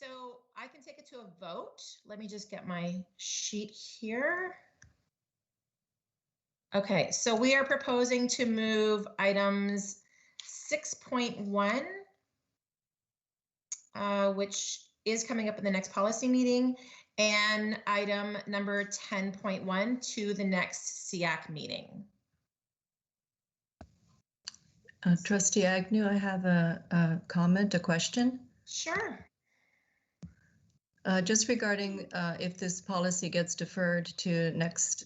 so I can take it to a vote. Let me just get my sheet here. Okay, so we are proposing to move items 6.1, which is coming up in the next policy meeting, and item number 10.1 to the next SEAC meeting. Trustee Agnew, I have a comment, a question. Sure. Just regarding if this policy gets deferred to next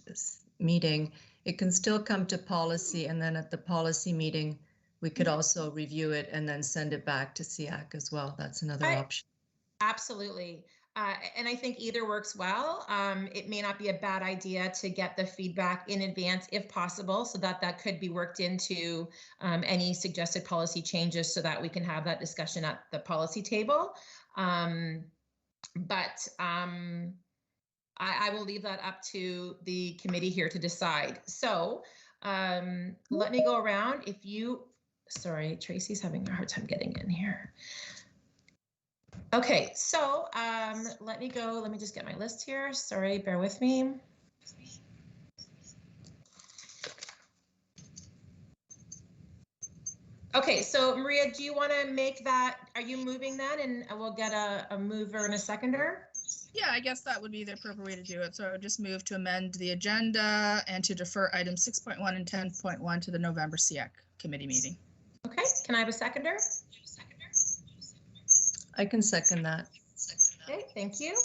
meeting, it can still come to policy, and then at the policy meeting, we could also review it and then send it back to SEAC as well. That's another option. Absolutely. And I think either works well. It may not be a bad idea to get the feedback in advance if possible, so that that could be worked into any suggested policy changes so that we can have that discussion at the policy table. But I will leave that up to the committee here to decide. So let me go around. If you, sorry, Tracy's having a hard time getting in here. Okay, so let me go. Let me just get my list here. Sorry, bear with me. Okay, so Maria, do you want to make that? Are you moving that, and we'll get a mover and a seconder? Yeah, I guess that would be the appropriate way to do it. So I would just move to amend the agenda and to defer items 6.1 and 10.1 to the November SEAC committee meeting. Okay, can I have a seconder? I can second that. Okay, thank you.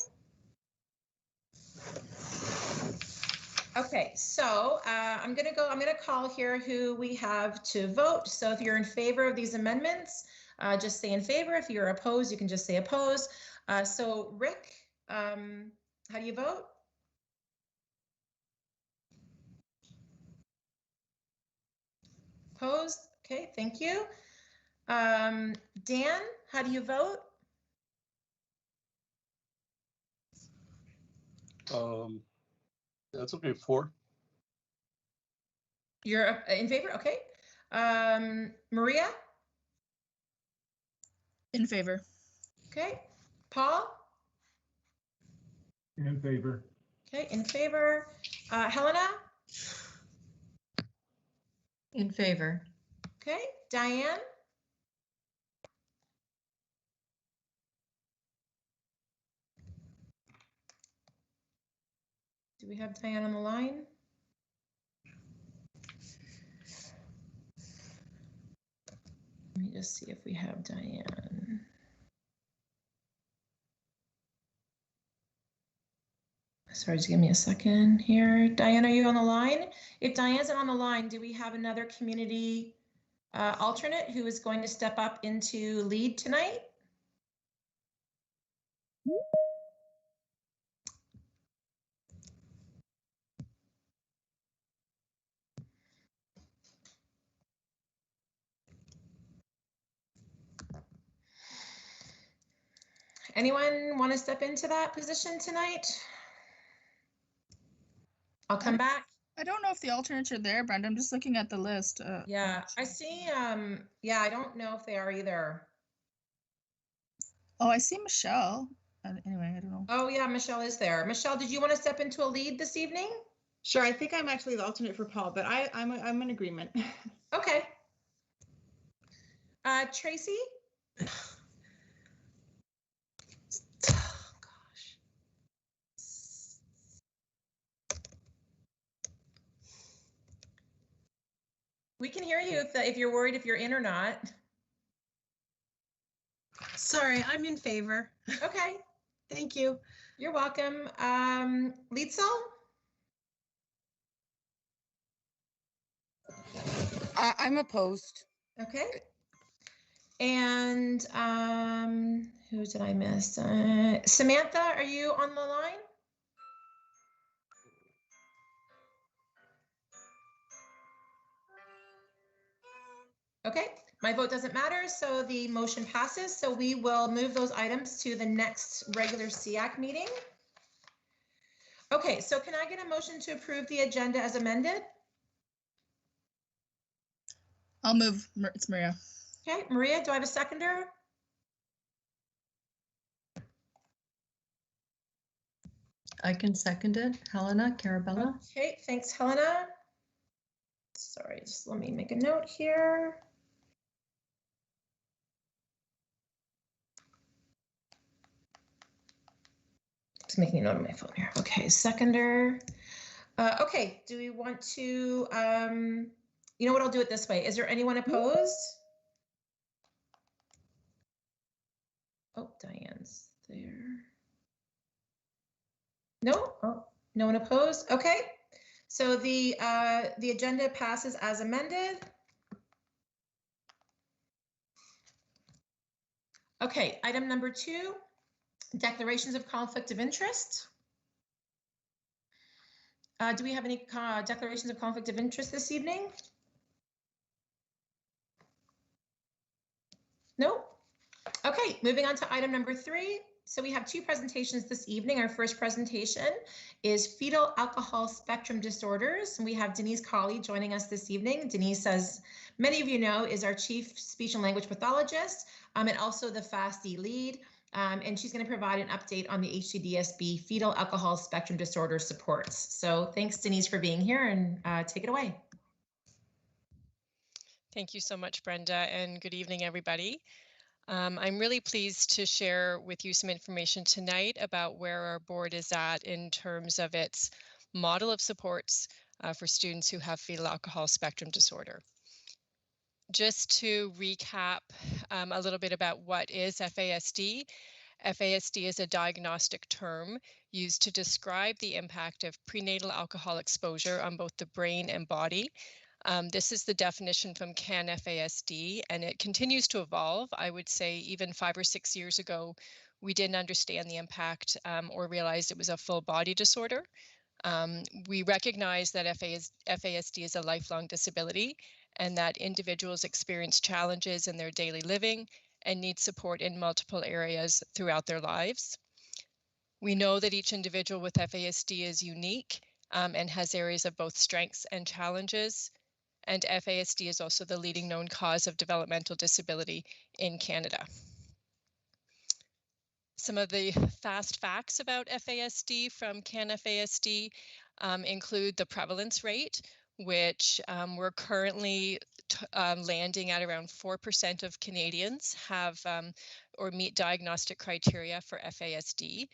Okay, so I'm gonna call here who we have to vote. So if you're in favor of these amendments, just say in favor. If you're opposed, you can just say opposed. So Rick, how do you vote? Opposed? Okay, thank you. Dan, how do you vote? That's okay, 4. You're in favor, okay. Maria? In favor. Okay. Paul? In favor. Okay, in favor. Helena? In favor. Okay, Diane? Do we have Diane on the line? Let me just see if we have Diane. Sorry, just give me a second here. Diane, are you on the line? If Diane's on the line, do we have another community alternate who is going to step up into lead tonight? Anyone want to step into that position tonight? I'll come back. I don't know if the alternates are there, Brenda. I'm just looking at the list. Yeah, I see. Yeah, I don't know if they are either. Oh, I see Michelle. Anyway, I don't know. Oh yeah, Michelle is there. Michelle, did you want to step into a lead this evening? Sure, I think I'm actually the alternate for Paul, but I'm in agreement. Okay. Tracy? Oh, gosh. We can hear you if you're worried if you're in or not. Sorry, I'm in favor. Okay. Thank you. You're welcome. Lietzel? I'm opposed. Okay. And who did I miss? Samantha, are you on the line? Okay, my vote doesn't matter, so the motion passes. So we will move those items to the next regular SEAC meeting. Okay, so can I get a motion to approve the agenda as amended? I'll move. It's Maria. Okay, Maria, do I have a seconder? I can second it. Helena Carabella. Okay, thanks, Helena. Sorry, just let me make a note here. Just making a note on my phone here. Okay, seconder. Okay, do we want to, you know what, I'll do it this way. Is there anyone opposed? Oh, Diane's there. No, oh, no one opposed. Okay, so the agenda passes as amended. Okay, item number 2, declarations of conflict of interest. Do we have any declarations of conflict of interest this evening? No? Okay, moving on to item number 3. So we have 2 presentations this evening. Our first presentation is fetal alcohol spectrum disorders. And we have Denise Colley joining us this evening. Denise, as many of you know, is our chief speech and language pathologist and also the FASD lead. And she's going to provide an update on the HCDSB fetal alcohol spectrum disorder supports. So thanks, Denise, for being here, and take it away. Thank you so much, Brenda, and good evening, everybody. I'm really pleased to share with you some information tonight about where our board is at in terms of its model of supports for students who have fetal alcohol spectrum disorder. Just to recap a little bit about what is FASD. FASD is a diagnostic term used to describe the impact of prenatal alcohol exposure on both the brain and body. This is the definition from CAN-FASD, and it continues to evolve. I would say even 5 or 6 years ago, we didn't understand the impact or realized it was a full body disorder. We recognize that FASD is a lifelong disability and that individuals experience challenges in their daily living and need support in multiple areas throughout their lives. We know that each individual with FASD is unique and has areas of both strengths and challenges. And FASD is also the leading known cause of developmental disability in Canada. Some of the fast facts about FASD from CAN-FASD include the prevalence rate, which we're currently landing at around 4% of Canadians have or meet diagnostic criteria for FASD.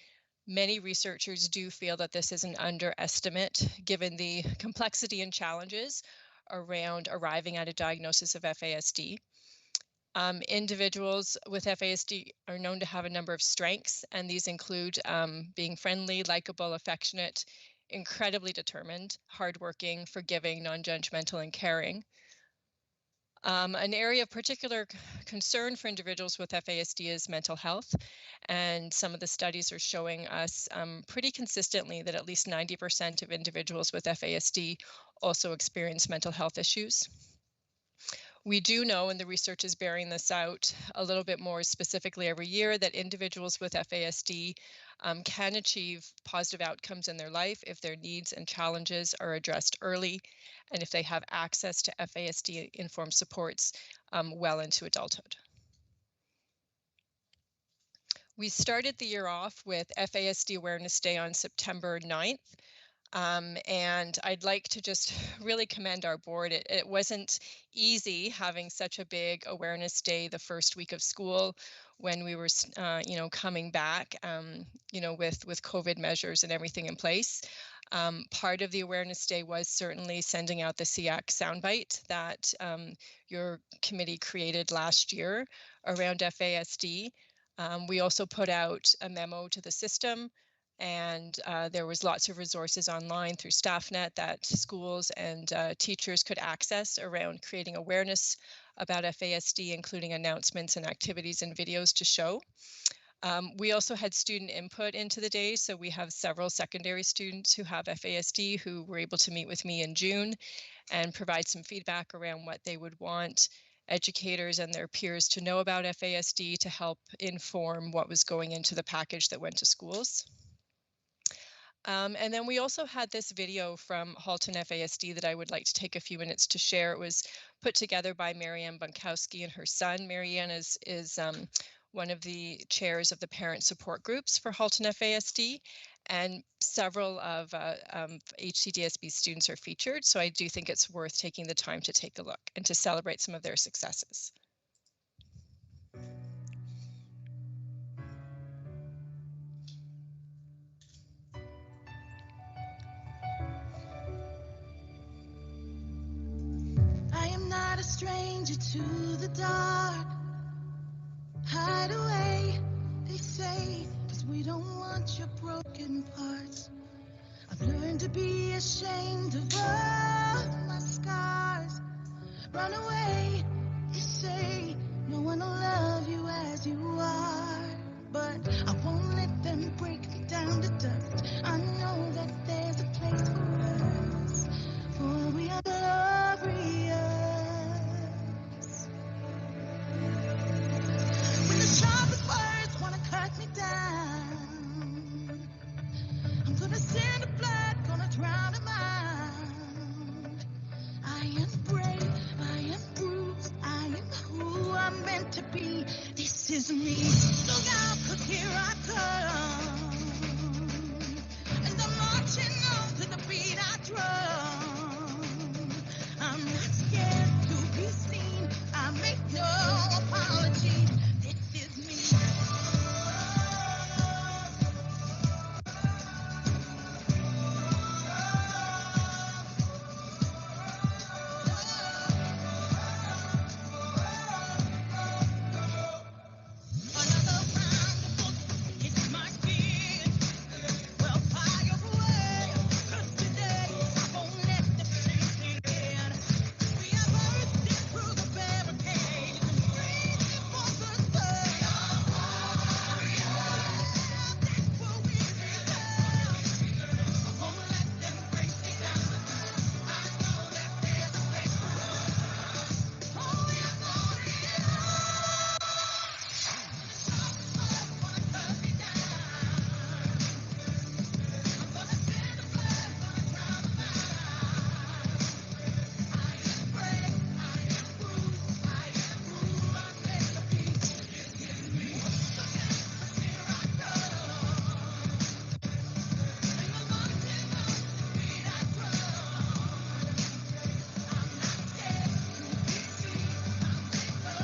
Many researchers do feel that this is an underestimate given the complexity and challenges around arriving at a diagnosis of FASD. Individuals with FASD are known to have a number of strengths, and these include being friendly, likable, affectionate, incredibly determined, hardworking, forgiving, non-judgmental, and caring. An area of particular concern for individuals with FASD is mental health, and some of the studies are showing us pretty consistently that at least 90% of individuals with FASD also experience mental health issues. We do know, and the research is bearing this out a little bit more specifically every year, that individuals with FASD can achieve positive outcomes in their life if their needs and challenges are addressed early and if they have access to FASD-informed supports well into adulthood. We started the year off with FASD Awareness Day on September 9th. And I'd like to just really commend our board. It wasn't easy having such a big awareness day the first week of school when we were, coming back, with COVID measures and everything in place. Part of the awareness day was certainly sending out the SEAC soundbite that your committee created last year around FASD. We also put out a memo to the system, and there was lots of resources online through StaffNet that schools and teachers could access around creating awareness about FASD, including announcements and activities and videos to show. We also had student input into the day, so we have several secondary students who have FASD who were able to meet with me in June and provide some feedback around what they would want educators and their peers to know about FASD to help inform what was going into the package that went to schools. And then we also had this video from Halton FASD that I would like to take a few minutes to share. It was put together by Marianne Bunkowski and her son. Marianne is one of the chairs of the parent support groups for Halton FASD, and several of HCDSB students are featured. So I do think it's worth taking the time to take a look and to celebrate some of their successes. I am not a stranger to the dark. Hide away, they say, 'cause we don't want your broken parts. I've learned to be ashamed of all my scars. Run away, they say, no one will love you as you are. But I won't let them break me down to dust. I know that there's a place for us, for we are glorious. When the sharpest words wanna cut me down, I'm gonna send the blood, gonna drown them out. I am brave, I am bruised, I am who I'm meant to be. This is me. Look out, 'cause here I come. And I'm marching on to the beat I drum. I'm not scared to be seen. I make no apologies. This is me. Another round of bullets hits my skin. Well, fire away, 'cause today I won't let the pain sink in. We are bursting through the barricades and reaching for the sun. That's what we deserve. I won't let them break me down. I know that there's a place for us. Oh, we are glorious. Wanna cut me down. I'm gonna send the blood, gonna drown them out. I am brave, I am bruised, I am who I'm meant to be. Look out, 'cause here I come. And I'm marching on to the beat I drum. I'm not scared to be seen. I make no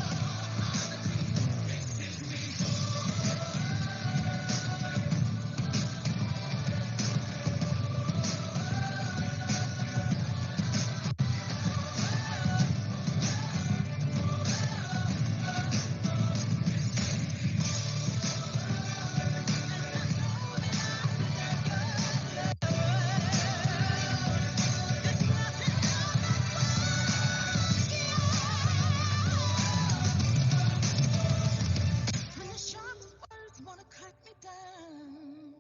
apologies. This is me. When the sharpest words wanna cut me down,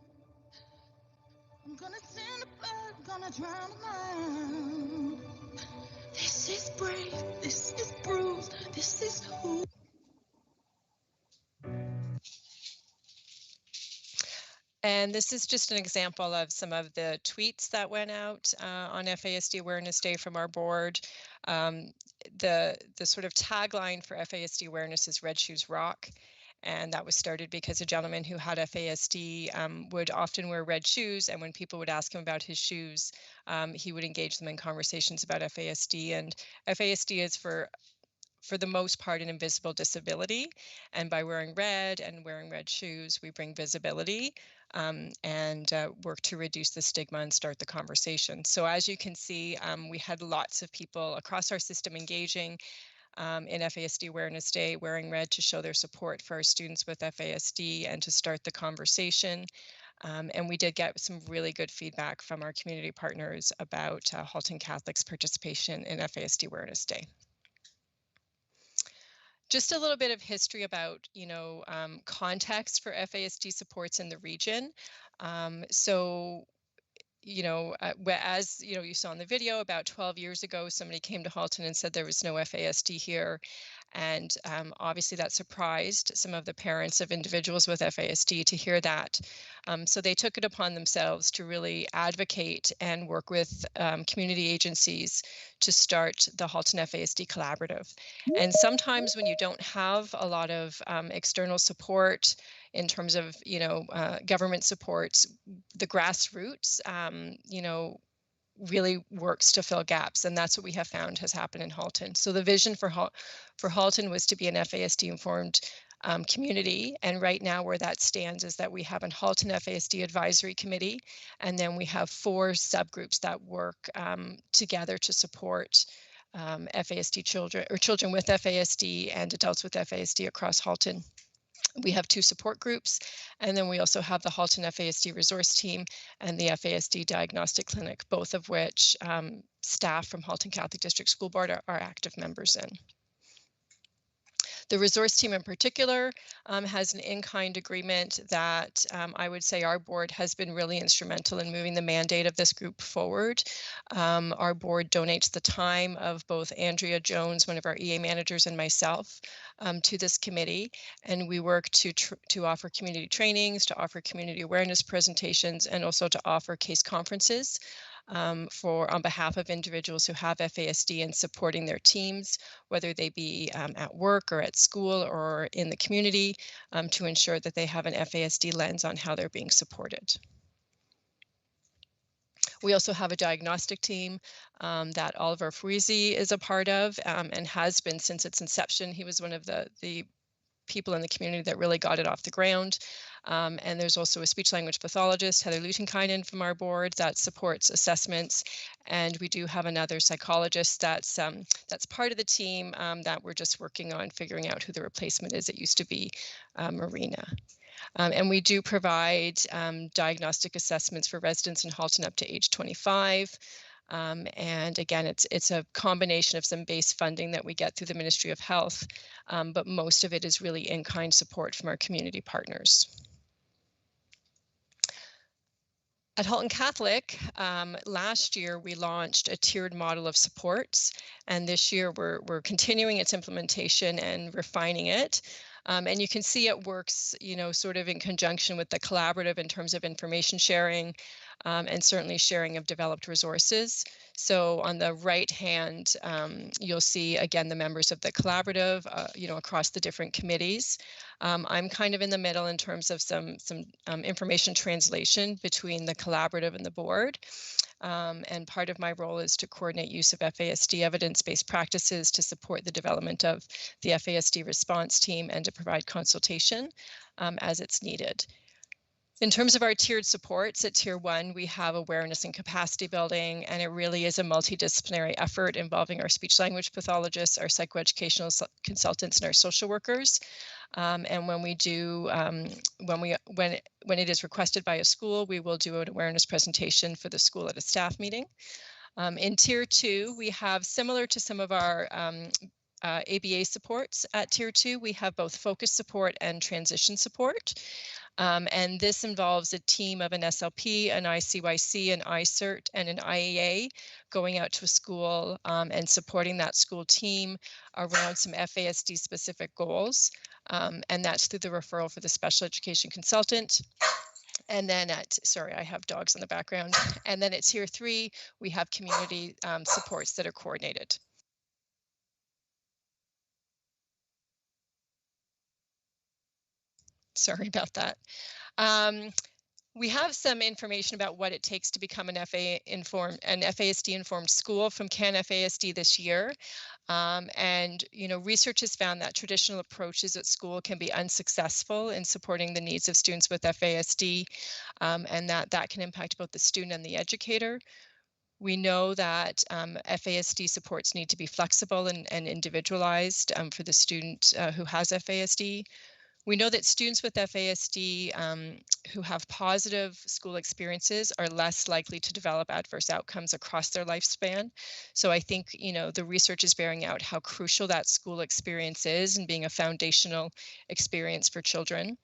I'm gonna send the blood, gonna drown them out. This is brave, this is bruised, this is who. And this is just an example of some of the tweets that went out on FASD Awareness Day from our board. The sort of tagline for FASD Awareness is Red Shoes Rock. And that was started because a gentleman who had FASD would often wear red shoes. And when people would ask him about his shoes, he would engage them in conversations about FASD. And FASD is for the most part an invisible disability, and by wearing red and wearing red shoes we bring visibility and work to reduce the stigma and start the conversation. So as you can see, we had lots of people across our system engaging in FASD Awareness Day, wearing red to show their support for our students with FASD and to start the conversation. And we did get some really good feedback from our community partners about Halton Catholic's participation in FASD Awareness Day. Just a little bit of history about, context for FASD supports in the region. So as you saw in the video, about 12 years ago, somebody came to Halton and said there was no FASD here. And obviously that surprised some of the parents of individuals with FASD to hear that. So they took it upon themselves to really advocate and work with community agencies to start the Halton FASD Collaborative. And sometimes when you don't have a lot of external support in terms of, government support, the grassroots, really works to fill gaps, and that's what we have found has happened in Halton. So the vision for Halton was to be an FASD informed community, and right now where that stands is that we have a Halton FASD advisory committee, and then we have 4 subgroups that work together to support FASD children, or children with FASD and adults with FASD across Halton. We have 2 support groups, and then we also have the Halton FASD resource team and the FASD diagnostic clinic, both of which staff from Halton Catholic District School Board are active members in. The resource team in particular has an in-kind agreement that I would say our board has been really instrumental in moving the mandate of this group forward. Our board donates the time of both Andrea Jones, one of our EA managers, and myself to this committee, and we work to offer community trainings, to offer community awareness presentations, and also to offer case conferences on behalf of individuals who have FASD and supporting their teams, whether they be at work or at school or in the community, to ensure that they have an FASD lens on how they're being supported. We also have a diagnostic team that Oliver Fuisi is a part of and has been since its inception. He was one of the people in the community that really got it off the ground. And there's also a speech language pathologist, Heather Lutenkainen, from our board that supports assessments. And we do have another psychologist that's part of the team that we're just working on figuring out who the replacement is. It used to be Marina. And we do provide diagnostic assessments for residents in Halton up to age 25. And again, it's a combination of some base funding that we get through the Ministry of Health, but most of it is really in-kind support from our community partners. At Halton Catholic, last year we launched a tiered model of supports, and this year we're continuing its implementation and refining it. And you can see it works, sort of in conjunction with the collaborative in terms of information sharing and certainly sharing of developed resources. So on the right hand, you'll see again the members of the collaborative, across the different committees. I'm kind of in the middle in terms of some information translation between the collaborative and the board. And part of my role is to coordinate use of FASD evidence-based practices to support the development of the FASD response team and to provide consultation as it's needed. In terms of our tiered supports, at Tier 1, we have awareness and capacity building, and it really is a multidisciplinary effort involving our speech language pathologists, our psychoeducational consultants, and our social workers. And when we do, when it is requested by a school, we will do an awareness presentation for the school at a staff meeting. In Tier 2, we have, similar to some of our ABA supports at Tier 2, we have both focus support and transition support. And this involves a team of an SLP, an ICYC, an ICERT, and an IEA going out to a school and supporting that school team around some FASD specific goals. And that's through the referral for the special education consultant. And then sorry, I have dogs in the background. And then at Tier 3, we have community supports that are coordinated. Sorry about that. We have some information about what it takes to become an FASD-informed school from CanFASD this year. And research has found that traditional approaches at school can be unsuccessful in supporting the needs of students with FASD, and that can impact both the student and the educator. We know that FASD supports need to be flexible and individualized for the student who has FASD. We know that students with FASD who have positive school experiences are less likely to develop adverse outcomes across their lifespan. So I think, the research is bearing out how crucial that school experience is and being a foundational experience for children.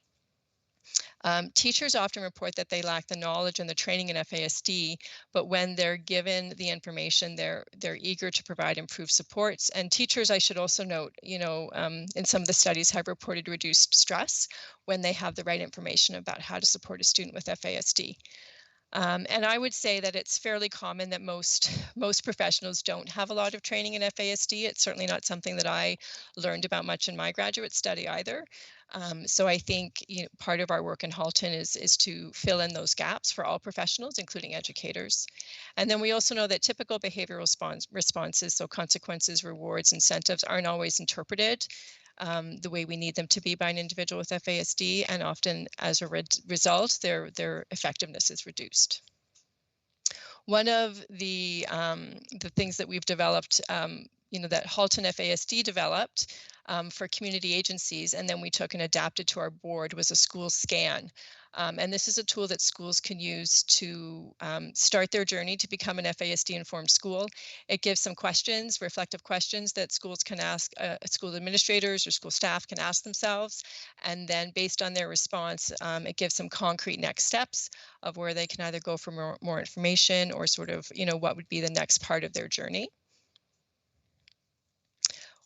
Teachers often report that they lack the knowledge and the training in FASD, but when they're given the information, they're eager to provide improved supports. And teachers, I should also note, in some of the studies have reported reduced stress when they have the right information about how to support a student with FASD. And I would say that it's fairly common that most professionals don't have a lot of training in FASD. It's certainly not something that I learned about much in my graduate study either. So I think part of our work in Halton is to fill in those gaps for all professionals, including educators. And then we also know that typical behavioral responses, so consequences, rewards, incentives, aren't always interpreted the way we need them to be by an individual with FASD, and often as a result, their effectiveness is reduced. One of the things that we've developed, that Halton FASD developed for community agencies, and then we took and adapted to our board, was a school scan. And this is a tool that schools can use to start their journey to become an FASD informed school. It gives some questions, reflective questions that schools can ask, school administrators or school staff can ask themselves. And then based on their response, it gives some concrete next steps of where they can either go for more information or sort of, what would be the next part of their journey.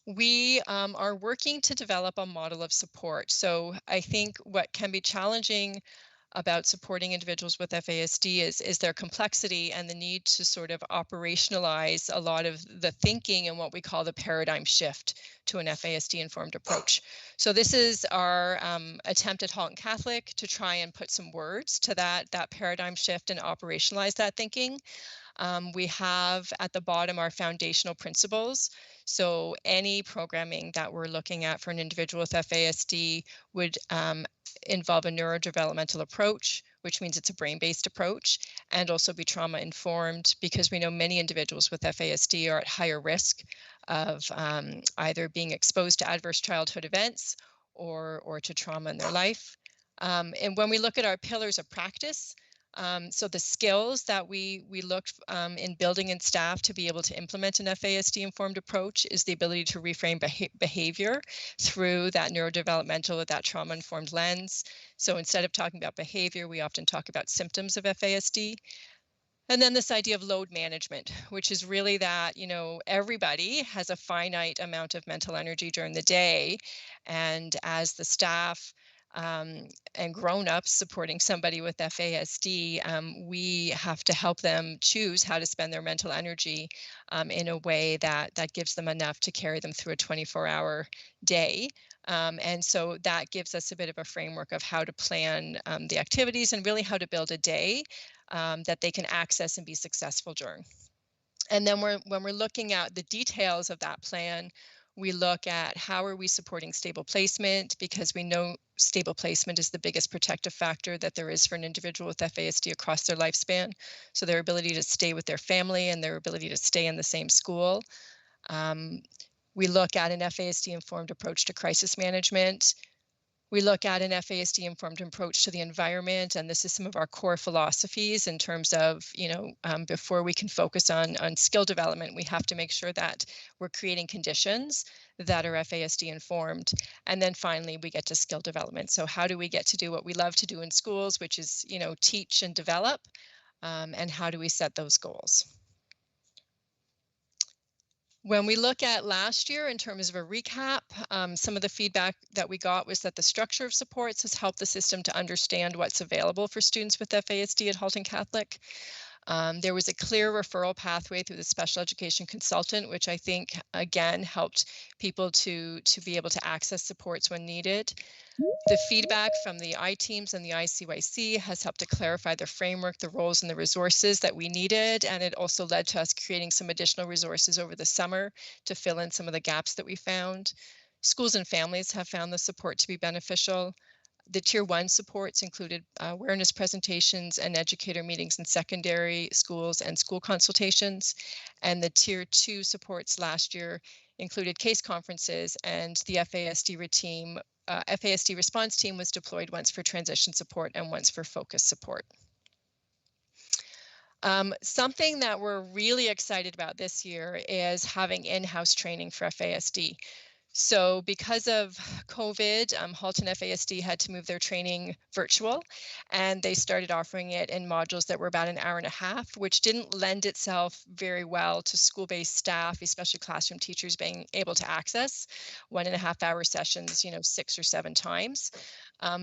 We are working to develop a model of support. So I think what can be challenging about supporting individuals with FASD is their complexity and the need to sort of operationalize a lot of the thinking and what we call the paradigm shift to an FASD informed approach. So this is our attempt at Halton Catholic to try and put some words to that paradigm shift and operationalize that thinking. We have at the bottom our foundational principles. So any programming that we're looking at for an individual with FASD would involve a neurodevelopmental approach, which means it's a brain-based approach, and also be trauma-informed, because we know many individuals with FASD are at higher risk of either being exposed to adverse childhood events or to trauma in their life. And when we look at our pillars of practice, so the skills that we looked in building in staff to be able to implement an FASD informed approach is the ability to reframe behavior through that neurodevelopmental or that trauma informed lens. So instead of talking about behavior, we often talk about symptoms of FASD. And then this idea of load management, which is really that, everybody has a finite amount of mental energy during the day. And as the staff and grown-ups supporting somebody with FASD, we have to help them choose how to spend their mental energy in a way that gives them enough to carry them through a 24-hour day. And so that gives us a bit of a framework of how to plan the activities and really how to build a day that they can access and be successful during. And then when we're looking at the details of that plan, we look at how are we supporting stable placement, because we know stable placement is the biggest protective factor that there is for an individual with FASD across their lifespan. So their ability to stay with their family and their ability to stay in the same school. We look at an FASD-informed approach to crisis management. We look at an FASD-informed approach to the environment, and this is some of our core philosophies in terms of, before we can focus on skill development, we have to make sure that we're creating conditions that are FASD-informed. And then finally, we get to skill development. So how do we get to do what we love to do in schools, which is, teach and develop, and how do we set those goals? When we look at last year in terms of a recap, some of the feedback that we got was that the structure of supports has helped the system to understand what's available for students with FASD at Halton Catholic. There was a clear referral pathway through the special education consultant, which I think, again, helped people to be able to access supports when needed. The feedback from the I-teams and the ICYC has helped to clarify the framework, the roles, and the resources that we needed, and it also led to us creating some additional resources over the summer to fill in some of the gaps that we found. Schools and families have found the support to be beneficial. The Tier 1 supports included awareness presentations and educator meetings in secondary schools and school consultations, and the Tier 2 supports last year included case conferences, and the FASD response team was deployed once for transition support and once for focus support. Something that we're really excited about this year is having in-house training for FASD. So because of COVID, Halton FASD had to move their training virtual, and they started offering it in modules that were about an hour and a half, which didn't lend itself very well to school-based staff, especially classroom teachers, being able to access 1.5-hour sessions, 6 or 7 times.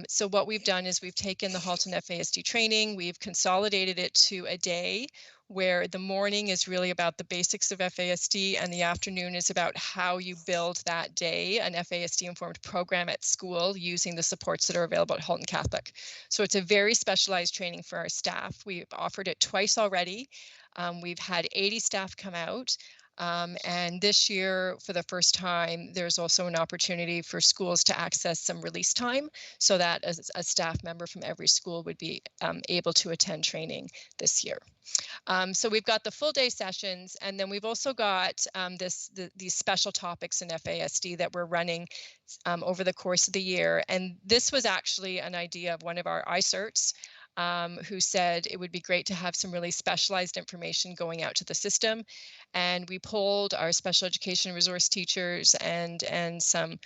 So what we've done is we've taken the Halton FASD training, we've consolidated it to a day where the morning is really about the basics of FASD and the afternoon is about how you build that day an FASD informed program at school using the supports that are available at Halton Catholic. So it's a very specialized training for our staff. We've offered it twice already. We've had 80 staff come out. And this year, for the first time, there's also an opportunity for schools to access some release time so that a staff member from every school would be able to attend training this year. So we've got the full day sessions, and then we've also got these special topics in FASD that we're running over the course of the year. And this was actually an idea of one of our iCerts, who said it would be great to have some really specialized information going out to the system. And we polled our special education resource teachers and some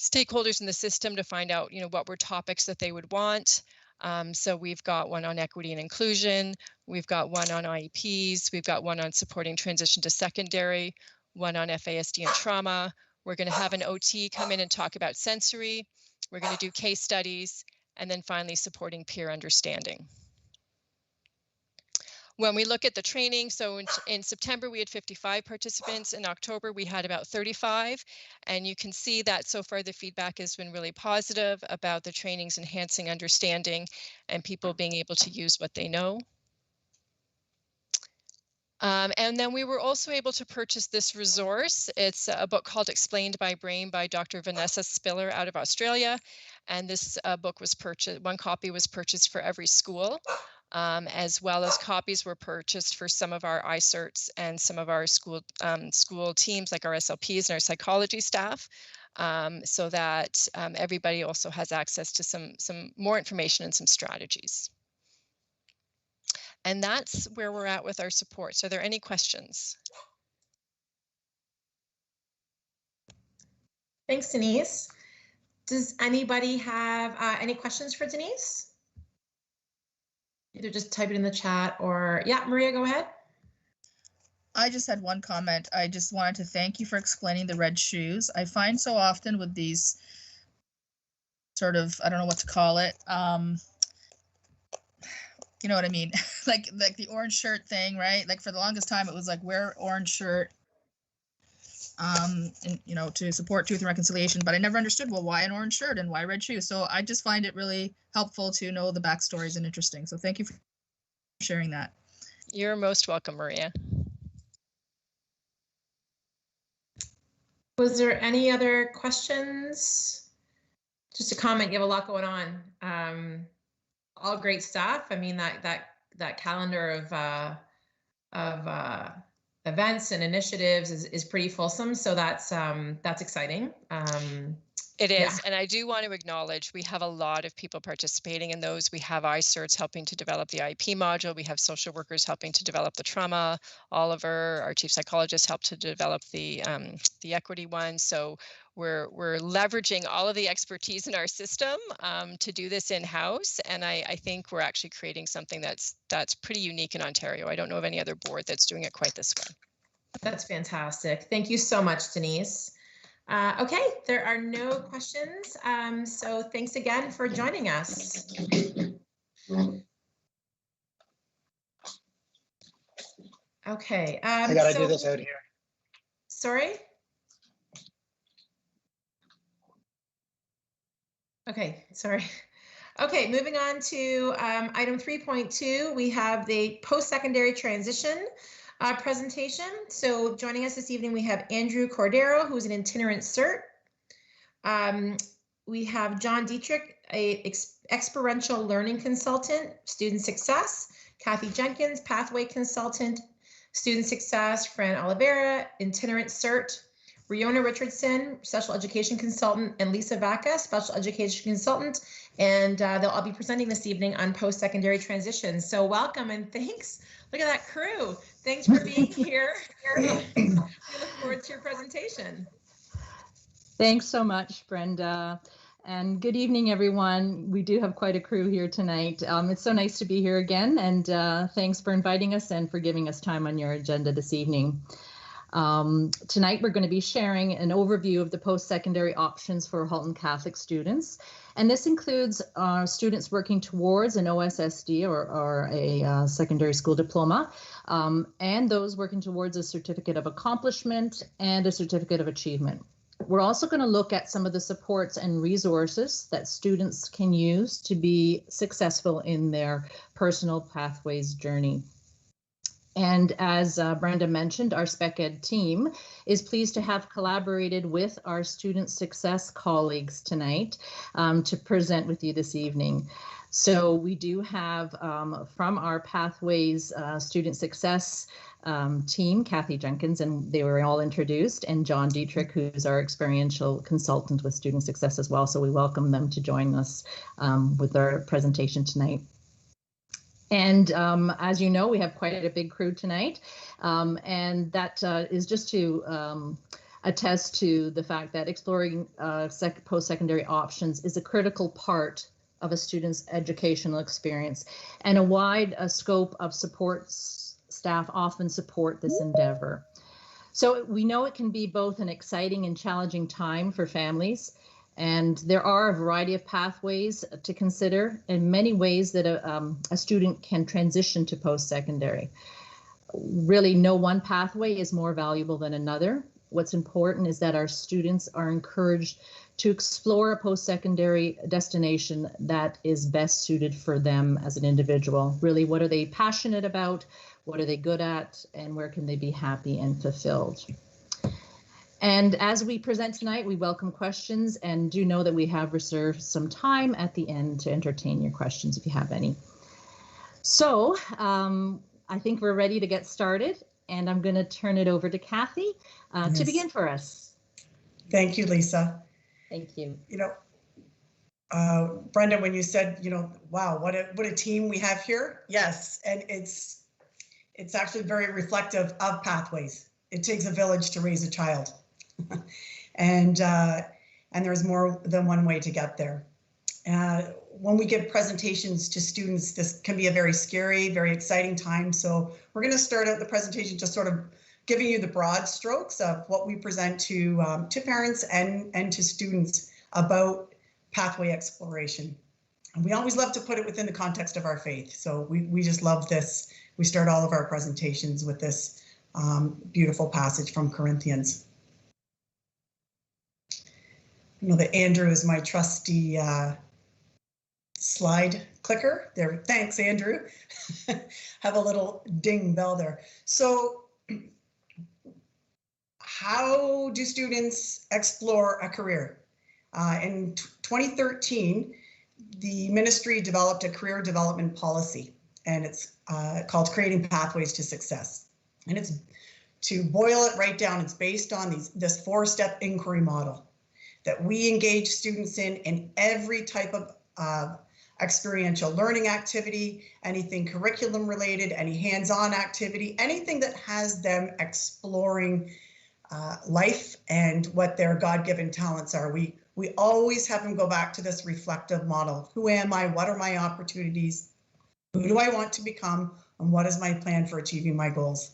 stakeholders in the system to find out, what were topics that they would want. So we've got one on equity and inclusion, we've got one on IEPs, we've got one on supporting transition to secondary, one on FASD and trauma. We're going to have an OT come in and talk about sensory. We're going to do case studies, and then finally supporting peer understanding. When we look at the training, so in September, we had 55 participants. In October, we had about 35. And you can see that so far the feedback has been really positive about the trainings enhancing understanding and people being able to use what they know. And then we were also able to purchase this resource. It's a book called Explained by Brain by Dr. Vanessa Spiller out of Australia. And this book was purchased, one copy was purchased for every school. As well as copies were purchased for some of our iCerts and some of our school teams, like our SLPs and our psychology staff, so that everybody also has access to some more information and some strategies. And that's where we're at with our supports. Are there any questions? Thanks, Denise. Does anybody have any questions for Denise? Either just type it in the chat or, yeah, Maria, go ahead. I just had one comment. I just wanted to thank you for explaining the red shoes. I find so often with these sort of, I don't know what to call it. You know what I mean? like the orange shirt thing, right? Like for the longest time, it was like wear orange shirt, and, to support truth and reconciliation. But I never understood, well, why an orange shirt and why red shoes? So I just find it really helpful to know the backstories and interesting. So thank you for sharing that. You're most welcome, Maria. Was there any other questions? Just a comment, you have a lot going on. All great stuff. I mean, that calendar of events and initiatives is pretty fulsome. So that's exciting. It is, yeah. And I do want to acknowledge we have a lot of people participating in those. We have iCerts helping to develop the IEP module. We have social workers helping to develop the trauma. Oliver, our chief psychologist, helped to develop the equity one. So we're leveraging all of the expertise in our system to do this in-house. And I think we're actually creating something that's pretty unique in Ontario. I don't know of any other board that's doing it quite this way. That's fantastic. Thank you so much, Denise. Okay, there are no questions. So thanks again for joining us. Okay. I gotta do this out here. Sorry? Okay, sorry. Okay, moving on to item 3.2, we have the post-secondary transition presentation. So joining us this evening, we have Andrew Cordero, who's an itinerant CERT. We have John Dietrich, a experiential learning consultant, student success, Kathy Jenkins, pathway consultant, student success, Fran Oliveira, itinerant CERT, Riona Richardson, special education consultant, and Lisa Vaca, special education consultant. And they'll all be presenting this evening on post-secondary transition. So welcome and thanks. Look at that crew. Thanks for being here. We look forward to your presentation. Thanks so much, Brenda. And good evening, everyone. We do have quite a crew here tonight. It's so nice to be here again, and thanks for inviting us and for giving us time on your agenda this evening. Tonight, we're going to be sharing an overview of the post-secondary options for Halton Catholic students. And this includes students working towards an OSSD or a secondary school diploma, and those working towards a certificate of accomplishment and a certificate of achievement. We're also going to look at some of the supports and resources that students can use to be successful in their personal pathways journey. And as Brenda mentioned, our Spec Ed team is pleased to have collaborated with our student success colleagues tonight to present with you this evening. So we do have from our Pathways Student Success team, Kathy Jenkins, and they were all introduced, and John Dietrich, who's our experiential consultant with student success as well. So we welcome them to join us with our presentation tonight. And as you know, we have quite a big crew tonight, and that is just to attest to the fact that exploring post-secondary options is a critical part of a student's educational experience, and a wide scope of support staff often support this endeavor. So we know it can be both an exciting and challenging time for families, and there are a variety of pathways to consider and many ways that a student can transition to post-secondary. Really, no one pathway is more valuable than another. What's important is that our students are encouraged to explore a post-secondary destination that is best suited for them as an individual. Really, what are they passionate about? What are they good at? And where can they be happy and fulfilled? And as we present tonight, we welcome questions and do know that we have reserved some time at the end to entertain your questions if you have any. So I think we're ready to get started, and I'm going to turn it over to Kathy to begin for us. Thank you, Lisa. Thank you. You know, Brenda, when you said, you know, wow, what a team we have here. Yes, and it's actually very reflective of Pathways. It takes a village to raise a child. and there's more than one way to get there. When we give presentations to students, this can be a very scary, very exciting time. So we're going to start out the presentation just sort of giving you the broad strokes of what we present to parents and to students about pathway exploration. And we always love to put it within the context of our faith. So we just love this. We start all of our presentations with this beautiful passage from Corinthians. I know that Andrew is my trusty slide clicker there. Thanks, Andrew. Have a little ding bell there. So how do students explore a career? In 2013, the ministry developed a career development policy, and it's called Creating Pathways to Success. And it's, to boil it right down, it's based on this 4-step inquiry model that we engage students in every type of experiential learning activity, anything curriculum related, any hands-on activity, anything that has them exploring life and what their God-given talents are. We always have them go back to this reflective model. Who am I? What are my opportunities? Who do I want to become? And what is my plan for achieving my goals?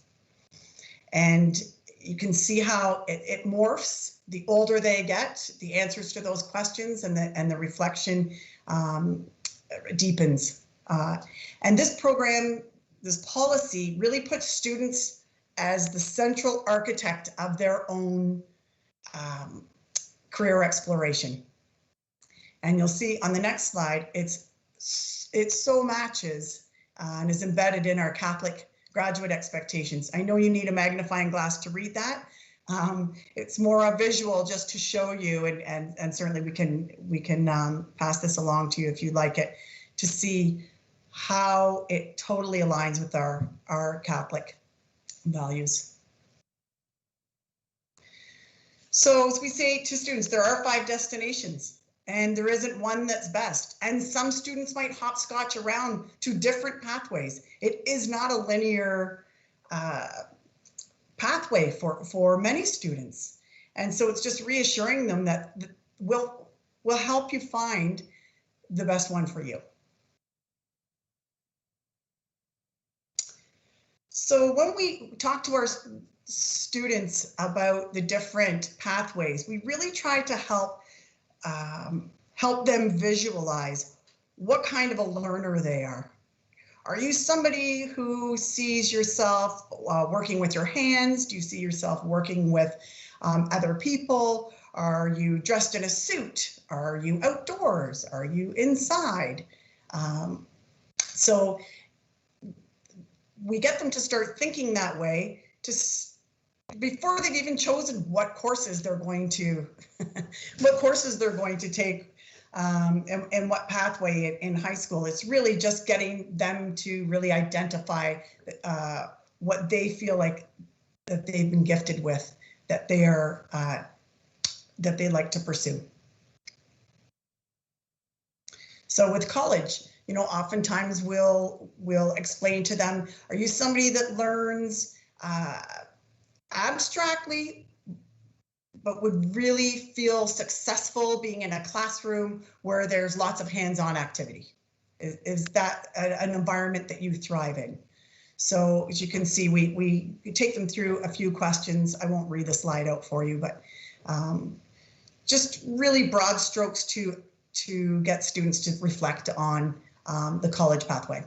And you can see how it morphs the older they get, the answers to those questions and the reflection deepens. And this program, this policy really puts students as the central architect of their own career exploration. And you'll see on the next slide, it so matches and is embedded in our Catholic graduate expectations. I know you need a magnifying glass to read that. It's more a visual just to show you, and certainly we can pass this along to you if you'd like it, to see how it totally aligns with our Catholic values. So as we say to students, there are 5 destinations, and there isn't one that's best. And some students might hopscotch around to different pathways. It is not a linear pathway for many students. And so it's just reassuring them that we'll help you find the best one for you. So when we talk to our students about the different pathways, we really try to help them visualize what kind of a learner they are. Are you somebody who sees yourself working with your hands? Do you see yourself working with other people? Are you dressed in a suit? Are you outdoors? Are you inside? So we get them to start thinking that way before they've even chosen what courses they're going to take and what pathway in high school. It's really just getting them to really identify what they feel like that they've been gifted with, that they are that they like to pursue. So with college, you know, oftentimes we'll explain to them, are you somebody that learns abstractly, but would really feel successful being in a classroom where there's lots of hands-on activity? Is that an environment that you thrive in? So as you can see, we take them through a few questions. I won't read the slide out for you, but just really broad strokes to get students to reflect on the college pathway.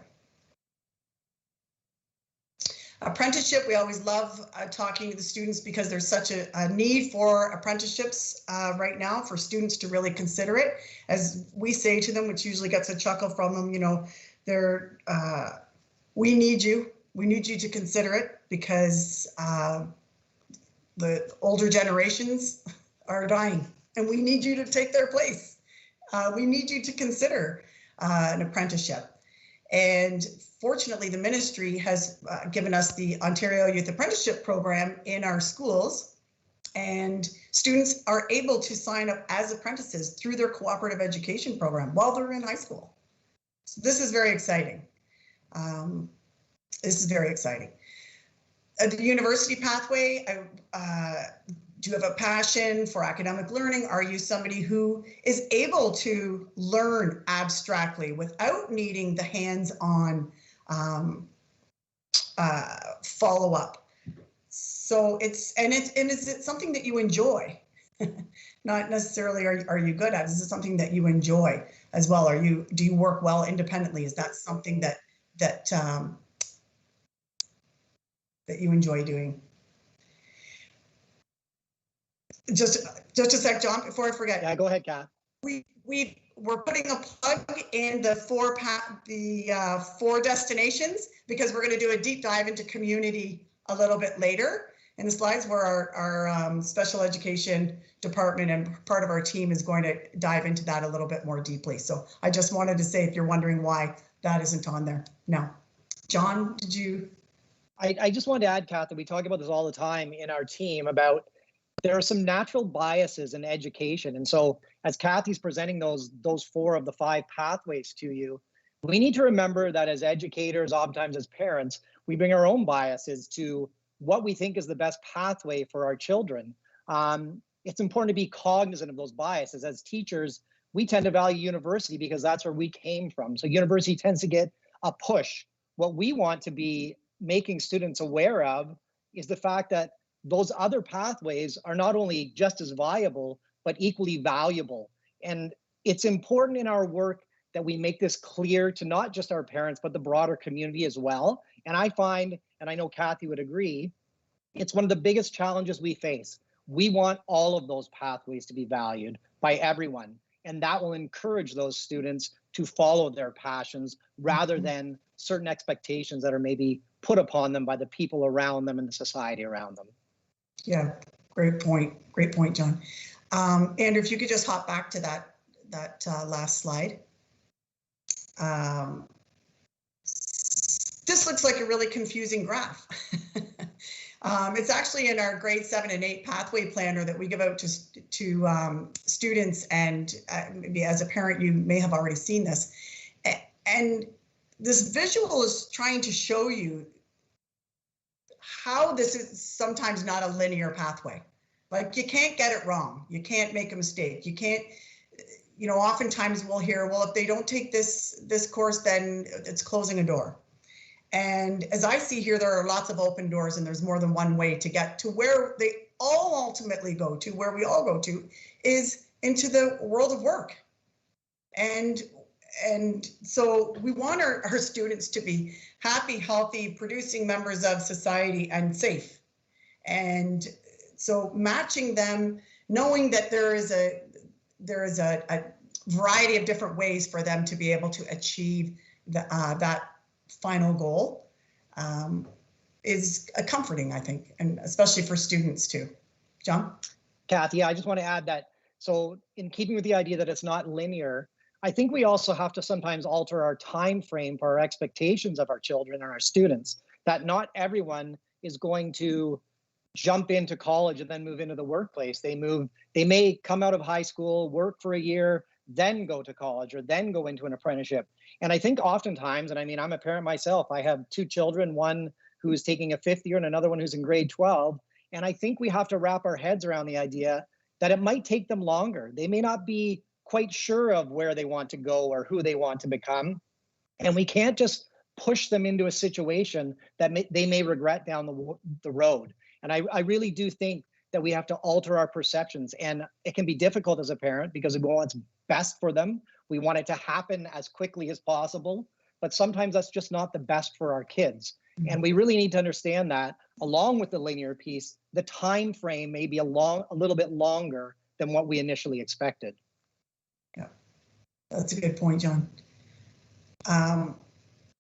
Apprenticeship, we always love talking to the students because there's such a need for apprenticeships right now for students to really consider it. As we say to them, which usually gets a chuckle from them, you know, we need you to consider it because the older generations are dying and we need you to take their place. We need you to consider an apprenticeship. And fortunately, the ministry has given us the Ontario Youth Apprenticeship Program in our schools, and students are able to sign up as apprentices through their cooperative education program while they're in high school. So this is very exciting. This is very exciting. The university pathway, do you have a passion for academic learning? Are you somebody who is able to learn abstractly without needing the hands-on follow-up? So is it something that you enjoy? Not necessarily are you good at it? Is it something that you enjoy as well? Do you work well independently? Is that something that you enjoy doing? Just a sec, John, before I forget. Yeah, go ahead, Kath. We're putting a plug in the four destinations because we're going to do a deep dive into community a little bit later in the slides, where our special education department and part of our team is going to dive into that a little bit more deeply. So I just wanted to say, if you're wondering why that isn't on there. No. John, did you? I just wanted to add, Kath, that we talk about this all the time in our team about there are some natural biases in education. And so as Kathy's presenting those 4 of the 5 pathways to you, we need to remember that as educators, oftentimes as parents, we bring our own biases to what we think is the best pathway for our children. It's important to be cognizant of those biases. As teachers, we tend to value university because that's where we came from. So university tends to get a push. What we want to be making students aware of is the fact that those other pathways are not only just as viable, but equally valuable. And it's important in our work that we make this clear to not just our parents, but the broader community as well. And I find, and I know Kathy would agree, it's one of the biggest challenges we face. We want all of those pathways to be valued by everyone. And that will encourage those students to follow their passions rather than certain expectations that are maybe put upon them by the people around them and the society around them. Yeah, great point. Great point, John. Andrew, if you could just hop back to that last slide. This looks like a really confusing graph. It's actually in our grade 7 and 8 pathway planner that we give out to students, and maybe as a parent you may have already seen this. And this visual is trying to show you how this is sometimes not a linear pathway. Like, you can't get it wrong. You can't make a mistake. You can't, you know, oftentimes we'll hear, well, if they don't take this course, then it's closing a door. And as I see here, there are lots of open doors, and there's more than one way to get to where they all ultimately go to, where we all go to, is into the world of work. And so we want our students to be happy, healthy, producing members of society, and safe. And so matching them, knowing that there is a variety of different ways for them to be able to achieve that final goal is comforting, I think, and especially for students too. John? Kathy, I just want to add that, so in keeping with the idea that it's not linear, I think we also have to sometimes alter our time frame for our expectations of our children and our students, that not everyone is going to jump into college and then move into the workplace. They may come out of high school, work for a year, then go to college, or then go into an apprenticeship. And I think oftentimes, and I mean, I'm a parent myself, I have two children, one who's taking a fifth year and another one who's in grade 12. And I think we have to wrap our heads around the idea that it might take them longer. They may not be quite sure of where they want to go or who they want to become. And we can't just push them into a situation that they may regret down the road. And I really do think that we have to alter our perceptions. And it can be difficult as a parent because we want what's best for them. We want it to happen as quickly as possible. But sometimes that's just not the best for our kids. And we really need to understand that, along with the linear piece, the time frame may be a little bit longer than what we initially expected. Yeah, that's a good point, John.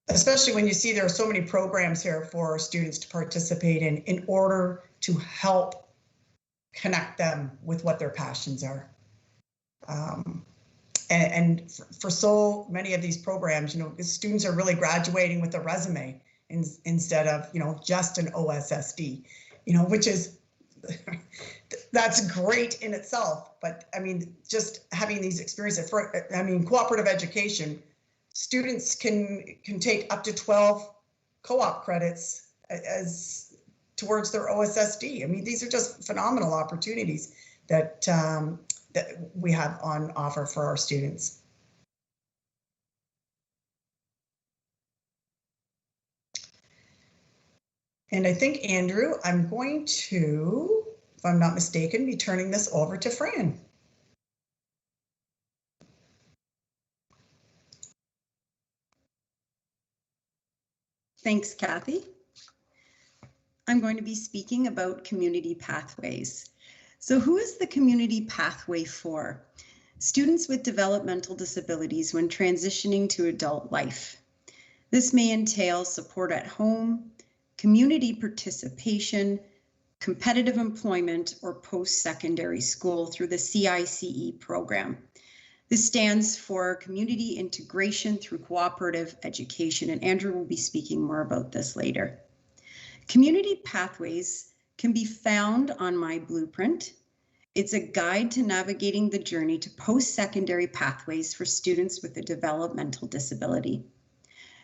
Especially when you see there are so many programs here for students to participate in order to help connect them with what their passions are. And for so many of these programs, you know, students are really graduating with a resume instead of, you know, just an OSSD, you know, which is, that's great in itself. But I mean, just having these experiences, cooperative education, students can take up to 12 co-op credits as towards their OSSD. I mean, these are just phenomenal opportunities that that we have on offer for our students. And I think, Andrew, I'm going to, if I'm not mistaken, be turning this over to Fran. Thanks, Kathy. I'm going to be speaking about community pathways. So who is the community pathway for? Students with developmental disabilities when transitioning to adult life. This may entail support at home, community participation, competitive employment, or post-secondary school through the CICE program. This stands for Community Integration Through Cooperative Education, and Andrew will be speaking more about this later. Community pathways can be found on my blueprint. It's a guide to navigating the journey to post-secondary pathways for students with a developmental disability.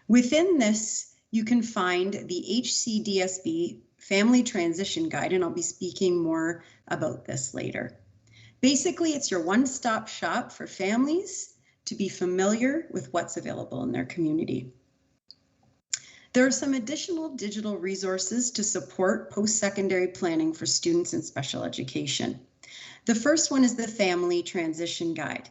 Within this, you can find the HCDSB Family Transition Guide, and I'll be speaking more about this later. Basically, it's your one-stop shop for families to be familiar with what's available in their community. There are some additional digital resources to support post-secondary planning for students in special education. The first one is the Family Transition Guide.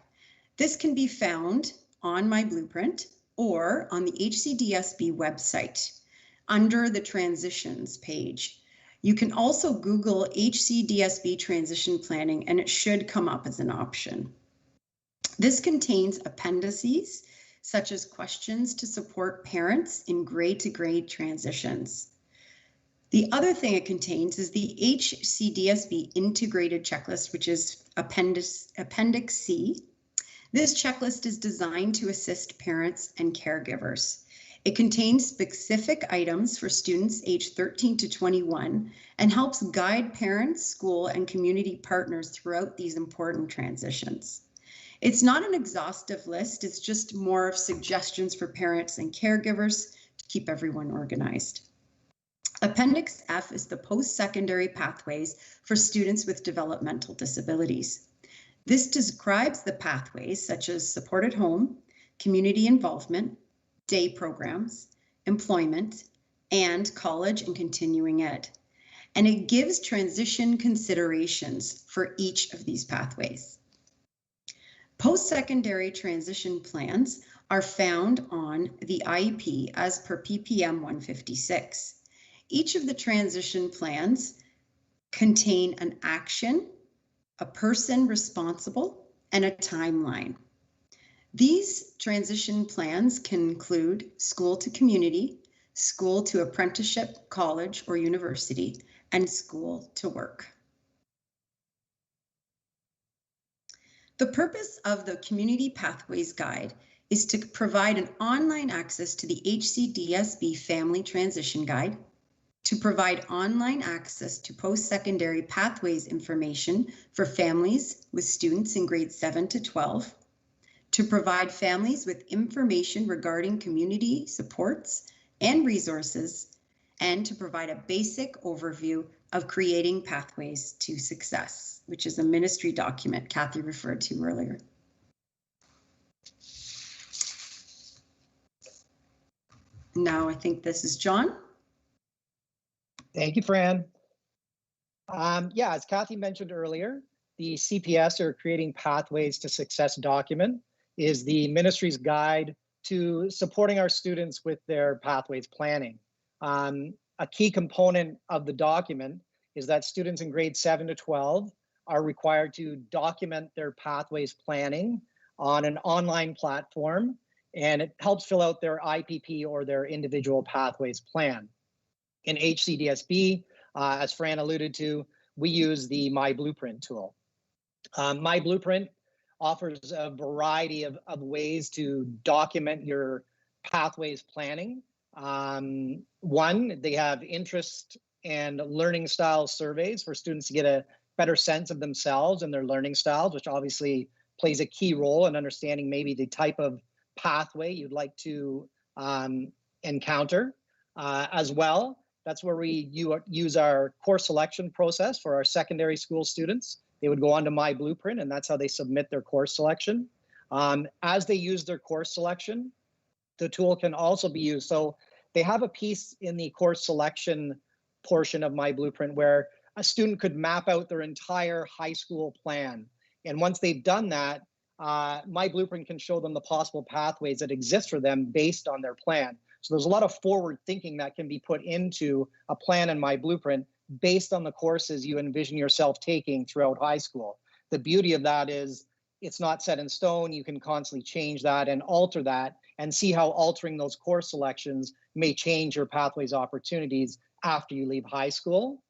This can be found on my blueprint or on the HCDSB website under the Transitions page. You can also Google HCDSB transition planning and it should come up as an option. This contains appendices such as questions to support parents in grade-to-grade transitions. The other thing it contains is the HCDSB integrated checklist, which is Appendix C. This checklist is designed to assist parents and caregivers. It contains specific items for students aged 13 to 21 and helps guide parents, school, and community partners throughout these important transitions. It's not an exhaustive list, it's just more of suggestions for parents and caregivers to keep everyone organized. Appendix F is the post-secondary pathways for students with developmental disabilities. This describes the pathways such as support at home, community involvement, day programs, employment, and college and continuing ed. And it gives transition considerations for each of these pathways. Post-secondary transition plans are found on the IEP as per PPM 156. Each of the transition plans contain an action, a person responsible, and a timeline. These transition plans can include school to community, school to apprenticeship, college or university, and school to work. The purpose of the Community Pathways Guide is to provide an online access to the HCDSB Family Transition Guide, to provide online access to post-secondary pathways information for families with students in grades 7 to 12, to provide families with information regarding community supports and resources, and to provide a basic overview of creating pathways to success, which is a ministry document Kathy referred to earlier. Now I think this is John. Thank you, Fran. Yeah, as Kathy mentioned earlier, the CPS, or Creating Pathways to Success document, is the ministry's guide to supporting our students with their pathways planning. A key component of the document is that students in grades 7 to 12 are required to document their pathways planning on an online platform, and it helps fill out their IPP or their individual pathways plan. In HCDSB, as Fran alluded to, we use the My Blueprint tool. My Blueprint offers a variety of ways to document your pathways planning. One, they have interest and learning style surveys for students to get a better sense of themselves and their learning styles, which obviously plays a key role in understanding maybe the type of pathway you'd like to encounter. As well, that's where we use our course selection process for our secondary school students. They would go onto My Blueprint, and that's how they submit their course selection. As they use their course selection, the tool can also be used. So they have a piece in the course selection portion of My Blueprint where a student could map out their entire high school plan. And once they've done that, My Blueprint can show them the possible pathways that exist for them based on their plan. So there's a lot of forward thinking that can be put into a plan in My Blueprint based on the courses you envision yourself taking throughout high school. The beauty of that is it's not set in stone. You can constantly change that and alter that and see how altering those course selections may change your pathways opportunities after you leave high school.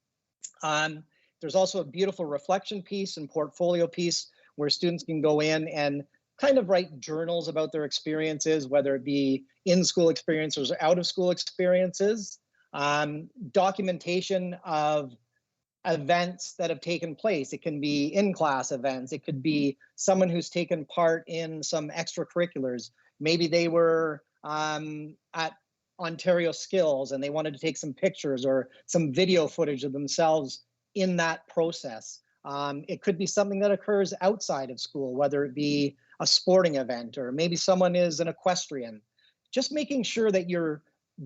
There's also a beautiful reflection piece and portfolio piece where students can go in and kind of write journals about their experiences, whether it be in-school experiences or out-of-school experiences. Documentation of events that have taken place. It can be in-class events. It could be someone who's taken part in some extracurriculars. Maybe they were at Ontario Skills and they wanted to take some pictures or some video footage of themselves in that process. It could be something that occurs outside of school, whether it be a sporting event or maybe someone is an equestrian. Just making sure that you're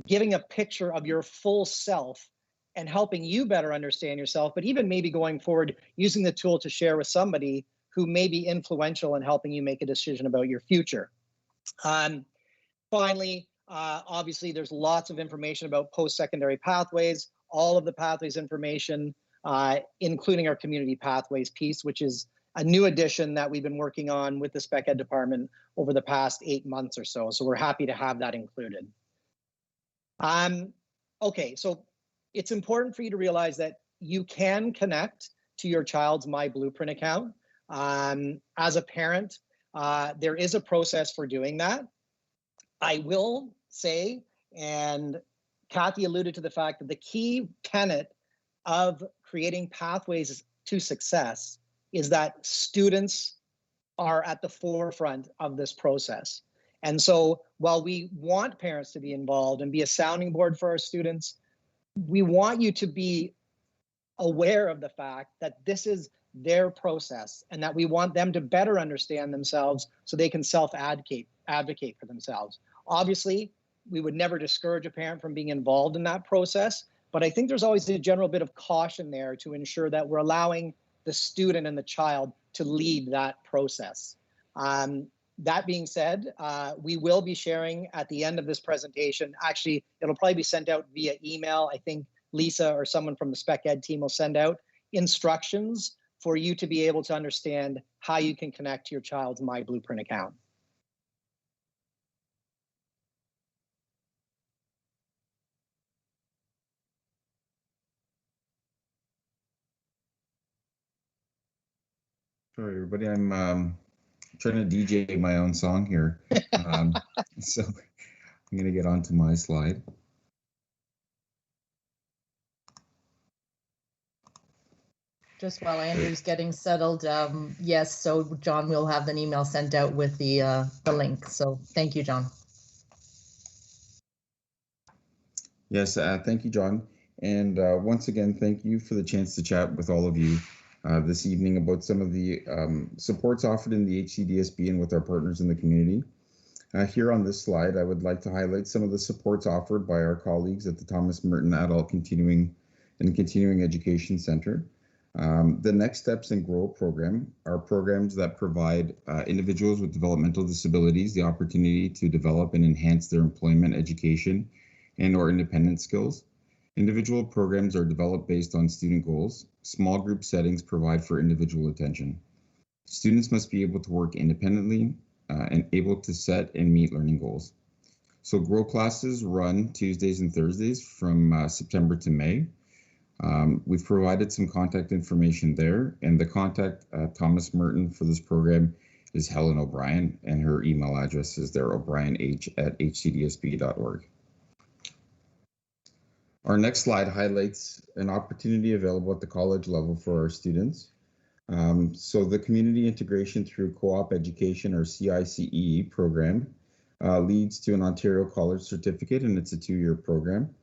giving a picture of your full self and helping you better understand yourself, but even maybe going forward, using the tool to share with somebody who may be influential in helping you make a decision about your future. Finally, obviously, there's lots of information about post-secondary pathways, all of the pathways information, including our community pathways piece, which is a new addition that we've been working on with the Spec Ed department over the past 8 months or so. So we're happy to have that included. Okay, so it's important for you to realize that you can connect to your child's My Blueprint account. As a parent, there is a process for doing that. I will say, and Kathy alluded to the fact that the key tenet of creating pathways to success is that students are at the forefront of this process. And so while we want parents to be involved and be a sounding board for our students, we want you to be aware of the fact that this is their process and that we want them to better understand themselves so they can advocate for themselves. Obviously, we would never discourage a parent from being involved in that process, but I think there's always a general bit of caution there to ensure that we're allowing the student and the child to lead that process. That being said, we will be sharing at the end of this presentation. Actually, it'll probably be sent out via email. I think Lisa or someone from the Spec Ed team will send out instructions for you to be able to understand how you can connect to your child's My Blueprint account. Sorry, everybody. I'm trying to DJ my own song here. So I'm going to get onto my slide. Just while Andrew's getting settled, yes, so John will have an email sent out with the link. So thank you, John. Yes, thank you, John. And once again, thank you for the chance to chat with all of you this evening about some of the supports offered in the HCDSB and with our partners in the community. Here on this slide, I would like to highlight some of the supports offered by our colleagues at the Thomas Merton Adult Continuing Education Center. The Next Steps and Grow program are programs that provide individuals with developmental disabilities the opportunity to develop and enhance their employment, education, and/or independent skills. Individual programs are developed based on student goals. Small group settings provide for individual attention. Students must be able to work independently and able to set and meet learning goals. So Grow classes run Tuesdays and Thursdays from September to May. We've provided some contact information there, and the contact Thomas Merton for this program is Helen O'Brien, and her email address is there, o'brienh@hcdsb.org. Our next slide highlights an opportunity available at the college level for our students. So the Community Integration Through Co-op Education, or CICE program, leads to an Ontario College Certificate, and it's a 2-year program.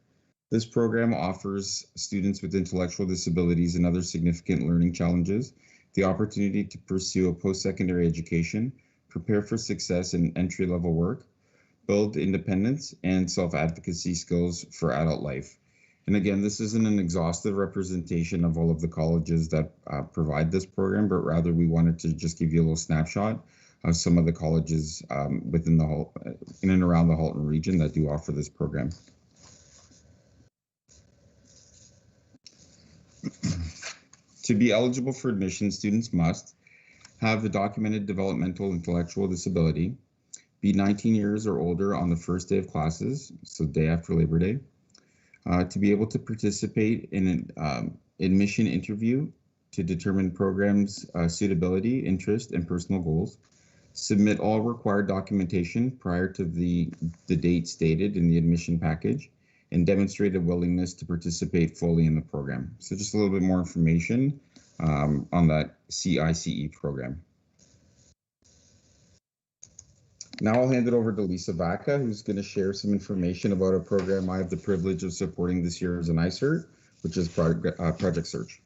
This program offers students with intellectual disabilities and other significant learning challenges the opportunity to pursue a post-secondary education, prepare for success in entry-level work, build independence and self-advocacy skills for adult life. And again, this isn't an exhaustive representation of all of the colleges that provide this program, but rather we wanted to just give you a little snapshot of some of the colleges within the in and around the Halton region that do offer this program. To be eligible for admission, students must have a documented developmental intellectual disability, be 19 years or older on the first day of classes, so day after Labor Day, to be able to participate in an admission interview to determine programs' suitability, interest, and personal goals, submit all required documentation prior to the date stated in the admission package, and demonstrate a willingness to participate fully in the program. So just a little bit more information on that CICE program. Now I'll hand it over to Lisa Vaca, who's going to share some information about a program I have the privilege of supporting this year as an ICERT, which is Project Search.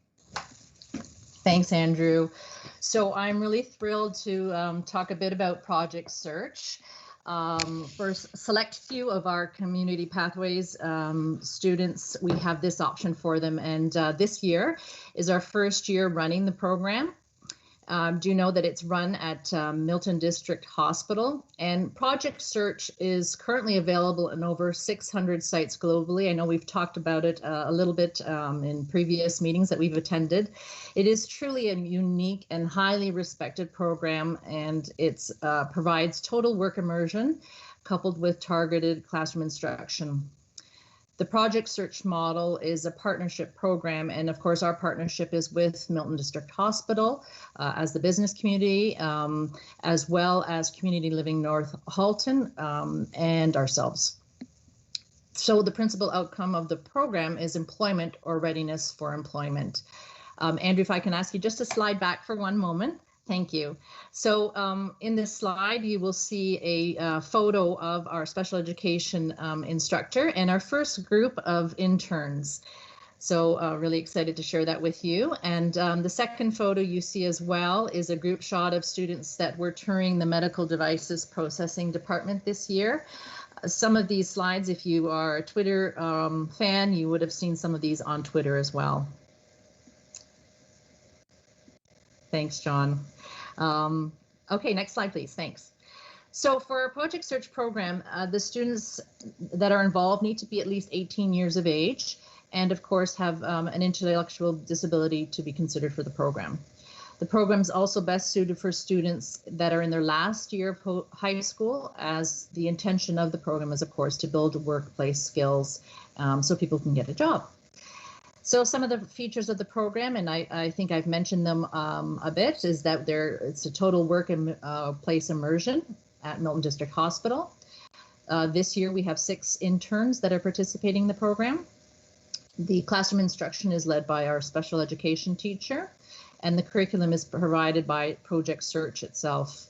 Thanks, Andrew. So I'm really thrilled to talk a bit about Project Search. For a select few of our community pathways students, we have this option for them, and this year is our first year running the program. Do you know that it's run at Milton District Hospital, and Project Search is currently available in over 600 sites globally. I know we've talked about it a little bit in previous meetings that we've attended. It is truly a unique and highly respected program, and it provides total work immersion coupled with targeted classroom instruction. The Project Search model is a partnership program, and of course our partnership is with Milton District Hospital as the business community, as well as Community Living North Halton and ourselves. So the principal outcome of the program is employment or readiness for employment. Andrew, if I can ask you just to slide back for one moment. Thank you. So in this slide, you will see a photo of our special education instructor and our first group of interns. So really excited to share that with you. And the second photo you see as well is a group shot of students that were touring the medical devices processing department this year. Some of these slides, if you are a Twitter fan, you would have seen some of these on Twitter as well. Thanks, John. Okay, next slide, please. Thanks. So for our Project Search program, the students that are involved need to be at least 18 years of age and, of course, have an intellectual disability to be considered for the program. The program is also best suited for students that are in their last year of high school, as the intention of the program is, of course, to build workplace skills so people can get a job. So some of the features of the program, and I think I've mentioned them a bit, is that it's a total work and place immersion at Milton District Hospital. This year we have 6 interns that are participating in the program. The classroom instruction is led by our special education teacher, and the curriculum is provided by Project Search itself.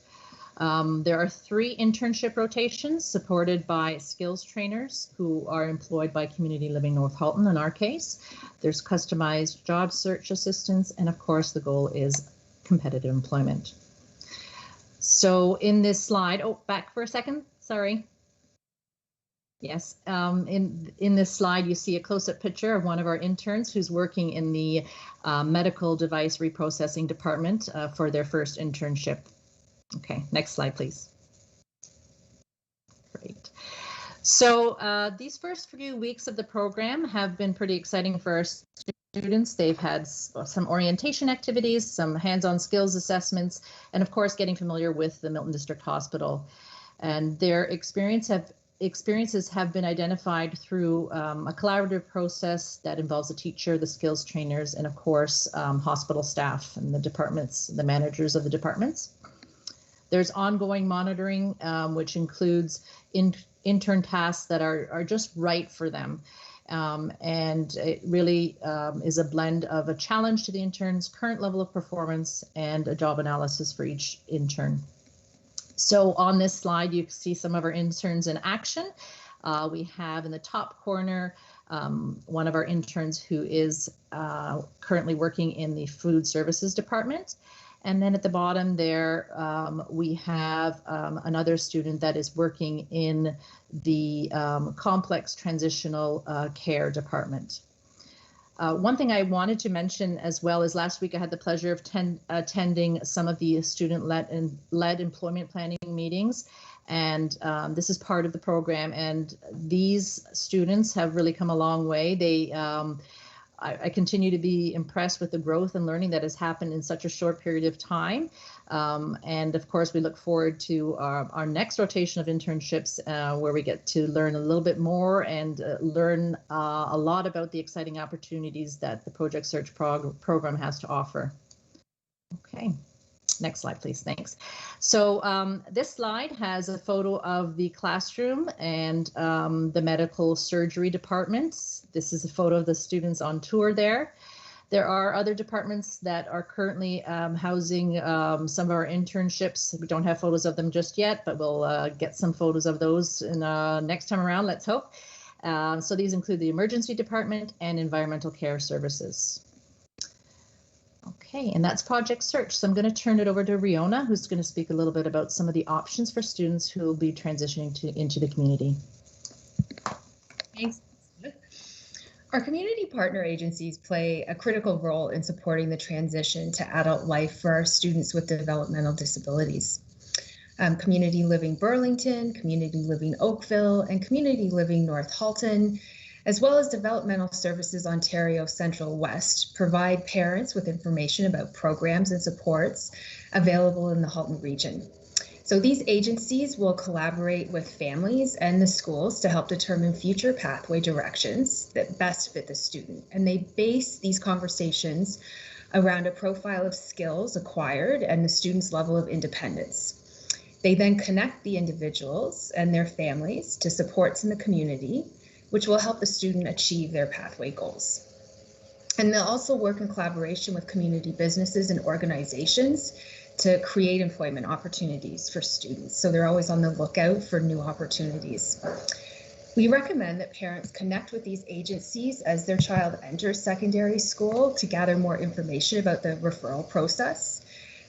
There are 3 internship rotations supported by skills trainers who are employed by Community Living North Halton in our case. There's customized job search assistance, and of course the goal is competitive employment. So in this slide, oh, back for a second, sorry. Yes, in this slide, you see a close-up picture of one of our interns who's working in the medical device reprocessing department for their first internship. Okay, next slide, please. Great. So these first few weeks of the program have been pretty exciting for our students. They've had some orientation activities, some hands-on skills assessments, and of course, getting familiar with the Milton District Hospital. And their experiences have been identified through a collaborative process that involves a teacher, the skills trainers, and of course, hospital staff and the departments, the managers of the departments. There's ongoing monitoring, which includes intern tasks that are just right for them. And it really is a blend of a challenge to the intern's current level of performance and a job analysis for each intern. So on this slide, you can see some of our interns in action. We have in the top corner one of our interns who is currently working in the food services department. And then at the bottom there, we have another student that is working in the complex transitional care department. One thing I wanted to mention as well is last week I had the pleasure of attending some of the student-led employment planning meetings, and this is part of the program, and these students have really come a long way. They I continue to be impressed with the growth and learning that has happened in such a short period of time. And of course, we look forward to our next rotation of internships where we get to learn a little bit more and learn a lot about the exciting opportunities that the Project Search program has to offer. Okay. Next slide, please. Thanks. So this slide has a photo of the classroom and the medical surgery department. This is a photo of the students on tour there. There are other departments that are currently housing some of our internships. We don't have photos of them just yet, but we'll get some photos of those in, next time around, let's hope. So these include the emergency department and environmental care services. Okay, and that's Project Search. So I'm going to turn it over to Riona, who's going to speak a little bit about some of the options for students who will be transitioning into the community. Thanks. Our community partner agencies play a critical role in supporting the transition to adult life for our students with developmental disabilities. Community Living Burlington, Community Living Oakville, and Community Living North Halton, as well as Developmental Services Ontario Central West, provide parents with information about programs and supports available in the Halton region. So these agencies will collaborate with families and the schools to help determine future pathway directions that best fit the student. And they base these conversations around a profile of skills acquired and the student's level of independence. They then connect the individuals and their families to supports in the community, which will help the student achieve their pathway goals. And they'll also work in collaboration with community businesses and organizations to create employment opportunities for students. So they're always on the lookout for new opportunities. We recommend that parents connect with these agencies as their child enters secondary school to gather more information about the referral process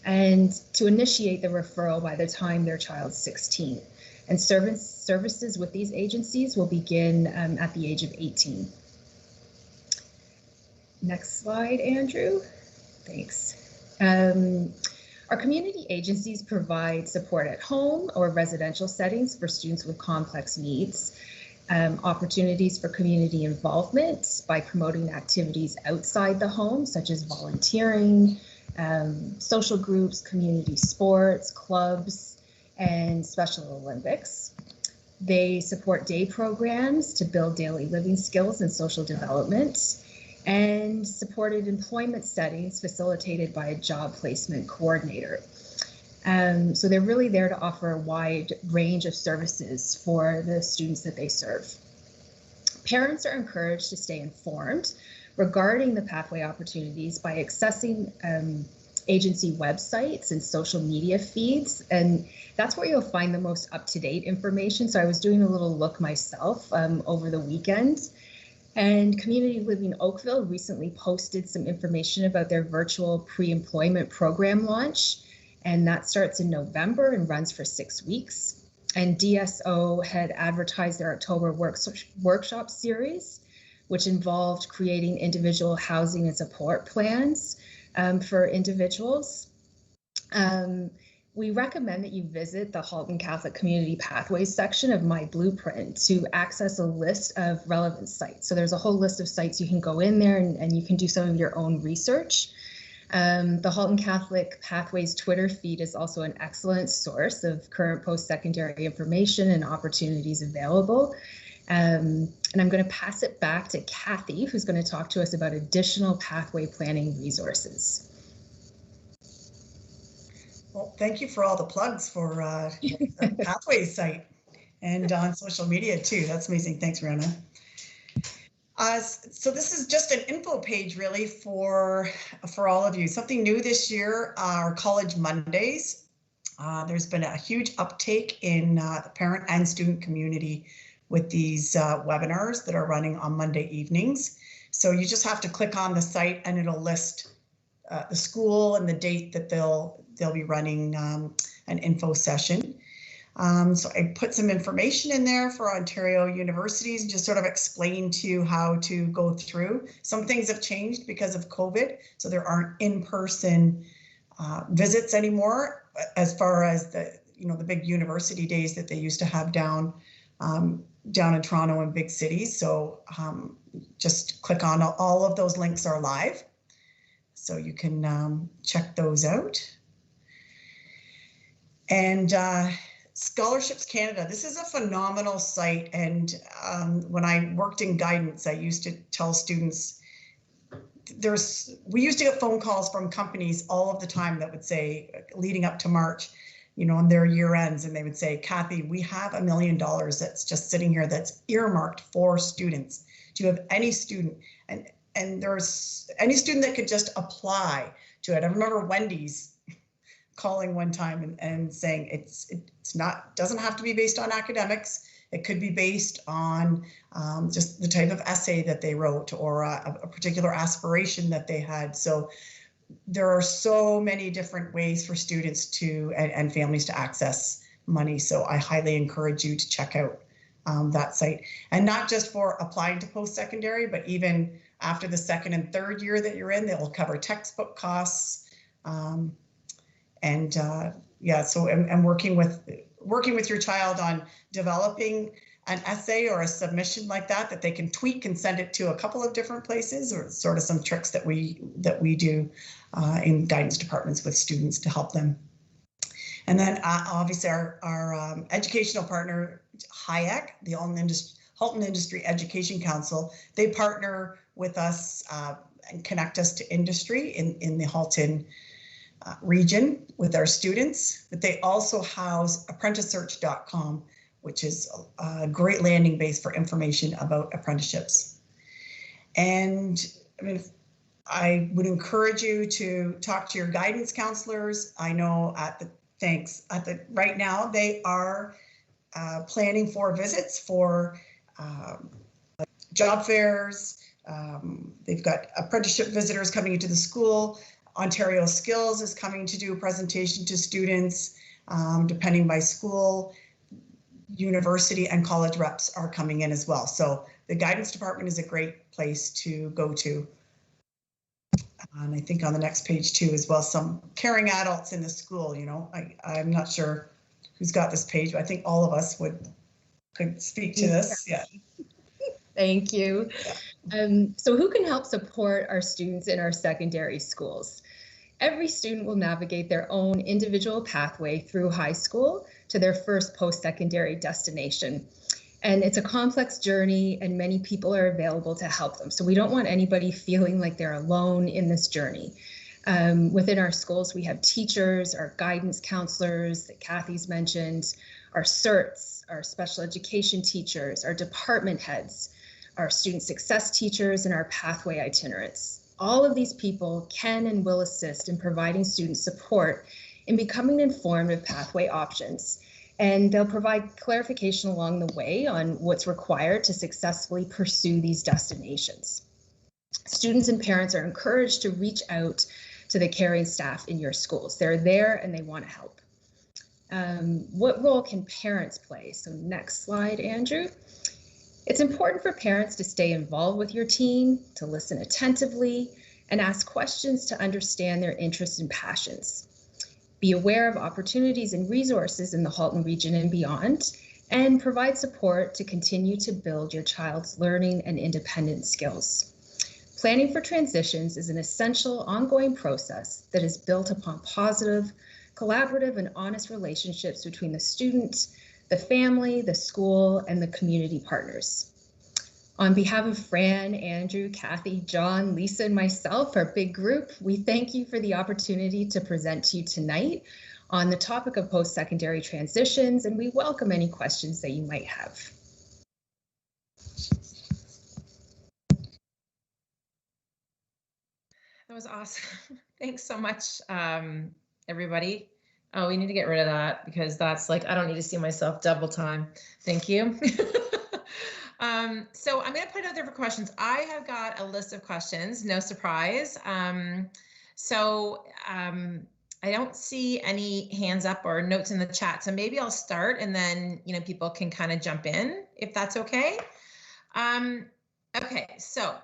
and to initiate the referral by the time their child's 16. And services with these agencies will begin at the age of 18. Next slide, Andrew. Thanks. Our community agencies provide support at home or residential settings for students with complex needs, opportunities for community involvement by promoting activities outside the home, such as volunteering, social groups, community sports, clubs, and Special Olympics. They support day programs to build daily living skills and social development, and supported employment settings facilitated by a job placement coordinator. So they're really there to offer a wide range of services for the students that they serve. Parents are encouraged to stay informed regarding the pathway opportunities by accessing agency websites and social media feeds, and that's where you'll find the most up-to-date information. So I was doing a little look myself over the weekend, and Community Living Oakville recently posted some information about their virtual pre-employment program launch, and that starts in November and runs for 6 weeks. And DSO had advertised their October workshop series, which involved creating individual housing and support plans for individuals. We recommend that you visit the Halton Catholic Community Pathways section of My Blueprint to access a list of relevant sites. So there's a whole list of sites you can go in there and you can do some of your own research. The Halton Catholic Pathways Twitter feed is also an excellent source of current post-secondary information and opportunities available. And I'm going to pass it back to Kathy, who's going to talk to us about additional pathway planning resources. Well, thank you for all the plugs for the Pathways site and on social media too. That's amazing. Thanks, Rihanna. So this is just an info page really for all of you. Something new this year are College Mondays. There's been a huge uptake in the parent and student community with these webinars that are running on Monday evenings. So you just have to click on the site and it'll list the school and the date that they'll be running an info session. So I put some information in there for Ontario universities and just sort of explain to you how to go through. Some things have changed because of COVID, so there aren't in-person visits anymore as far as the big university days that they used to have down in Toronto and big cities. So just click on all of those links are live. So you can check those out. And Scholarships Canada, this is a phenomenal site. And when I worked in guidance, I used to tell students, we used to get phone calls from companies all of the time that would say, leading up to March, on their year ends, and they would say, Kathy, we have $1 million that's just sitting here that's earmarked for students. Do you have any student? And there's any student that could just apply to it. I remember Wendy's calling one time and saying doesn't have to be based on academics. It could be based on just the type of essay that they wrote or a particular aspiration that they had. So there are so many different ways for students and families to access money. So I highly encourage you to check out that site, and not just for applying to post-secondary, but even after the second and third year that you're in, they will cover textbook costs. So working with your child on developing an essay or a submission like that they can tweak and send it to a couple of different places, or sort of some tricks that we do in guidance departments with students to help them. And then obviously our educational partner, HIAC, the Halton Industry Education Council, they partner with us and connect us to industry in the Halton region with our students, but they also house apprenticesearch.com, which is a great landing base for information about apprenticeships. And I mean, I would encourage you to talk to your guidance counselors. I know right now they are planning for visits for job fairs. They've got apprenticeship visitors coming into the school. Ontario Skills is coming to do a presentation to students, depending by school. University and college reps are coming in as well. So the guidance department is a great place to go to. And I think on the next page too as well, some caring adults in the school, you know, I'm not sure who's got this page, but I think all of us could speak to this. Yeah. Thank you. Yeah. So who can help support our students in our secondary schools? Every student will navigate their own individual pathway through high school to their first post-secondary destination. And it's a complex journey and many people are available to help them. So we don't want anybody feeling like they're alone in this journey. Within our schools, we have teachers, our guidance counselors that Kathy's mentioned, our CERTs, our special education teachers, our department heads, our student success teachers, and our pathway itinerants. All of these people can and will assist in providing students support in becoming informed of pathway options. And they'll provide clarification along the way on what's required to successfully pursue these destinations. Students and parents are encouraged to reach out to the caring staff in your schools. They're there and they want to help. What role can parents play? So next slide, Andrew. It's important for parents to stay involved with your teen, to listen attentively, and ask questions to understand their interests and passions. Be aware of opportunities and resources in the Halton region and beyond, and provide support to continue to build your child's learning and independent skills. Planning for transitions is an essential ongoing process that is built upon positive, collaborative, and honest relationships between the student, the family, the school, and the community partners. On behalf of Fran, Andrew, Kathy, John, Lisa, and myself, our big group, we thank you for the opportunity to present to you tonight on the topic of post-secondary transitions, and we welcome any questions that you might have. That was awesome. Thanks so much, everybody. Oh, we need to get rid of that because that's like, I don't need to see myself double time. Thank you. So I'm going to put it out there for questions. I have got a list of questions, no surprise. I don't see any hands up or notes in the chat. So maybe I'll start and then, you know, people can kind of jump in if that's okay. Okay, so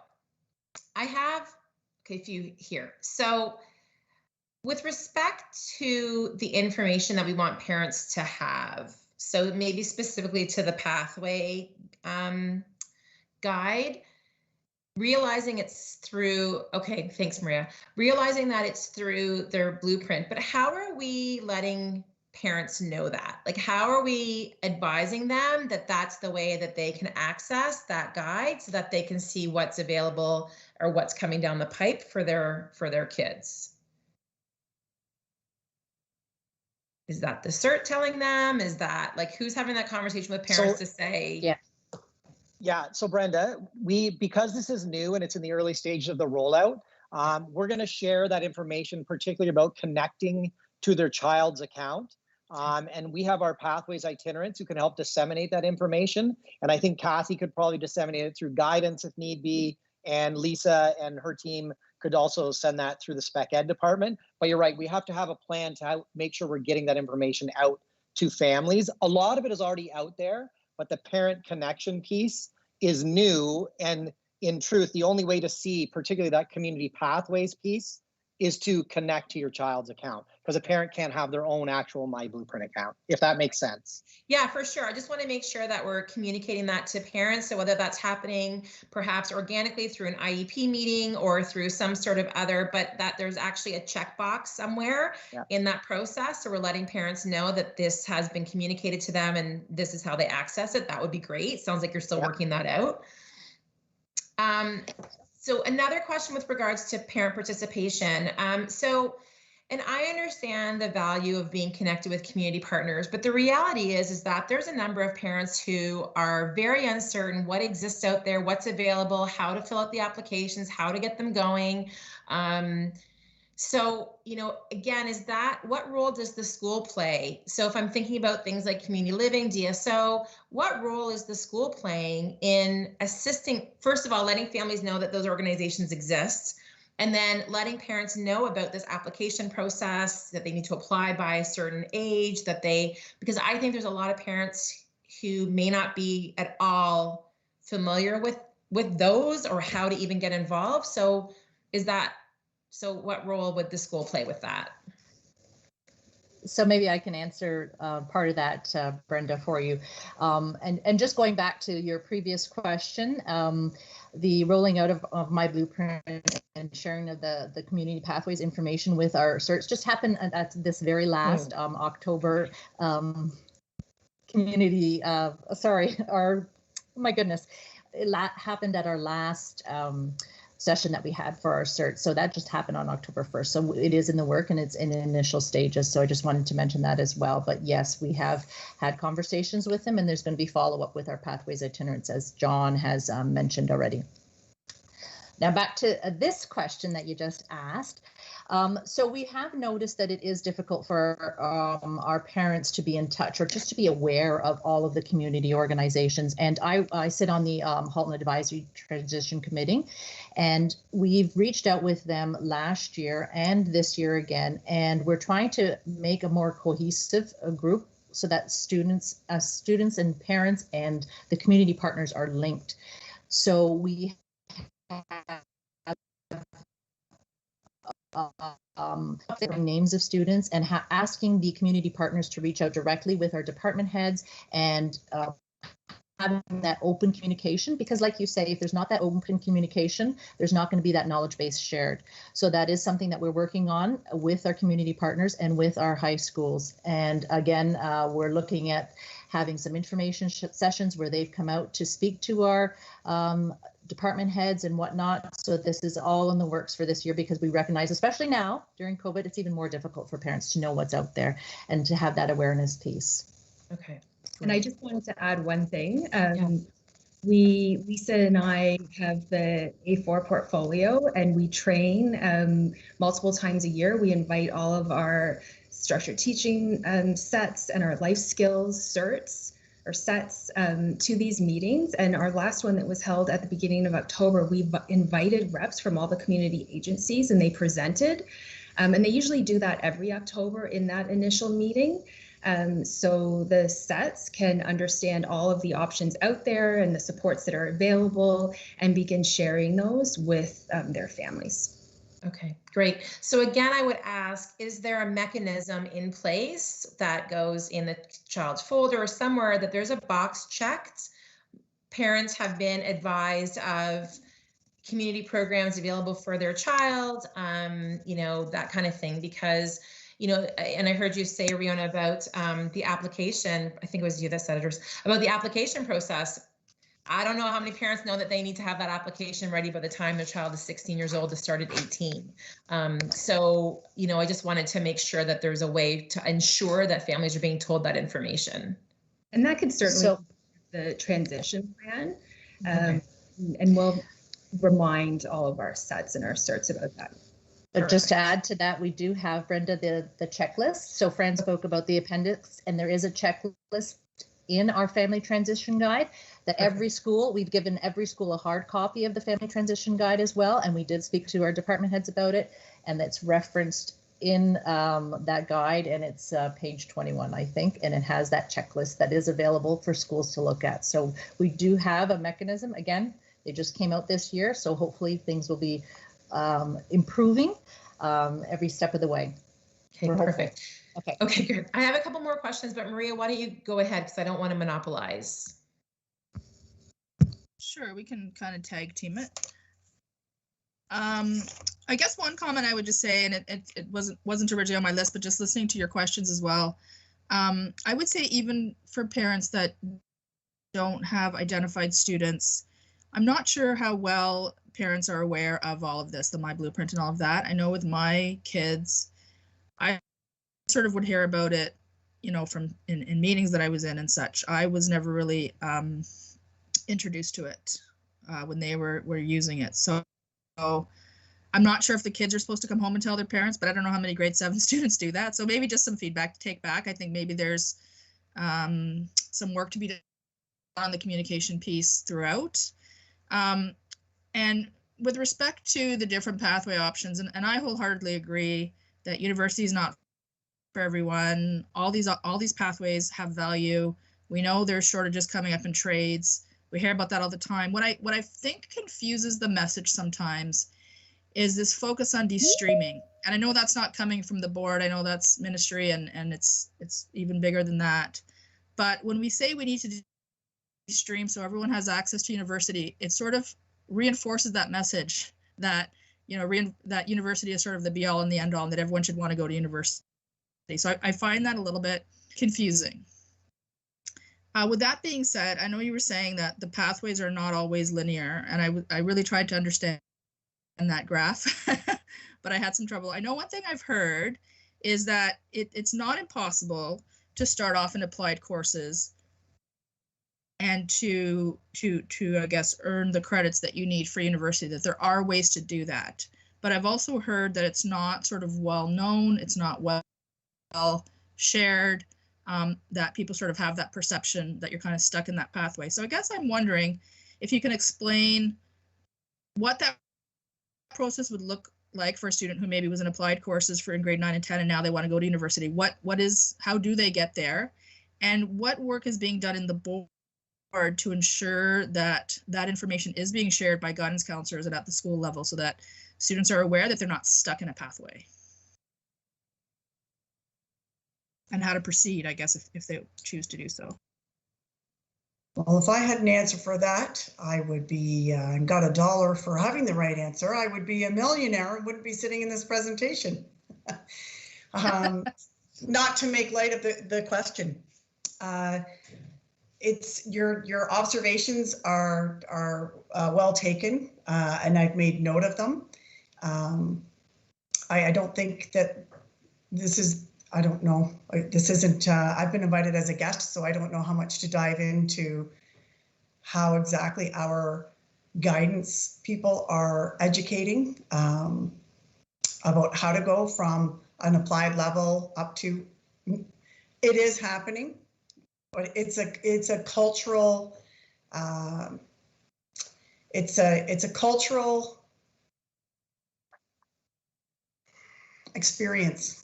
I have a few here. So with respect to the information that we want parents to have, so maybe specifically to the pathway guide, realizing it's through, okay, thanks, Maria, realizing that it's through their blueprint, but how are we letting parents know that? Like, how are we advising them that that's the way that they can access that guide so that they can see what's available or what's coming down the pipe for their kids? Is that the CERT telling them? Is that like, who's having that conversation with parents to say? Yeah. So Brenda, because this is new and it's in the early stages of the rollout, we're going to share that information, particularly about connecting to their child's account. And we have our pathways itinerants who can help disseminate that information. And I think Kathy could probably disseminate it through guidance if need be. And Lisa and her team could also send that through the spec ed department. But you're right, we have to have a plan to make sure we're getting that information out to families. A lot of it is already out there, but the parent connection piece is new. And in truth, the only way to see, particularly that community pathways piece, is to connect to your child's account, because a parent can't have their own actual My Blueprint account, if that makes sense. Yeah, for sure. I just want to make sure that we're communicating that to parents. So whether that's happening perhaps organically through an IEP meeting or through some sort of other, but that there's actually a checkbox somewhere in that process. So we're letting parents know that this has been communicated to them and this is how they access it. That would be great. Sounds like you're still working that out. So another question with regards to parent participation. So And I understand the value of being connected with community partners, but the reality is that there's a number of parents who are very uncertain what exists out there, what's available, how to fill out the applications, how to get them going. So, again, what role does the school play? So if I'm thinking about things like community living, DSO, what role is the school playing in assisting, first of all, letting families know that those organizations exist, and then letting parents know about this application process, that they need to apply by a certain age, because I think there's a lot of parents who may not be at all familiar with those or how to even get involved. So what role would the school play with that? So maybe I can answer part of that, Brenda, for you. And just going back to your previous question, the rolling out of my blueprint and sharing of the community pathways information with our certs just happened at this very last October community, my goodness, it happened at our last session that we had for our cert. So that just happened on October 1st. So it is in the work and it's in initial stages. So I just wanted to mention that as well. But yes, we have had conversations with them, and there's going to be follow-up with our pathways itinerants, as John has mentioned already. Now back to this question that you just asked. So we have noticed that it is difficult for our parents to be in touch or just to be aware of all of the community organizations. And I sit on the Halton Advisory Transition Committee, and we've reached out with them last year and this year again, and we're trying to make a more cohesive group so that students and parents and the community partners are linked. So we names of students and asking the community partners to reach out directly with our department heads and having that open communication, because like you say, if there's not that open communication, there's not going to be that knowledge base shared. So that is something that we're working on with our community partners and with our high schools. And again, we're looking at having some information sessions where they've come out to speak to our department heads and whatnot. So this is all in the works for this year, because we recognize, especially now during COVID, it's even more difficult for parents to know what's out there and to have that awareness piece. Okay. And I just wanted to add one thing. Yes. Lisa and I have the A4 portfolio, and we train multiple times a year. We invite all of our structured teaching sets and our life skills certs or sets to these meetings. And our last one that was held at the beginning of October, we invited reps from all the community agencies, and they presented. And they usually do that every October in that initial meeting. So the sets can understand all of the options out there and the supports that are available and begin sharing those with their families. Okay, great. So again, I would ask, is there a mechanism in place that goes in the child's folder or somewhere that there's a box checked? Parents have been advised of community programs available for their child, that kind of thing, because and I heard you say, Riona, about the application. I think it was you that said it, about the application process. I don't know how many parents know that they need to have that application ready by the time their child is 16 years old to start at 18. So, I just wanted to make sure that there's a way to ensure that families are being told that information. And that could certainly be the transition plan. And we'll remind all of our sets and our certs about that. But just to add to that, we do have, Brenda, the checklist. So Fran spoke about the appendix, and there is a checklist in our family transition guide that every school, we've given every school a hard copy of the family transition guide as well. And we did speak to our department heads about it, and that's referenced in that guide, and it's page 21, I think, and it has that checklist that is available for schools to look at. So we do have a mechanism. Again, they just came out this year, so hopefully things will be improving every step of the way. Okay, perfect. Okay, good. I have a couple more questions, but Maria, why don't you go ahead, because I don't want to monopolize. Sure, we can kind of tag team it. I guess one comment I would just say, and it wasn't originally on my list, but just listening to your questions as well, I would say even for parents that don't have identified students, I'm not sure how well parents are aware of all of this, the My Blueprint and all of that. I know with my kids, I sort of would hear about it, you know, from in meetings that I was in and such. I was never really introduced to it when they were using it. So I'm not sure if the kids are supposed to come home and tell their parents, but I don't know how many grade 7 students do that. So maybe just some feedback to take back. I think maybe there's some work to be done on the communication piece throughout. And with respect to the different pathway options, and I wholeheartedly agree that university is not for everyone. All these pathways have value. We know there's shortages coming up in trades. We hear about that all the time. What I think confuses the message sometimes is this focus on de-streaming. And I know that's not coming from the board. I know that's ministry and it's even bigger than that. But when we say we need to de-stream so everyone has access to university, it sort of reinforces that message that, you know, that university is sort of the be all and the end all and that everyone should want to go to university. So I find that a little bit confusing. With that being said, I know you were saying that the pathways are not always linear, and I really tried to understand that graph, but I had some trouble. I know one thing I've heard is that it's not impossible to start off in applied courses and to I guess earn the credits that you need for university, that there are ways to do that. But I've also heard that it's not sort of well known, it's not well shared, that people sort of have that perception that you're kind of stuck in that pathway. So I guess I'm wondering if you can explain what that process would look like for a student who maybe was in applied courses for in grade 9 and 10 and now they want to go to university. How do they get there? And what work is being done in the board to ensure that that information is being shared by guidance counselors and at the school level so that students are aware that they're not stuck in a pathway? And how to proceed, I guess, if they choose to do so. Well, if I had an answer for that, I would be, got $1 for having the right answer. I would be a millionaire and wouldn't be sitting in this presentation. Not to make light of the question. It's your observations are well taken, and I've made note of them. I don't think that this is, I don't know, this isn't, I've been invited as a guest, so I don't know how much to dive into how exactly our guidance people are educating about how to go from an applied level up to, it is happening, but it's a cultural, it's a cultural experience.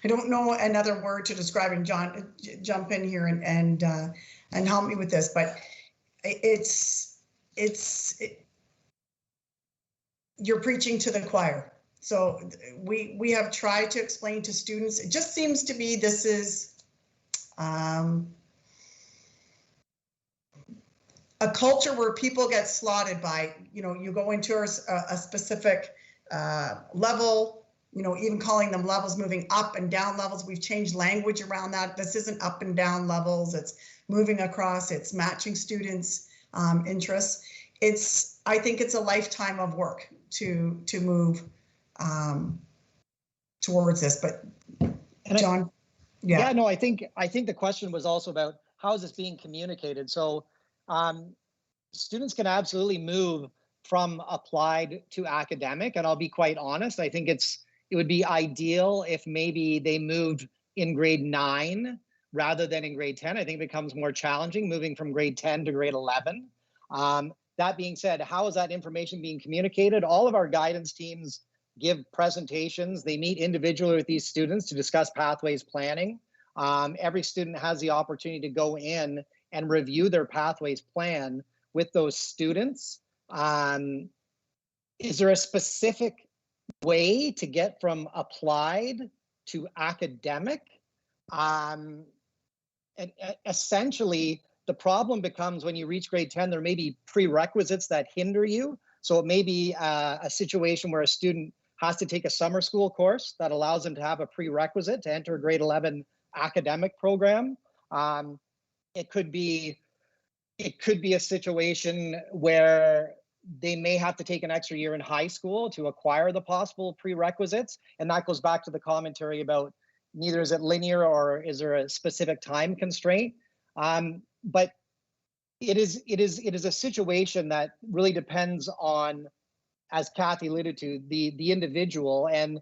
I don't know another word to describe, and John, jump in here and help me with this, but you're preaching to the choir. So we have tried to explain to students, it just seems to be this is a culture where people get slotted by, you know, you go into a specific level, you know, even calling them levels, moving up and down levels. We've changed language around that. This isn't up and down levels. It's moving across, it's matching students' interests. I think it's a lifetime of work to move towards this, but John, yeah, no, I think the question was also about how is this being communicated? So students can absolutely move from applied to academic, and I'll be quite honest, I think it would be ideal if maybe they moved in grade 9 rather than in grade 10. I think it becomes more challenging moving from grade 10 to grade 11. That being said, how is that information being communicated? All of our guidance teams give presentations. They meet individually with these students to discuss pathways planning. Every student has the opportunity to go in and review their pathways plan with those students. Is there a specific way to get from applied to academic? And essentially, the problem becomes when you reach grade 10, there may be prerequisites that hinder you. So it may be a situation where a student has to take a summer school course that allows them to have a prerequisite to enter a grade 11 academic program. It could be a situation where they may have to take an extra year in high school to acquire the possible prerequisites. And that goes back to the commentary about neither is it linear or is there a specific time constraint. But it is a situation that really depends on, as Kathy alluded to, the individual. And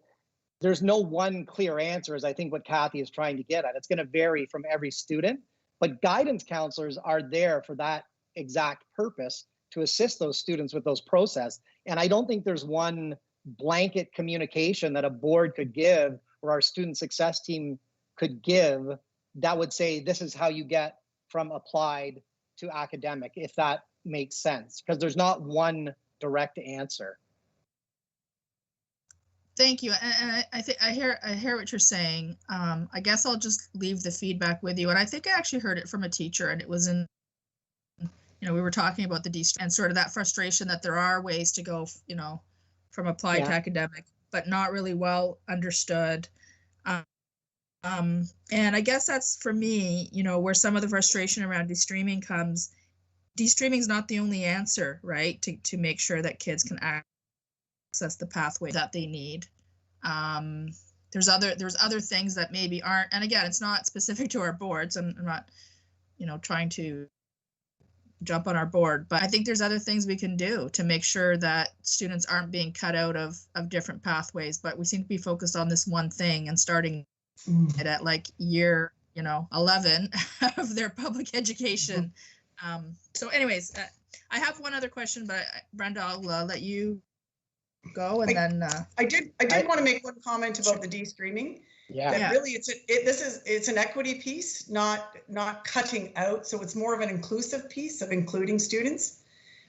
there's no one clear answer, is I think what Kathy is trying to get at. It's going to vary from every student, but guidance counselors are there for that exact purpose, to assist those students with those process. And I don't think there's one blanket communication that a board could give or our student success team could give that would say, this is how you get from applied to academic, if that makes sense, because there's not one direct answer. Thank you. And I think I hear what you're saying. I guess I'll just leave the feedback with you. And I think I actually heard it from a teacher, and it was in, we were talking about the and sort of that frustration that there are ways to go, from applied to academic, but not really well understood. And I guess that's, for me, where some of the frustration around de-streaming comes. De-streaming is not the only answer, right? To make sure that kids can access the pathway that they need. There's other things that maybe aren't, and again, it's not specific to our boards. I'm not, trying to jump on our board, but I think there's other things we can do to make sure that students aren't being cut out of different pathways. But we seem to be focused on this one thing and starting it at like year, 11 of their public education. So anyways, I have one other question, but Brenda, I'll let you go, and then I did want to make one comment about the de-streaming. That really it's an equity piece, not cutting out. So it's more of an inclusive piece of including students,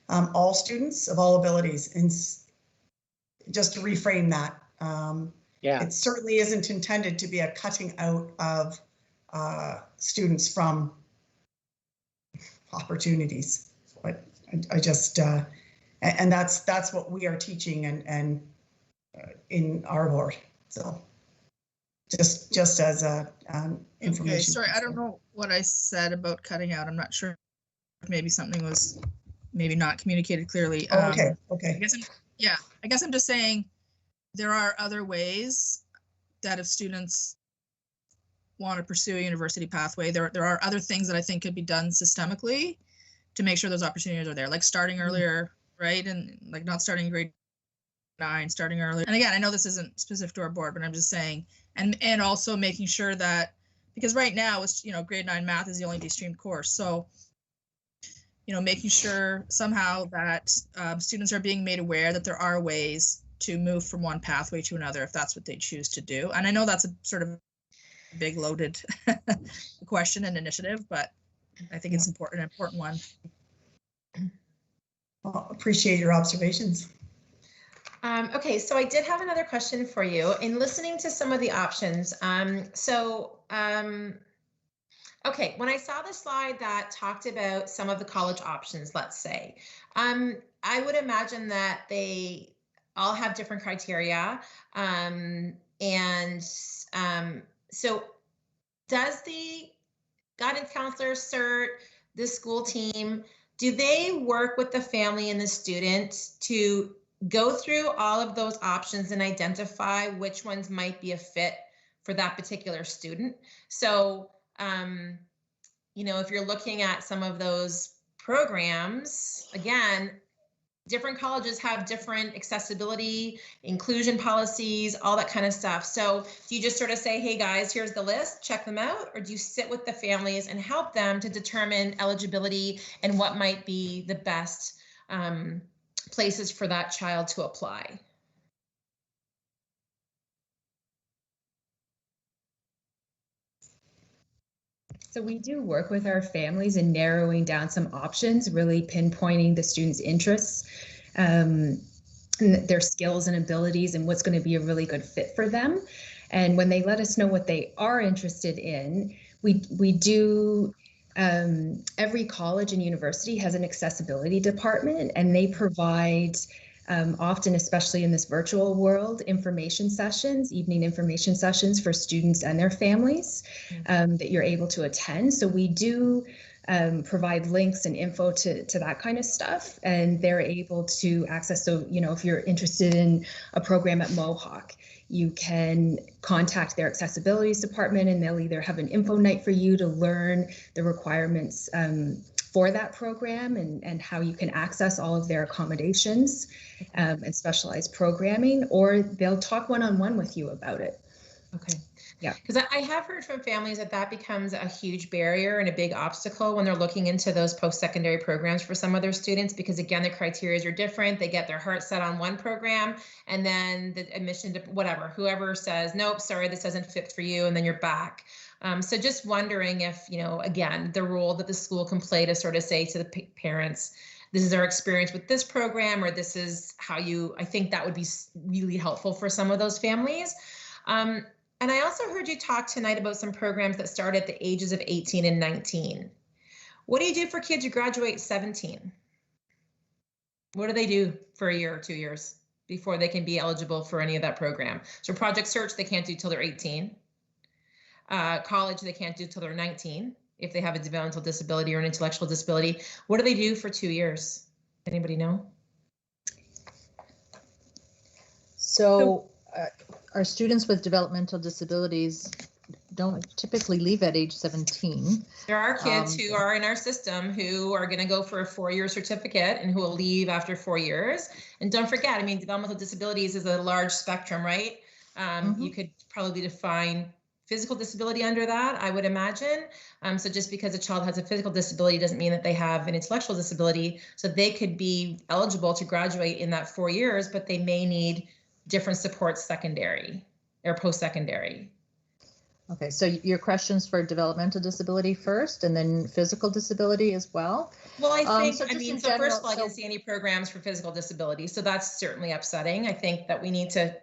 all students of all abilities. And just to reframe that, it certainly isn't intended to be a cutting out of students from opportunities. But I just and that's what we are teaching and in our board. So just as a information. Okay, sorry, I don't know what I said about cutting out. I'm not sure if maybe something was maybe not communicated clearly. Okay. I guess I'm just saying there are other ways that if students want to pursue a university pathway, there are other things that I think could be done systemically to make sure those opportunities are there, like starting earlier, right? And like not starting grade 9, starting earlier. And again, I know this isn't specific to our board, but I'm just saying, and also making sure that, because right now it's, grade 9 math is the only de-streamed course. So, making sure somehow that students are being made aware that there are ways to move from one pathway to another if that's what they choose to do. And I know that's a sort of big loaded question and initiative, but I think it's an important one. Well, appreciate your observations. Okay, so I did have another question for you. In listening to some of the options, okay, when I saw the slide that talked about some of the college options, let's say, I would imagine that they all have different criteria. So does the guidance counselor, CERT, the school team, do they work with the family and the student to go through all of those options and identify which ones might be a fit for that particular student? So, if you're looking at some of those programs, again, different colleges have different accessibility, inclusion policies, all that kind of stuff. So do you just sort of say, hey guys, here's the list, check them out? Or do you sit with the families and help them to determine eligibility and what might be the best places for that child to apply? So we do work with our families in narrowing down some options, really pinpointing the students' interests, and their skills and abilities, and what's going to be a really good fit for them. And when they let us know what they are interested in, we do, every college and university has an accessibility department, and they provide often, especially in this virtual world, information sessions, evening information sessions for students and their families that you're able to attend. So we do provide links and info to that kind of stuff, and they're able to access. So, you know, if you're interested in a program at Mohawk, you can contact their accessibilities department, and they'll either have an info night for you to learn the requirements for that program and how you can access all of their accommodations and specialized programming, or they'll talk one-on-one with you about it. Okay. Yeah. Because I have heard from families that becomes a huge barrier and a big obstacle when they're looking into those post-secondary programs for some of their students, because again, the criteria are different. They get their heart set on one program, and then the admission to whoever says, nope, sorry, this doesn't fit for you, and then you're back. So just wondering if, you know, again, the role that the school can play to sort of say to the parents, this is our experience with this program, or this is how I think that would be really helpful for some of those families. And I also heard you talk tonight about some programs that start at the ages of 18 and 19. What do you do for kids who graduate 17? What do they do for a year or 2 years before they can be eligible for any of that program? So Project Search, they can't do till they're 18. College, they can't do till they're 19 if they have a developmental disability or an intellectual disability. What do they do for 2 years? Anybody know? So our students with developmental disabilities don't typically leave at age 17. There are kids who are in our system who are going to go for a 4-year certificate and who will leave after 4 years. And don't forget, I mean, developmental disabilities is a large spectrum, right? You could probably define physical disability under that, I would imagine. So just because a child has a physical disability doesn't mean that they have an intellectual disability. So they could be eligible to graduate in that 4 years, but they may need different supports secondary or post-secondary. Okay, so your questions for developmental disability first, and then physical disability as well? Well, I think, so first of all, I didn't see any programs for physical disability, so that's certainly upsetting. I think that we need to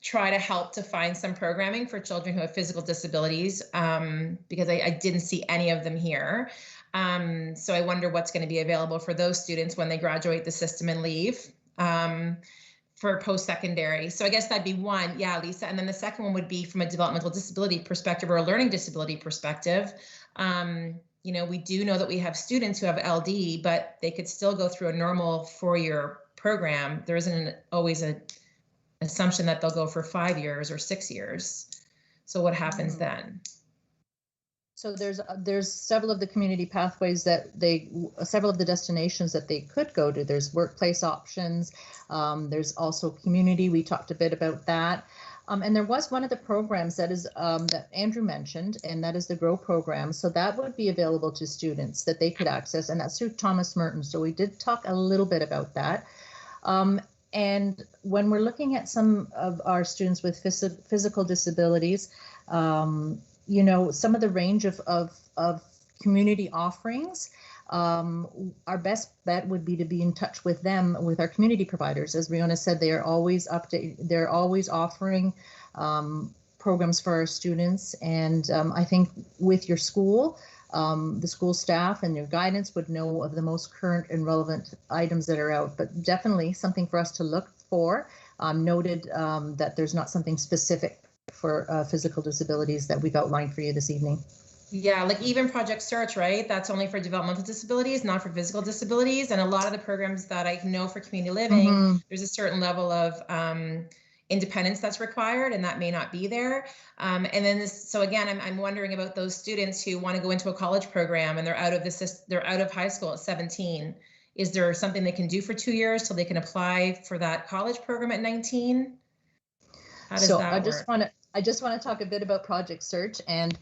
try to help to find some programming for children who have physical disabilities, because I didn't see any of them here. So I wonder what's going to be available for those students when they graduate the system and leave. For post-secondary. So I guess that'd be one. Yeah, Lisa. And then the second one would be from a developmental disability perspective or a learning disability perspective. You know, we do know that we have students who have LD, but they could still go through a normal 4-year program. There isn't always an assumption that they'll go for 5 years or 6 years. So what happens then? So there's several of the community pathways that several of the destinations that they could go to. There's workplace options. There's also community. We talked a bit about that. And there was one of the programs that is that Andrew mentioned, and that is the GROW program. So that would be available to students that they could access, and that's through Thomas Merton. So we did talk a little bit about that. And when we're looking at some of our students with physical disabilities, you know, some of the range of community offerings, our best bet would be to be in touch with them, with our community providers. As Riona said, they are always they're always offering programs for our students. And I think with your school, the school staff and your guidance would know of the most current and relevant items that are out, but definitely something for us to look for. Noted that there's not something specific for physical disabilities that we've outlined for you this evening. Yeah, like even Project Search, right? That's only for developmental disabilities, not for physical disabilities. And a lot of the programs that I know for community living, there's a certain level of independence that's required, and that may not be there. And then so again, I'm wondering about those students who want to go into a college program and they're out of high school at 17. Is there something they can do for 2 years till they can apply for that college program at 19? How does that work? I just want to talk a bit about Project Search, and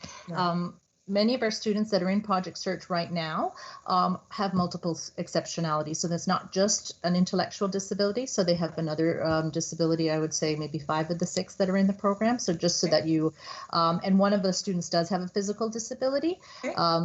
many of our students that are in Project Search right now have multiple exceptionalities. So that's not just an intellectual disability. So they have another disability, I would say maybe 5 of the 6 that are in the program. So just so that you, and one of the students does have a physical disability.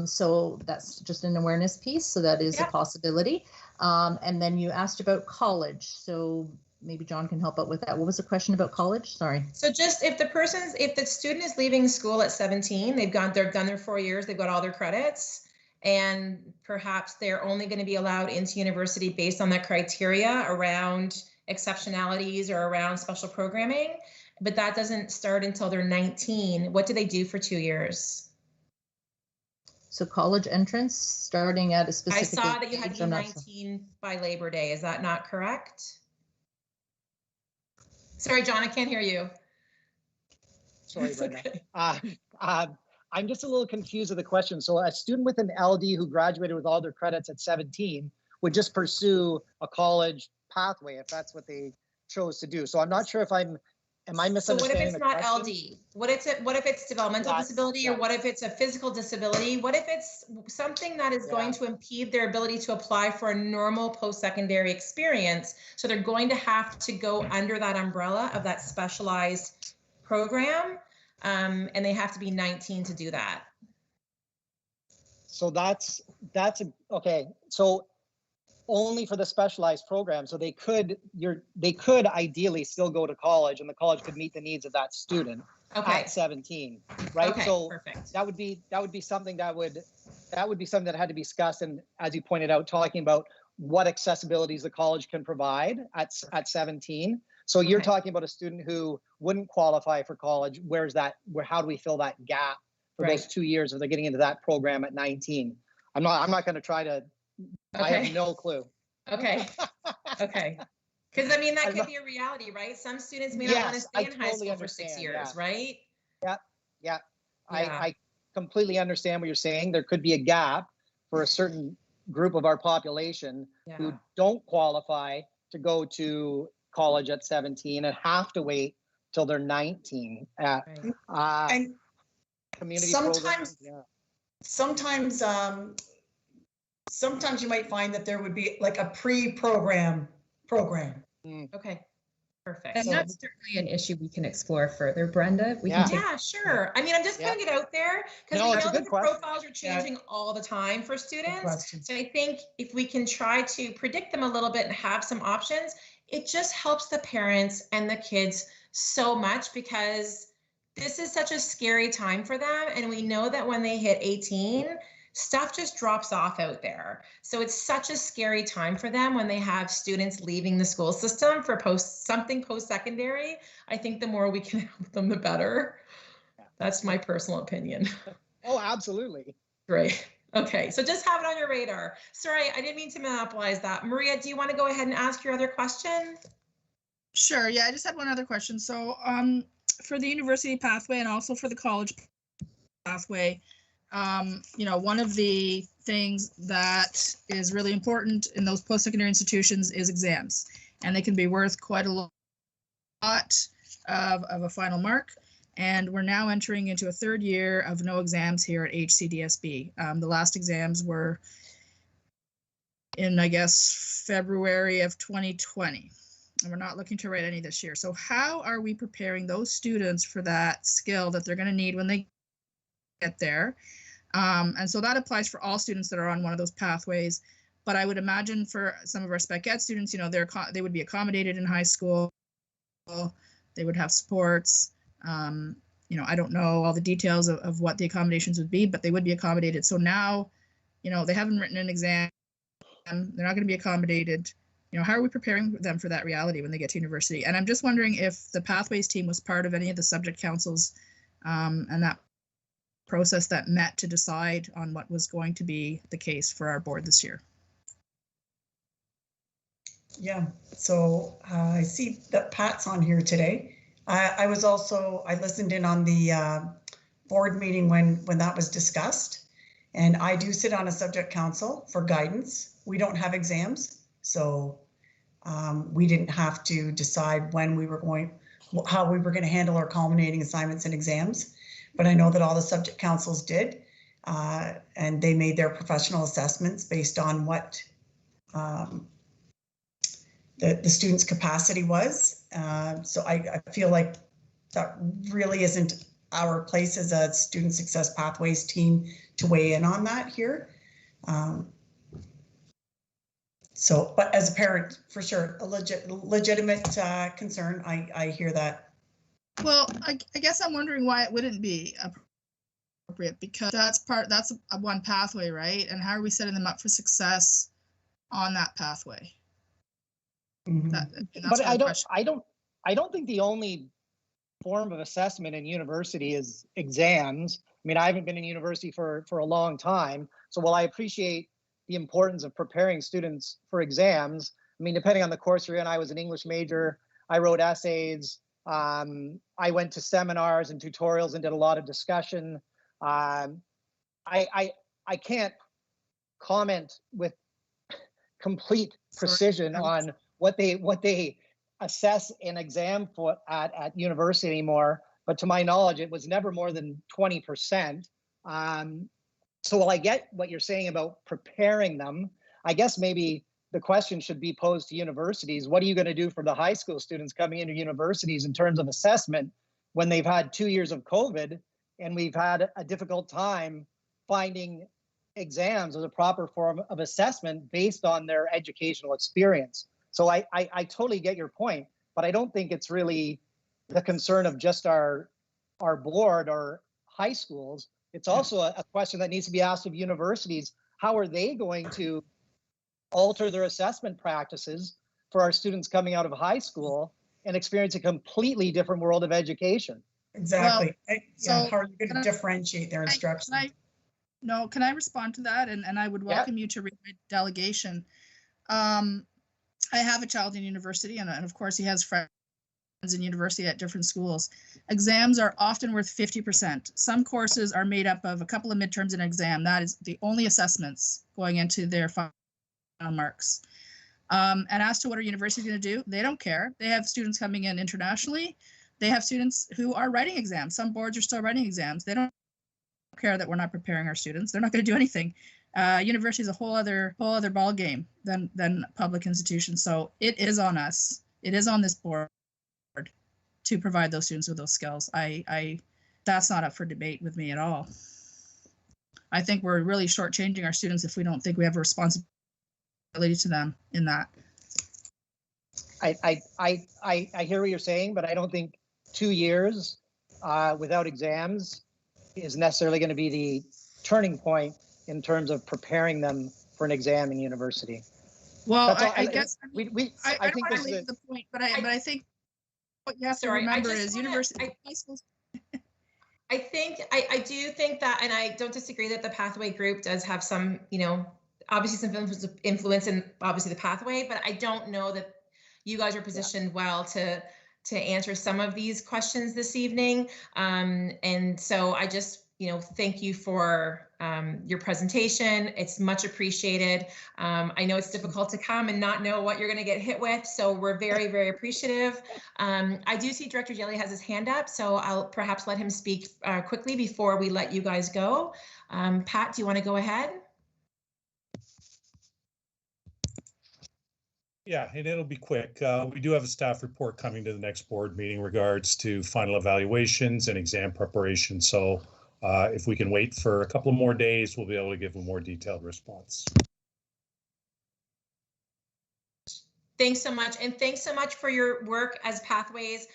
So that's just an awareness piece. So that is a possibility. And then you asked about college. So maybe John can help out with that. What was the question about college? Sorry. So just if the student is leaving school at 17, they've done their 4 years, they've got all their credits, and perhaps they're only going to be allowed into university based on that criteria around exceptionalities or around special programming, but that doesn't start until they're 19. What do they do for 2 years? So college entrance starting at a I specific saw that you had age, to be I'm not sure. 19 by Labor Day. Is that not correct? Sorry, John, I can't hear you. Sorry, It's Brenda. okay. I'm just a little confused with the question. So a student with an LD who graduated with all their credits at 17 would just pursue a college pathway if that's what they chose to do. So I'm not sure if am I So what if misunderstanding it's the not question? LD? What if it's developmental disability, or what if it's a physical disability? What if it's something that is going to impede their ability to apply for a normal post-secondary experience? So they're going to have to go under that umbrella of that specialized program, and they have to be 19 to do that. So okay. So only for the specialized program. So they could ideally still go to college, and the college could meet the needs of that student at 17, right? Okay, so perfect. that would be something that had to be discussed. And as you pointed out, talking about what accessibilities the college can provide at 17. So you're talking about a student who wouldn't qualify for college. How do we fill that gap for those 2 years if they're getting into that program at 19? I'm not going to try to. I have no clue. Okay. Okay. Because I mean, that could be a reality, right? Some students may not want to stay in high school for 6 years, right? Yeah. I completely understand what you're saying. There could be a gap for a certain group of our population who don't qualify to go to college at 17 and have to wait till they're 19. And community sometimes, programs, sometimes you might find that there would be like a pre-program program. Okay, perfect. And that's certainly an issue we can explore further, Brenda. We can take sure. I mean, I'm just putting it out there because we know that the profiles are changing all the time for students. So I think if we can try to predict them a little bit and have some options, it just helps the parents and the kids so much, because this is such a scary time for them. And we know that when they hit 18, stuff just drops off out there. So it's such a scary time for them when they have students leaving the school system for post-secondary. I think the more we can help them, the better. That's my personal opinion. Oh, absolutely. Great. Okay, so just have it on your radar. Sorry, I didn't mean to monopolize that. Maria, do you want to go ahead and ask your other question? Sure. Yeah, I just had one other question. So for the university pathway and also for the college pathway, one of the things that is really important in those post-secondary institutions is exams, and they can be worth quite a lot of a final mark. And we're now entering into a third year of no exams here at HCDSB. The last exams were in, I guess, February of 2020, and we're not looking to write any this year. So how are we preparing those students for that skill that they're going to need when they get there? And so that applies for all students that are on one of those pathways. But I would imagine for some of our spec ed students, they would be accommodated in high school. They would have supports. I don't know all the details of what the accommodations would be, but they would be accommodated. So now, they haven't written an exam. They're not going to be accommodated. How are we preparing them for that reality when they get to university? And I'm just wondering if the Pathways team was part of any of the subject councils and that process that met to decide on what was going to be the case for our board this year. Yeah, so I see that Pat's on here today. I listened in on the board meeting when that was discussed, and I do sit on a subject council for guidance. We don't have exams, so we didn't have to decide how we were going to handle our culminating assignments and exams. But I know that all the subject councils did, and they made their professional assessments based on what the student's capacity was. So I feel like that really isn't our place as a Student Success Pathways team to weigh in on that here. But as a parent, for sure, a legitimate concern. I hear that. Well, I guess I'm wondering why it wouldn't be appropriate, because that's a one pathway, right? And how are we setting them up for success on that pathway? But I don't think the only form of assessment in university is exams. I mean, I haven't been in university for a long time. So while I appreciate the importance of preparing students for exams, I mean, depending on the course you're in, I was an English major, I wrote essays, I went to seminars and tutorials and did a lot of discussion. I can't comment with complete precision on what they assess an exam for at university anymore. But to my knowledge, it was never more than 20%. So while I get what you're saying about preparing them, I guess maybe the question should be posed to universities. What are you going to do for the high school students coming into universities in terms of assessment when they've had 2 years of COVID and we've had a difficult time finding exams as a proper form of assessment based on their educational experience? So I totally get your point, but I don't think it's really the concern of just our board or high schools. It's also a question that needs to be asked of universities. How are they going to alter their assessment practices for our students coming out of high school and experience a completely different world of education? Exactly. Well, how are you going to differentiate their instruction? Can I respond to that? And I would welcome you to read my delegation. I have a child in university, and of course he has friends in university at different schools. Exams are often worth 50%. Some courses are made up of a couple of midterms and an exam. That is the only assessments going into their final marks. And as to what are universities going to do, they don't care. They have students coming in internationally. They have students who are writing exams. Some boards are still writing exams. They don't care that we're not preparing our students. They're not going to do anything. University is a whole other ball game than public institutions. So it is on us. It is on this board to provide those students with those skills. That's not up for debate with me at all. I think we're really shortchanging our students if we don't think we have a responsibility to them in that. I hear what you're saying, but I don't think 2 years without exams is necessarily going to be the turning point in terms of preparing them for an exam in university. Well, I guess I don't think want to leave the point, but I think what you have to remember is university. I do think that, and I don't disagree that the pathway group does have some, obviously some influence in obviously the pathway, but I don't know that you guys are positioned well to answer some of these questions this evening. And so I just, thank you for your presentation. It's much appreciated. I know it's difficult to come and not know what you're going to get hit with, so we're very, very appreciative. I do see Director Jelly has his hand up, so I'll perhaps let him speak quickly before we let you guys go. Pat, do you want to go ahead? Yeah, and it'll be quick. We do have a staff report coming to the next board meeting in regards to final evaluations and exam preparation. So if we can wait for a couple of more days, we'll be able to give a more detailed response. Thanks so much. And thanks so much for your work as Pathways.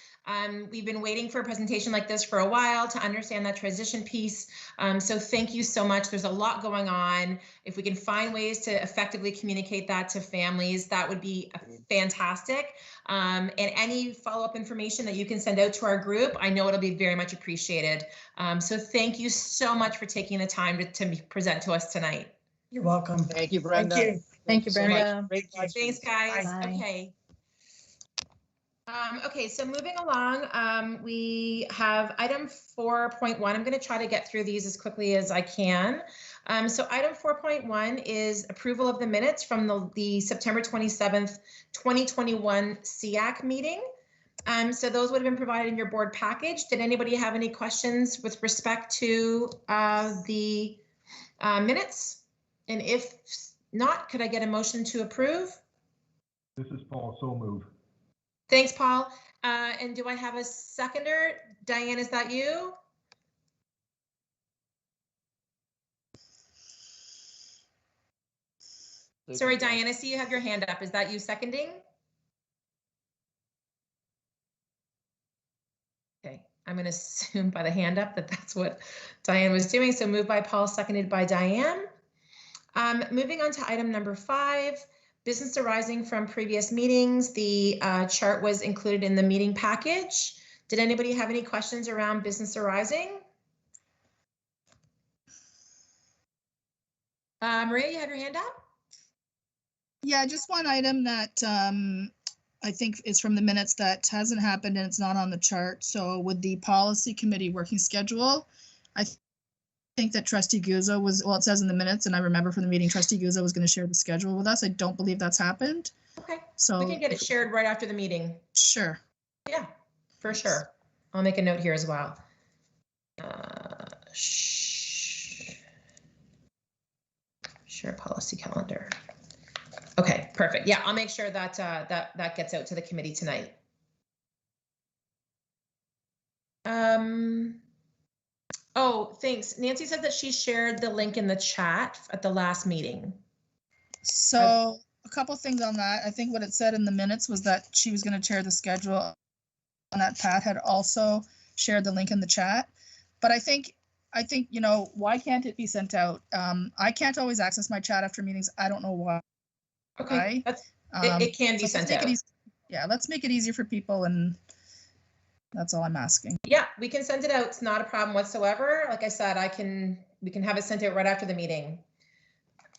We've been waiting for a presentation like this for a while to understand that transition piece. So thank you so much. There's a lot going on. If we can find ways to effectively communicate that to families, that would be fantastic. And any follow-up information that you can send out to our group, I know it'll be very much appreciated. So thank you so much for taking the time to present to us tonight. You're welcome. Thank you, Brenda. Thank you. Thank you, Brenda. Thanks, guys. Bye. Okay. Okay, so moving along, we have item 4.1. I'm going to try to get through these as quickly as I can. So item 4.1 is approval of the minutes from the September 27th, 2021 SEAC meeting. So those would have been provided in your board package. Did anybody have any questions with respect to the minutes? And if not, could I get a motion to approve? This is Paul, so move. Thanks, Paul. And do I have a seconder? Diane, is that you? Sorry, Diane, I see you have your hand up. Is that you seconding? Okay, I'm going to assume by the hand up that that's what Diane was doing. So moved by Paul, seconded by Diane. Moving on to item number 5, business arising from previous meetings. The chart was included in the meeting package. Did anybody have any questions around business arising? Maria, you have your hand up? Yeah, just one item that I think is from the minutes that hasn't happened and it's not on the chart. So with the policy committee working schedule, I think that Trustee Guzzo was, well, it says in the minutes, and I remember from the meeting, Trustee Guzzo was going to share the schedule with us. I don't believe that's happened. Okay, so we can get it shared right after the meeting. Sure. Yeah, for sure. I'll make a note here as well. Share policy calendar. Okay, perfect. Yeah, I'll make sure that that gets out to the committee tonight. Oh, thanks. Nancy said that she shared the link in the chat at the last meeting. So a couple things on that. I think what it said in the minutes was that she was going to share the schedule and that Pat had also shared the link in the chat. But I think, you know, why can't it be sent out? I can't always access my chat after meetings. I don't know why. Okay, it can be sent out. Yeah, let's make it easier for people, and that's all I'm asking. Yeah, we can send it out. It's not a problem whatsoever. Like I said, we can have it sent out right after the meeting.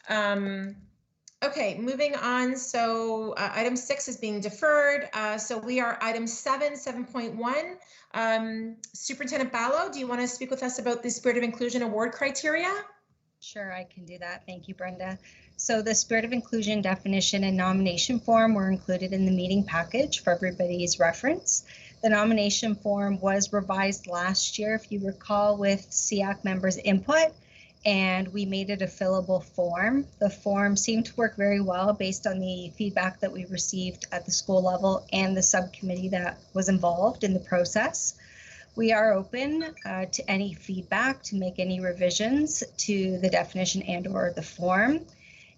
Okay, moving on. So item 6 is being deferred. So we are item 7.1. Superintendent Ballo, do you want to speak with us about the Spirit of Inclusion award criteria? Sure, I can do that. Thank you, Brenda. So the Spirit of Inclusion definition and nomination form were included in the meeting package for everybody's reference. The nomination form was revised last year, if you recall, with SEAC members' input, and we made it a fillable form. The form seemed to work very well based on the feedback that we received at the school level and the subcommittee that was involved in the process. We are open to any feedback to make any revisions to the definition and/or the form.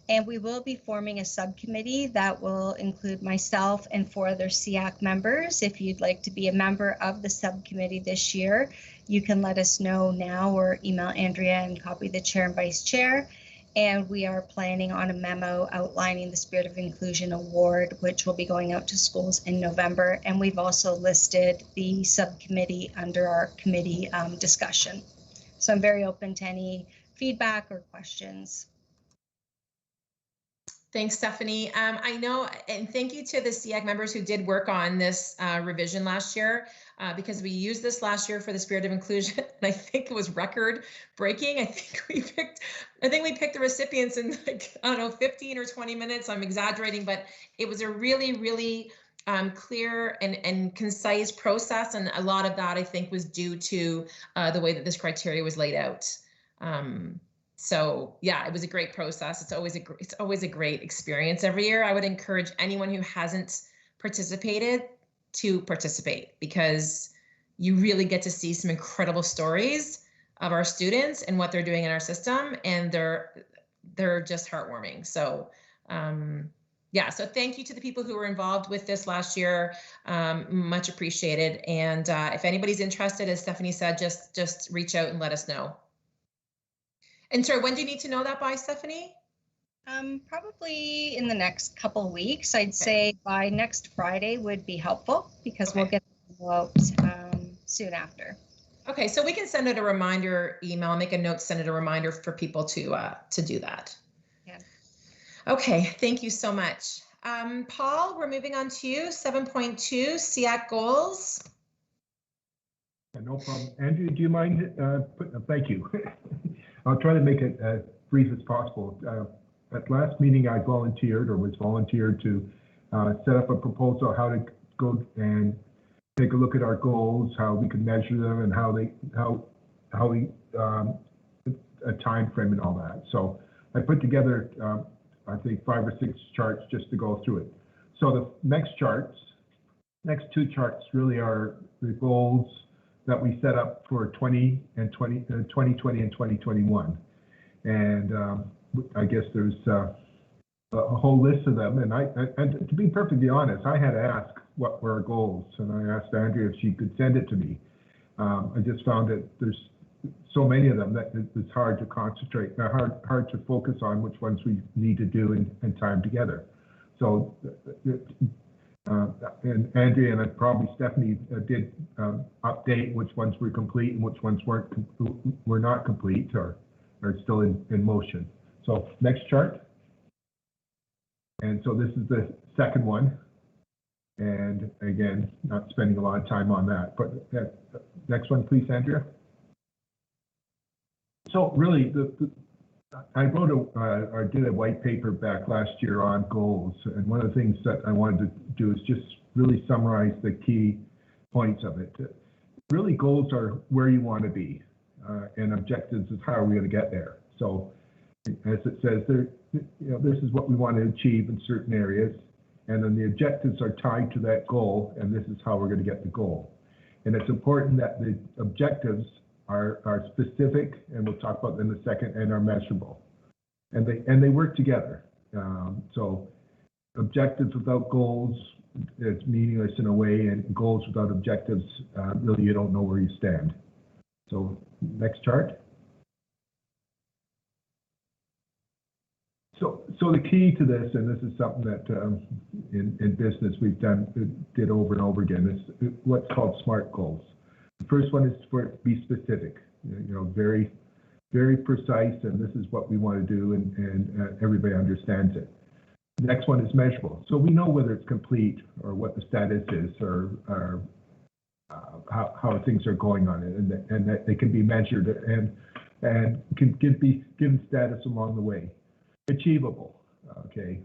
And we will be forming a subcommittee that will include myself and 4 other SEAC members. If you'd like to be a member of the subcommittee this year, you can let us know now or email Andrea and copy the chair and vice chair. And we are planning on a memo outlining the Spirit of Inclusion Award, which will be going out to schools in November. And we've also listed the subcommittee under our committee discussion. So I'm very open to any feedback or questions. Thanks, Stephanie. I know, and thank you to the SEAC members who did work on this revision last year, because we used this last year for the Spirit of Inclusion, and I think it was record breaking. I think we picked the recipients in, like, I don't know, 15 or 20 minutes. I'm exaggerating, but it was a really, really clear and concise process, and a lot of that I think was due to the way that this criteria was laid out. So yeah, it was a great process. It's always a great experience every year. I would encourage anyone who hasn't participated to participate, because you really get to see some incredible stories of our students and what they're doing in our system, and they're just heartwarming. So yeah, so thank you to the people who were involved with this last year. Much appreciated. And if anybody's interested, as Stephanie said, just reach out and let us know. And sorry, when do you need to know that by, Stephanie? Probably in the next couple of weeks. I'd say by next Friday would be helpful, because we'll get out soon after. Okay, so we can send out a reminder email, make a note, send it a reminder for people to do that. Yeah. Okay, thank you so much. Paul, we're moving on to you. 7.2 SEAC goals. Yeah, no problem. Andrew, do you mind? Thank you. I'll try to make it as brief as possible. At last meeting, I was volunteered to set up a proposal how to go and take a look at our goals, how we can measure them, and how we a time frame and all that. So I put together, I think 5 or 6 charts just to go through it. So the next 2 charts really are the goals that we set up for 2020 and 2021. And I guess there's a whole list of them. And to be perfectly honest, I had to ask what were our goals. And I asked Andrea if she could send it to me. I just found that there's so many of them that it's hard to concentrate, hard to focus on which ones we need to do and time together. So, and Andrea and probably Stephanie did update which ones were complete and which ones were not complete or are still in motion. So next chart. And so this is the second one. And again, not spending a lot of time on that, but next one, please, Andrea. So really, I wrote or did a white paper back last year on goals. And one of the things that I wanted to do is just really summarize the key points of it. Really, goals are where you want to be, and objectives is how are we going to get there. So as it says there, this is what we want to achieve in certain areas. And then the objectives are tied to that goal, and this is how we're going to get the goal. And it's important that the objectives are specific, and we'll talk about them in a second, and are measurable. And they work together. So objectives without goals, it's meaningless in a way, and goals without objectives, really you don't know where you stand. So next chart. So the key to this, and this is something that in business we've did over and over again, is what's called SMART goals. The first one is for it to be specific, very, very precise, and this is what we want to do, and everybody understands it. The next one is measurable, so we know whether it's complete or what the status is, or how things are going on it, and that they can be measured and can be given status along the way. Achievable, okay.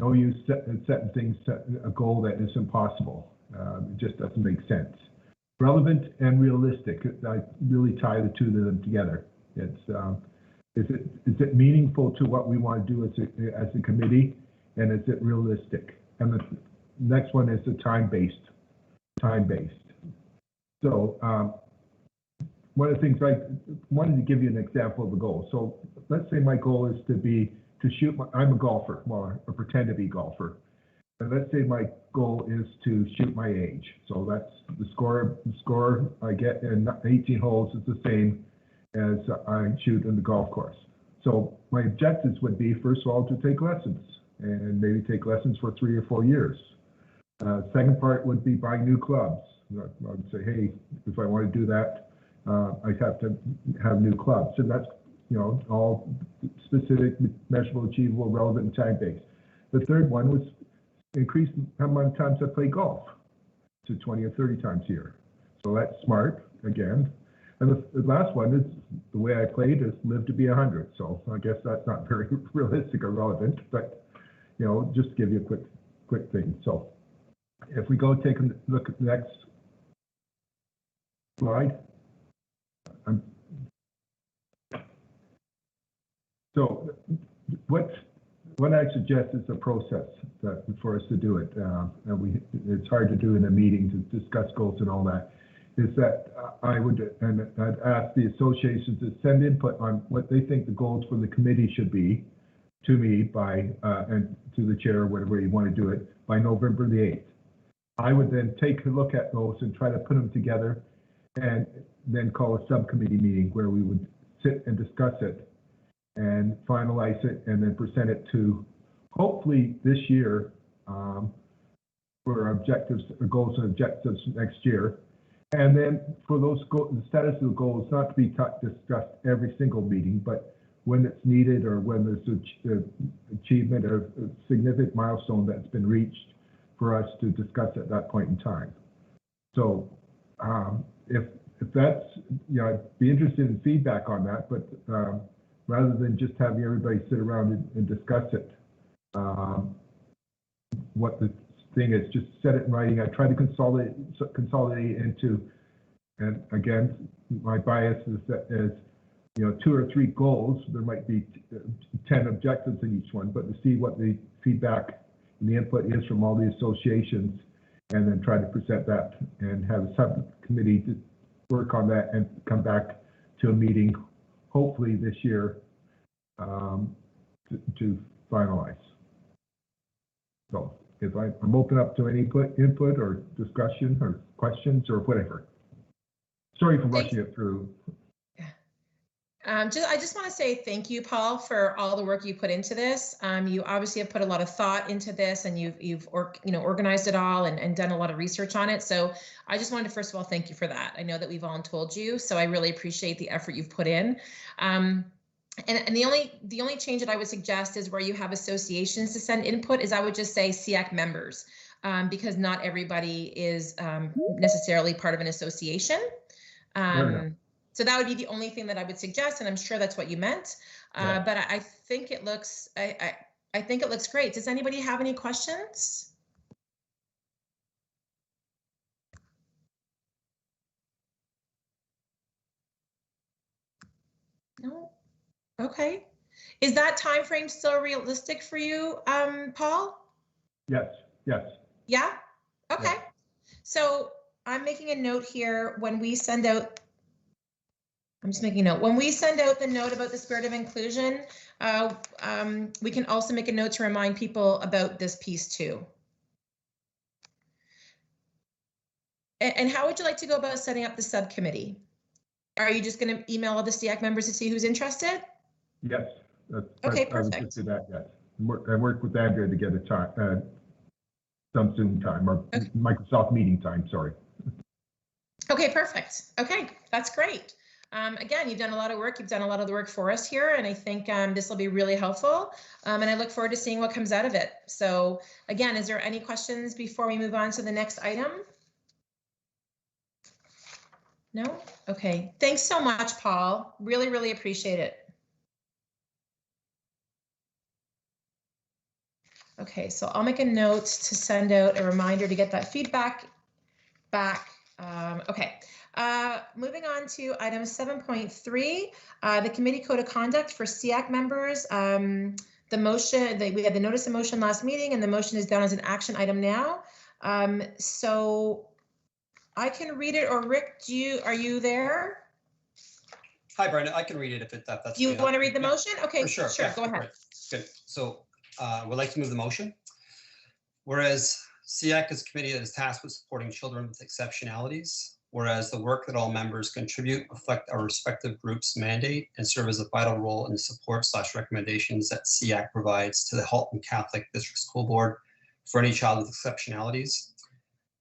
No use setting things, a goal that is impossible. It just doesn't make sense. Relevant and realistic. I really tie the two of them together. It's is it meaningful to what we want to do as a committee, and is it realistic? And the next one is the time-based. So one of the things I wanted to give you an example of a goal. So let's say my goal is to shoot. I'm a golfer. Well, I pretend to be a golfer. And let's say my goal is to shoot my age. So that's the score. The score I get in 18 holes is the same as I shoot in the golf course. So my objectives would be, first of all, to take lessons, and maybe take lessons for 3 or 4 years. Second part would be buying new clubs. I would say, hey, if I want to do that, I have to have new clubs. And that's, all specific, measurable, achievable, relevant, and time-based. The third one was increase how many times I play golf to 20 or 30 times a year. So that's SMART again. And the last one is the way I played is live to be 100. So I guess that's not very realistic or relevant, but just to give you a quick thing. So if we go take a look at the next slide. So what I suggest is a process for us to do it, and it's hard to do in a meeting to discuss goals and all that, is that I'd ask the associations to send input on what they think the goals for the committee should be to me by, and to the chair, whatever you want to do it, by November the 8th. I would then take a look at those and try to put them together, and then call a subcommittee meeting where we would sit and discuss it and finalize it, and then present it to, hopefully this year, for objectives, goals and objectives next year. And then for those the status of the goals, not to be discussed every single meeting, but when it's needed, or when there's an achievement or a significant milestone that's been reached, for us to discuss at that point in time. So if that's, I'd be interested in feedback on that, but rather than just having everybody sit around and discuss it, what the thing is, just set it in writing. I try to consolidate into, and again, my bias is that as 2 or 3 goals, there might be 10 objectives in each one, but to see what the feedback and the input is from all the associations, and then try to present that and have a subcommittee to work on that and come back to a meeting, hopefully this year, to finalize. So if I'm open up to any input or discussion or questions or whatever. Sorry for rushing it through. I just want to say thank you, Paul, for all the work you put into this. You obviously have put a lot of thought into this, and you've organized it all and done a lot of research on it. So I just wanted to first of all thank you for that. I know that we've all told you, so I really appreciate the effort you've put in. And the only change that I would suggest is where you have associations to send input is I would just say SEAC members, because not everybody is necessarily part of an association. So that would be the only thing that I would suggest, and I'm sure that's what you meant. Yeah. But I think it looks, I think it looks great. Does anybody have any questions? No. Okay. Is that time frame still realistic for you, Paul? Yes. Yes. Yeah. Okay. Yeah. So I'm making a note here when we send out. I'm just making a note. When we send out the note about the spirit of inclusion, we can also make a note to remind people about this piece too. And how would you like to go about setting up the subcommittee? Are you just going to email all the SEAC members to see who's interested? Yes. Okay, I would perfect. just do that. Yes. I work with Andrea to get a time, some Zoom time or Microsoft meeting time. Sorry. Okay, perfect. Okay, that's great. Again, you've done a lot of work. You've done a lot of the work for us here, and I think this will be really helpful. And I look forward to seeing what comes out of it. So again, is there any questions before we move on to the next item? No? Okay. Thanks so much, Paul. Really, really appreciate it. Okay, so I'll make a note to send out a reminder to get that feedback back. Okay. Moving on to item 7.3, the committee code of conduct for SEAC members. The motion, we had the notice of motion last meeting, and the motion is down as an action item now. So I can read it, or Rick, are you there? Hi, Brenda. I can read it if that's. You want to read the yeah, motion? Okay, for sure. Sure. Yeah, Go ahead. right. Good. So we'd like to move the motion. Whereas SEAC is a committee that is tasked with supporting children with exceptionalities, whereas the work that all members contribute reflect our respective groups' mandate and serve as a vital role in the support/recommendations that SEAC provides to the Halton Catholic District School Board for any child with exceptionalities.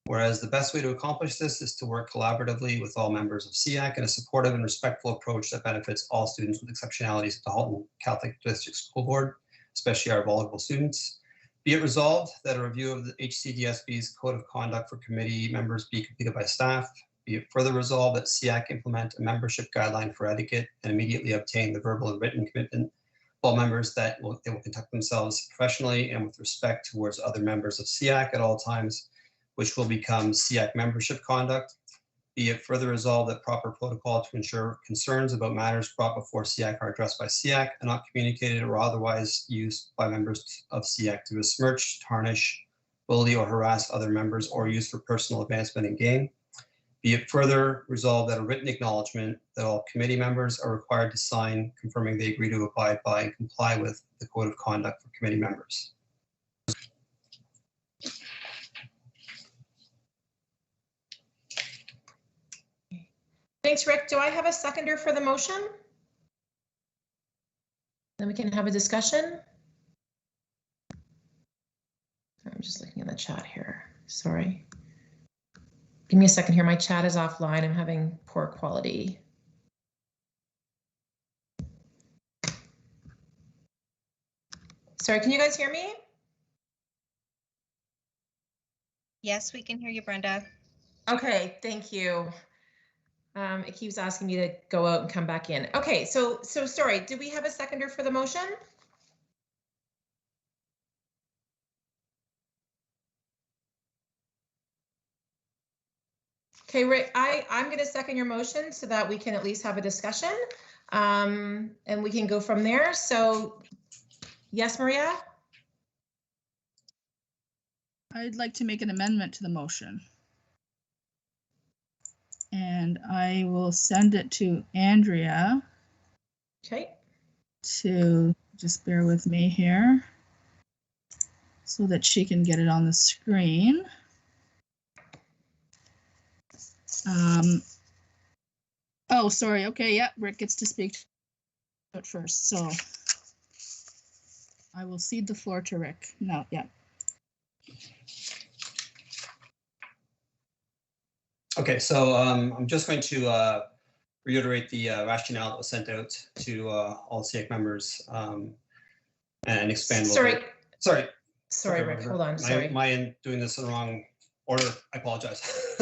Whereas the best way to accomplish this is to work collaboratively with all members of SEAC in a supportive and respectful approach that benefits all students with exceptionalities at the Halton Catholic District School Board, especially our vulnerable students. Be it resolved that a review of the HCDSB's Code of Conduct for committee members be completed by staff. Be it further resolved that SEAC implement a membership guideline for etiquette and immediately obtain the verbal and written commitment of all members that they will conduct themselves professionally and with respect towards other members of SEAC at all times, which will become SEAC membership conduct. Be it further resolved that proper protocol to ensure concerns about matters brought before SEAC are addressed by SEAC and not communicated or otherwise used by members of SEAC to besmirch, tarnish, bully, or harass other members or used for personal advancement and gain. Be it further resolved that a written acknowledgement that all committee members are required to sign confirming they agree to abide by and comply with the Code of Conduct for committee members. Thanks, Rick. Do I have a seconder for the motion? Then we can have a discussion. I'm just looking in the chat here. Sorry. Give me a second here. My chat is offline. I'm having poor quality. Sorry, can you guys hear me? Yes, we can hear you, Brenda. Okay, thank you. It keeps asking me to go out and come back in. Okay, so sorry, do we have a seconder for the motion? Okay, Rick, I'm going to second your motion so that we can at least have a discussion, and we can go from there. So, yes, Maria? I'd like to make an amendment to the motion. And I will send it to Andrea. Okay. To just bear with me here so that she can get it on the screen. Oh, sorry. Okay, yeah, Rick gets to speak But first, so I will cede the floor to Rick. No, yeah. Okay, so I'm just going to reiterate the rationale that was sent out to all SEAC members and expand a little bit. Sorry, Rick, hold on, sorry. Am I doing this in the wrong order? I apologize.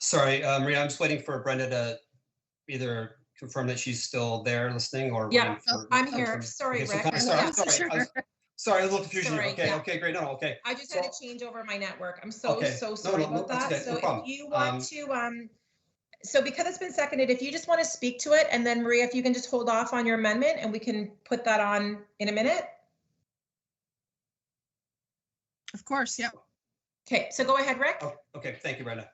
Sorry, Maria, I'm just waiting for Brenda to either confirm that she's still there listening or Yeah, waiting for. I'm here. Sorry, Okay, so Rick. can I start? Yeah. Sorry, a little confusion. Sorry, Okay, yeah. okay, great. No, okay. I just had to change over my network. I'm so Okay. sorry about that's that. okay, So no problem. if you want to, so because it's been seconded, if you just want to speak to it, and then Maria, if you can just hold off on your amendment and we can put that on in a minute. Of course, yeah. Okay, so go ahead, Rick. Oh, okay, thank you, Brenda.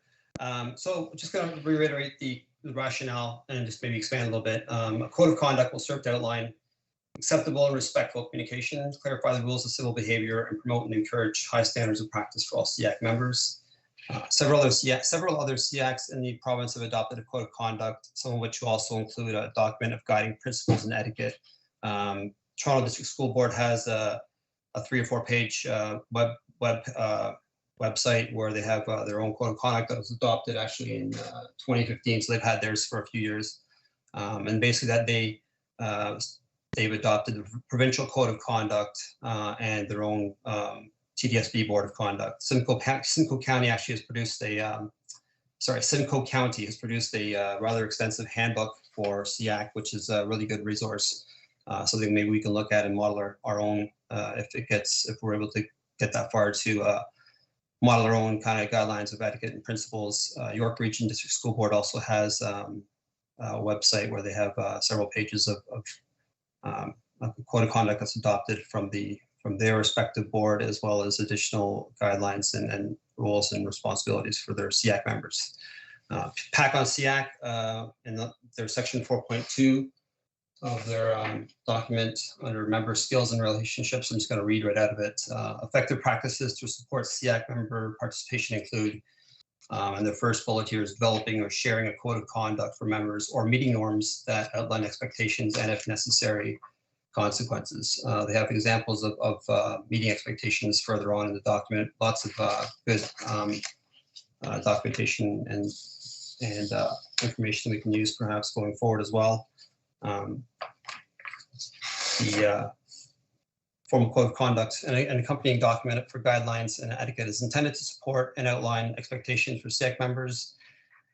So just going to reiterate the rationale and just maybe expand a little bit. A code of conduct will serve to outline acceptable and respectful communication, clarify the rules of civil behavior, and promote and encourage high standards of practice for all SEAC members. Several other SEACs in the province have adopted a code of conduct, some of which will also include a document of guiding principles and etiquette. Toronto District School Board has a 3 or 4 page website where they have their own code of conduct that was adopted actually in 2015. So they've had theirs for a few years, and basically that they've adopted the provincial code of conduct and their own TDSB board of conduct. Simcoe County actually has produced Simcoe County has produced a rather extensive handbook for SEAC, which is a really good resource. Something maybe we can look at and model our own if we're able to get that far to model our own kind of guidelines of etiquette and principles. York Region District School Board also has a website where they have several pages of code of conduct that's adopted from their respective board, as well as additional guidelines and rules and responsibilities for their SEAC members. PAC on SEAC in their section 4.2 of their document under member skills and relationships. I'm just going to read right out of it. Effective practices to support SEAC member participation include, and the first bullet here is developing or sharing a code of conduct for members or meeting norms that outline expectations and, if necessary, consequences. They have examples of meeting expectations further on in the document. Lots of good documentation and information we can use perhaps going forward as well. The formal code of conduct and an accompanying document for guidelines and etiquette is intended to support and outline expectations for SEAC members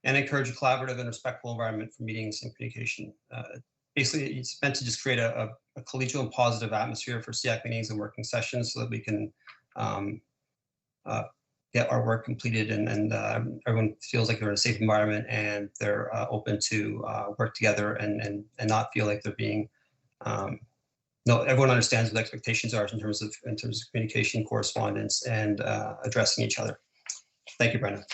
and encourage a collaborative and respectful environment for meetings and communication. Basically, it's meant to just create a collegial and positive atmosphere for SEAC meetings and working sessions so that we can get our work completed and everyone feels like they're in a safe environment and they're open to work together and not feel like they're being, everyone understands what expectations are in terms of communication, correspondence, and addressing each other. Thank you, Brenda.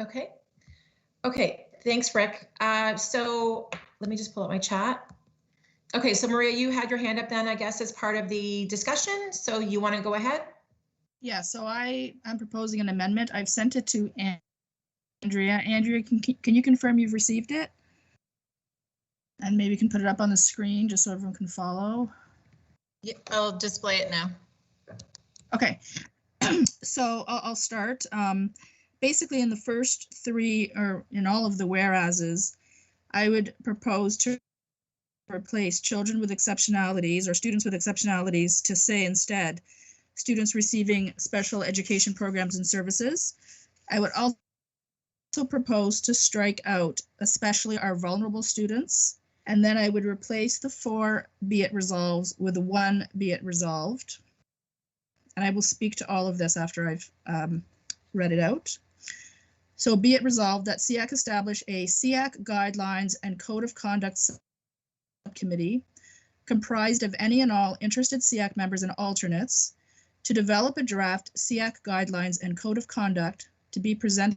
Okay, thanks, Rick. So let me just pull up my chat. Okay, so Maria, you had your hand up then, I guess, as part of the discussion. So you want to go ahead? Yeah, so I'm proposing an amendment. I've sent it to Andrea. Andrea, can you confirm you've received it? And maybe you can put it up on the screen just so everyone can follow. Yeah, I'll display it now. Okay, so I'll start. Basically, in the first 3, or in all of the whereases, I would propose to replace children with exceptionalities or students with exceptionalities to say instead, students receiving special education programs and services. I would also also propose to strike out, especially our vulnerable students. And then I would replace the 4 be it resolves with 1 be it resolved. And I will speak to all of this after I've read it out. So be it resolved that SEAC establish a SEAC guidelines and code of conduct subcommittee comprised of any and all interested SEAC members and alternates to develop a draft SEAC guidelines and code of conduct to be presented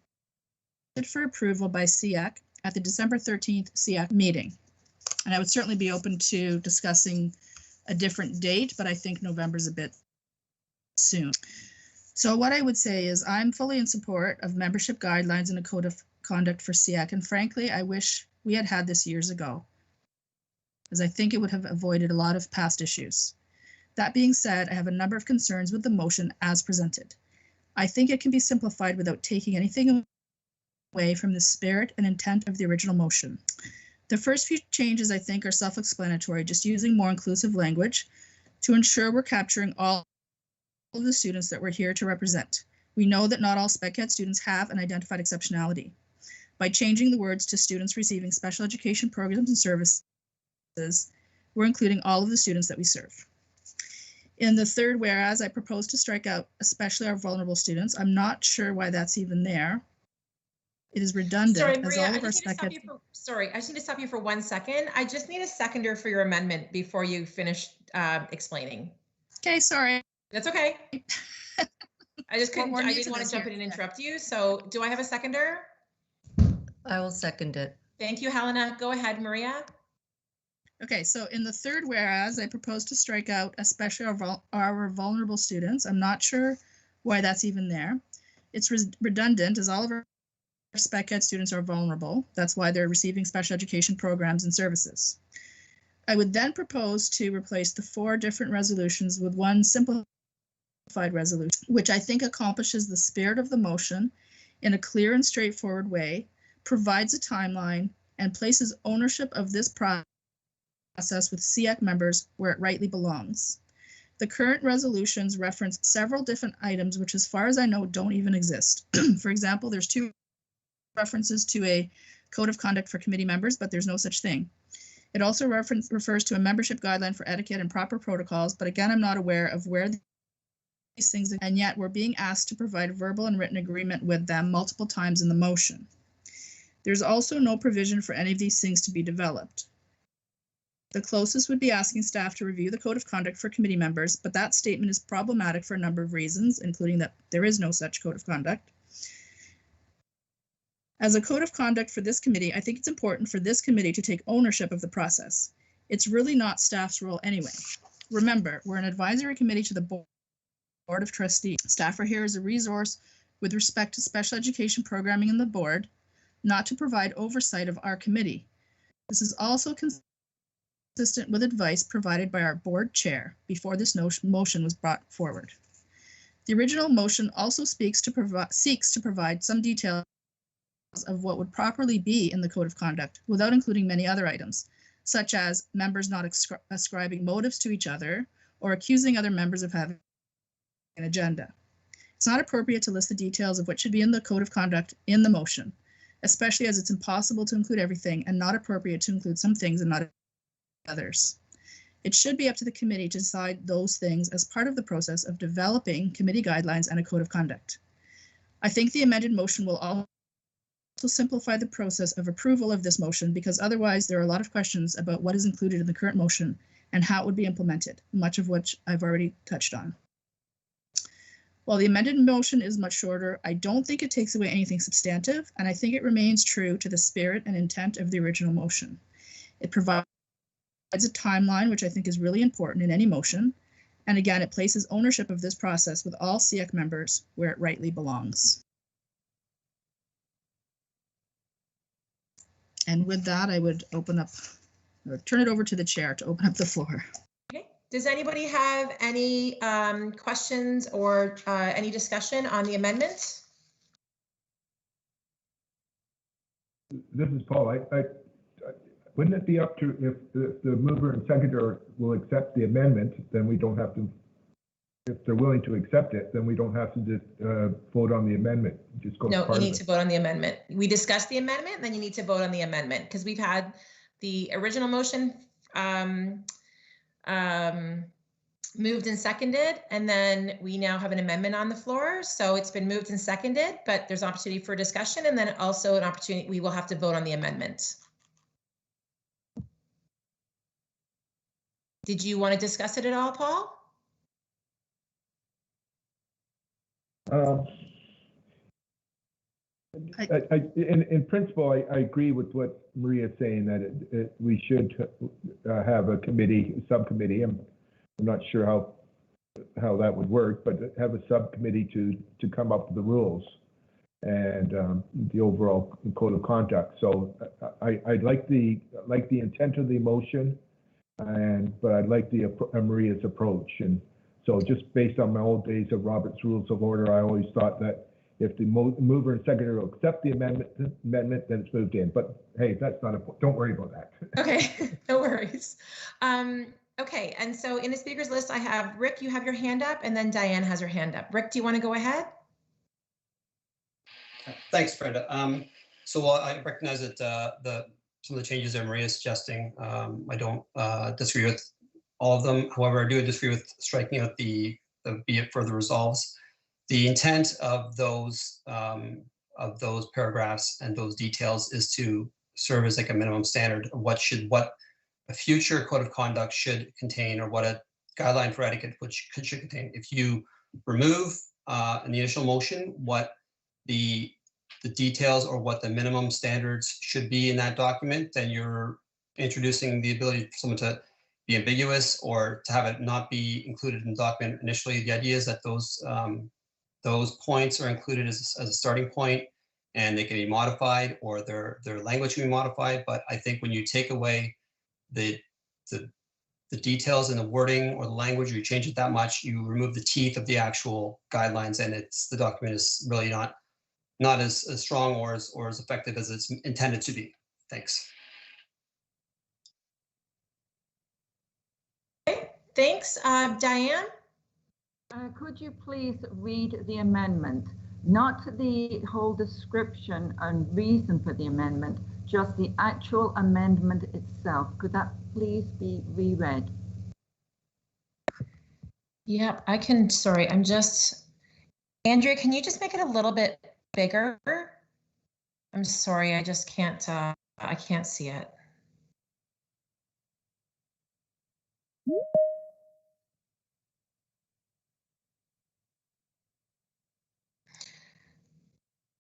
for approval by SEAC at the December 13th SEAC meeting. And I would certainly be open to discussing a different date, but I think November's a bit soon. So what I would say is I'm fully in support of membership guidelines and a code of conduct for SEAC. And frankly, I wish we had had this years ago, as I think it would have avoided a lot of past issues. That being said, I have a number of concerns with the motion as presented. I think it can be simplified without taking anything away from the spirit and intent of the original motion. The first few changes I think are self-explanatory, just using more inclusive language to ensure we're capturing all of the students that we're here to represent. We know that not all spec ed students have an identified exceptionality. By changing the words to students receiving special education programs and services, we're including all of the students that we serve. In the third whereas, I propose to strike out especially our vulnerable students. I'm not sure why that's even there. It is redundant. Sorry, Maria, as all I of our just need to stop you for, sorry, I just need to stop you for 1 second. I just need a seconder for your amendment before you finish explaining. Okay, sorry. That's okay. I just couldn't, I new didn't to want to this jump here. in and interrupt you. So do I have a seconder? I will second it. Thank you, Helena. Go ahead, Maria. Okay, so in the third whereas, I propose to strike out especially our vulnerable students. I'm not sure why that's even there. It's redundant as all of our spec ed students are vulnerable. That's why they're receiving special education programs and services. I would then propose to replace the 4 different resolutions with one simplified resolution, which I think accomplishes the spirit of the motion in a clear and straightforward way, provides a timeline, and places ownership of this process with SEAC members where it rightly belongs. The current resolutions reference several different items, which as far as I know, don't even exist. For example, there's 2 references to a code of conduct for committee members, but there's no such thing. It also refers to a membership guideline for etiquette and proper protocols, but again, I'm not aware of where these things, and yet we're being asked to provide verbal and written agreement with them multiple times in the motion. There's also no provision for any of these things to be developed. The closest would be asking staff to review the code of conduct for committee members, but that statement is problematic for a number of reasons, including that there is no such code of conduct. As a code of conduct for this committee, I think it's important for this committee to take ownership of the process. It's really not staff's role anyway. Remember, we're an advisory committee to the Board of Trustees. Staff are here as a resource with respect to special education programming in the board, not to provide oversight of our committee. This is also consistent with advice provided by our board chair before this motion was brought forward. The original motion also seeks to provide some details of what would properly be in the code of conduct without including many other items, such as members not ascribing motives to each other or accusing other members of having an agenda. It's not appropriate to list the details of what should be in the code of conduct in the motion, especially as it's impossible to include everything and not appropriate to include some things and not others. It should be up to the committee to decide those things as part of the process of developing committee guidelines and a code of conduct. I think the amended motion will also simplify the process of approval of this motion, because otherwise there are a lot of questions about what is included in the current motion and how it would be implemented, much of which I've already touched on. While the amended motion is much shorter, I don't think it takes away anything substantive, and I think it remains true to the spirit and intent of the original motion. It provides a timeline, which I think is really important in any motion, and again, it places ownership of this process with all SEAC members where it rightly belongs. And with that, I would open up, or turn it over to the chair to open up the floor. Okay. Does anybody have any questions or any discussion on the amendment? This is Paul. Wouldn't it be up to, if the mover and seconder will accept the amendment, then we don't have to if they're willing to accept it, then we don't have to just vote on the amendment. Just go as No, part you of need it. to vote on the amendment. We discussed the amendment, and then you need to vote on the amendment because we've had the original motion moved and seconded, and then we now have an amendment on the floor. So it's been moved and seconded, but there's opportunity for discussion, and then also an opportunity, we will have to vote on the amendment. Did you want to discuss it at all, Paul? In principle, I agree with what Maria is saying, that we should have a subcommittee. I'm not sure how that would work, but have a subcommittee to come up with the rules and the overall code of conduct. So I like the intent of the motion, but I like Maria's approach. And so just based on my old days of Robert's Rules of Order, I always thought that if the mover and seconder will accept the amendment, then it's moved in. But hey, that's not don't worry about that. Okay, no worries. Okay, and so in the speakers list, I have Rick, you have your hand up, and then Diane has her hand up. Rick, do you want to go ahead? Thanks, Brenda. So while I recognize that some of the changes that Maria is suggesting, I don't disagree with all of them. However, I do disagree with striking out the be it further resolves. The intent of those paragraphs and those details is to serve as like a minimum standard of what a future code of conduct should contain, or what a guideline for etiquette should contain. If you remove in the initial motion what the details or what the minimum standards should be in that document, then you're introducing the ability for someone to be ambiguous or to have it not be included in the document initially. The idea is that those points are included as a starting point, and they can be modified, or their language can be modified. But I think when you take away the details in the wording or the language, or you change it that much, you remove the teeth of the actual guidelines, and the document is really not as strong or as effective as it's intended to be. Thanks. Okay, thanks. Diane? Could you please read the amendment? Not the whole description and reason for the amendment, just the actual amendment itself. Could that please be reread? Yep, I can. Sorry, Andrea, can you just make it a little bit bigger? I'm sorry, I just can't, I can't see it.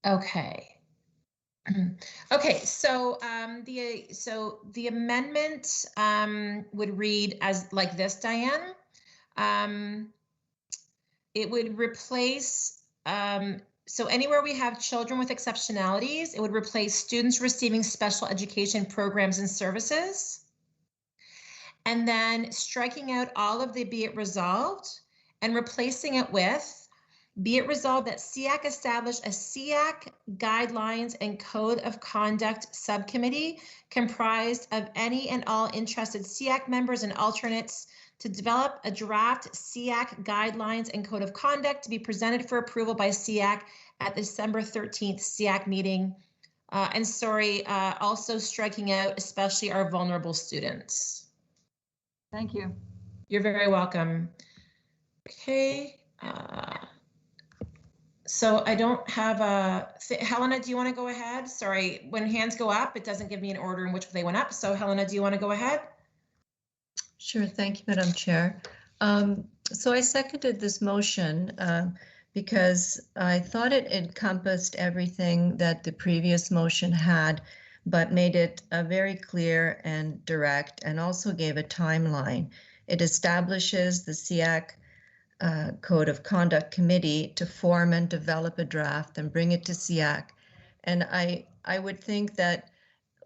Okay. Okay, so the amendment would read as like this, Diane. It would replace, so anywhere we have children with exceptionalities, it would replace students receiving special education programs and services. And then striking out all of the be it resolved and replacing it with be it resolved that SEAC establish a SEAC guidelines and code of conduct subcommittee comprised of any and all interested SEAC members and alternates to develop a draft SEAC guidelines and code of conduct to be presented for approval by SEAC at the December 13th SEAC meeting. And sorry, also striking out especially our vulnerable students. Thank you. You're very welcome. Okay. So I don't have Helena, do you want to go ahead? Sorry, when hands go up, it doesn't give me an order in which they went up. So Helena, do you want to go ahead? Sure, thank you, Madam Chair. So I seconded this motion because I thought it encompassed everything that the previous motion had, but made it very clear and direct, and also gave a timeline. It establishes the SEAC Code of Conduct Committee to form and develop a draft and bring it to SEAC. And I would think that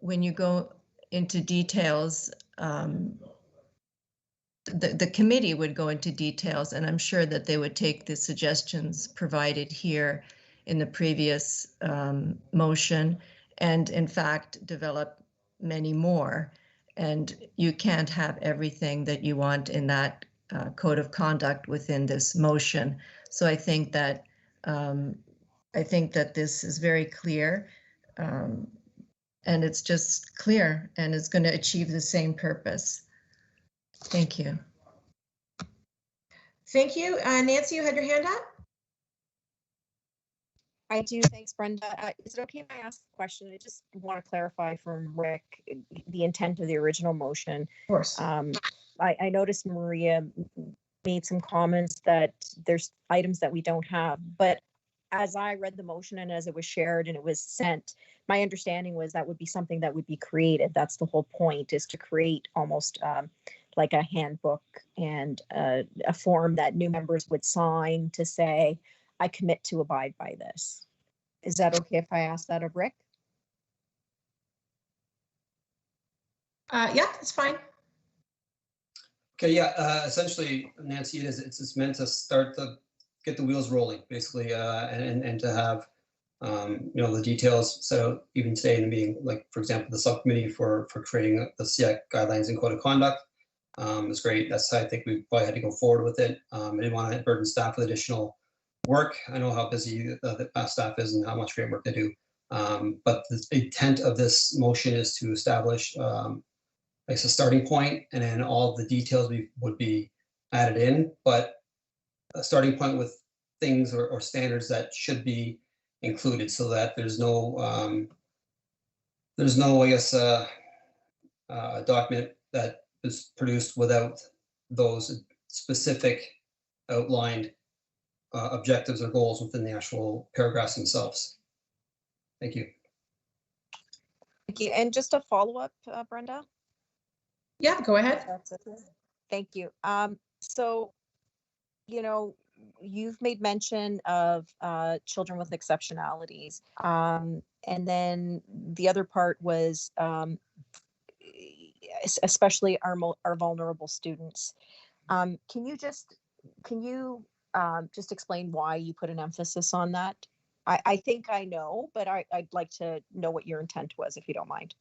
when you go into details, the committee would go into details, and I'm sure that they would take the suggestions provided here in the previous motion and in fact develop many more. And you can't have everything that you want in that code of conduct within this motion. So I think that this is very clear, and it's just clear, and it's going to achieve the same purpose. Thank you. Thank you. Nancy, you had your hand up? I do. Thanks, Brenda. Is it okay if I ask a question? I just want to clarify from Rick the intent of the original motion. Of course. I noticed Maria made some comments that there's items that we don't have, but as I read the motion and as it was shared and it was sent, my understanding was that would be something that would be created. That's the whole point, is to create almost like a handbook and a form that new members would sign to say, I commit to abide by this. Is that okay if I ask that of Rick? Yeah, that's fine. Okay, yeah, essentially, Nancy, it's just meant to get the wheels rolling, basically, and to have, the details set out even today in the meeting, like, for example, the subcommittee for creating the SEAC guidelines and code of conduct. It's great. That's how I think we probably had to go forward with it. I didn't want to burden staff with additional work. I know how busy the staff is and how much great work they do. But the intent of this motion is to establish it's a starting point, and then all the details would be added in, but a starting point with things or standards that should be included, so that there's no I guess document that is produced without those specific outlined objectives or goals within the actual paragraphs themselves. Thank you. Thank you. And just a follow-up, Brenda? Yeah, go ahead. Thank you. So, you've made mention of children with exceptionalities. And then the other part was especially our vulnerable students. Can you just explain why you put an emphasis on that? I think I know, but I'd like to know what your intent was, if you don't mind.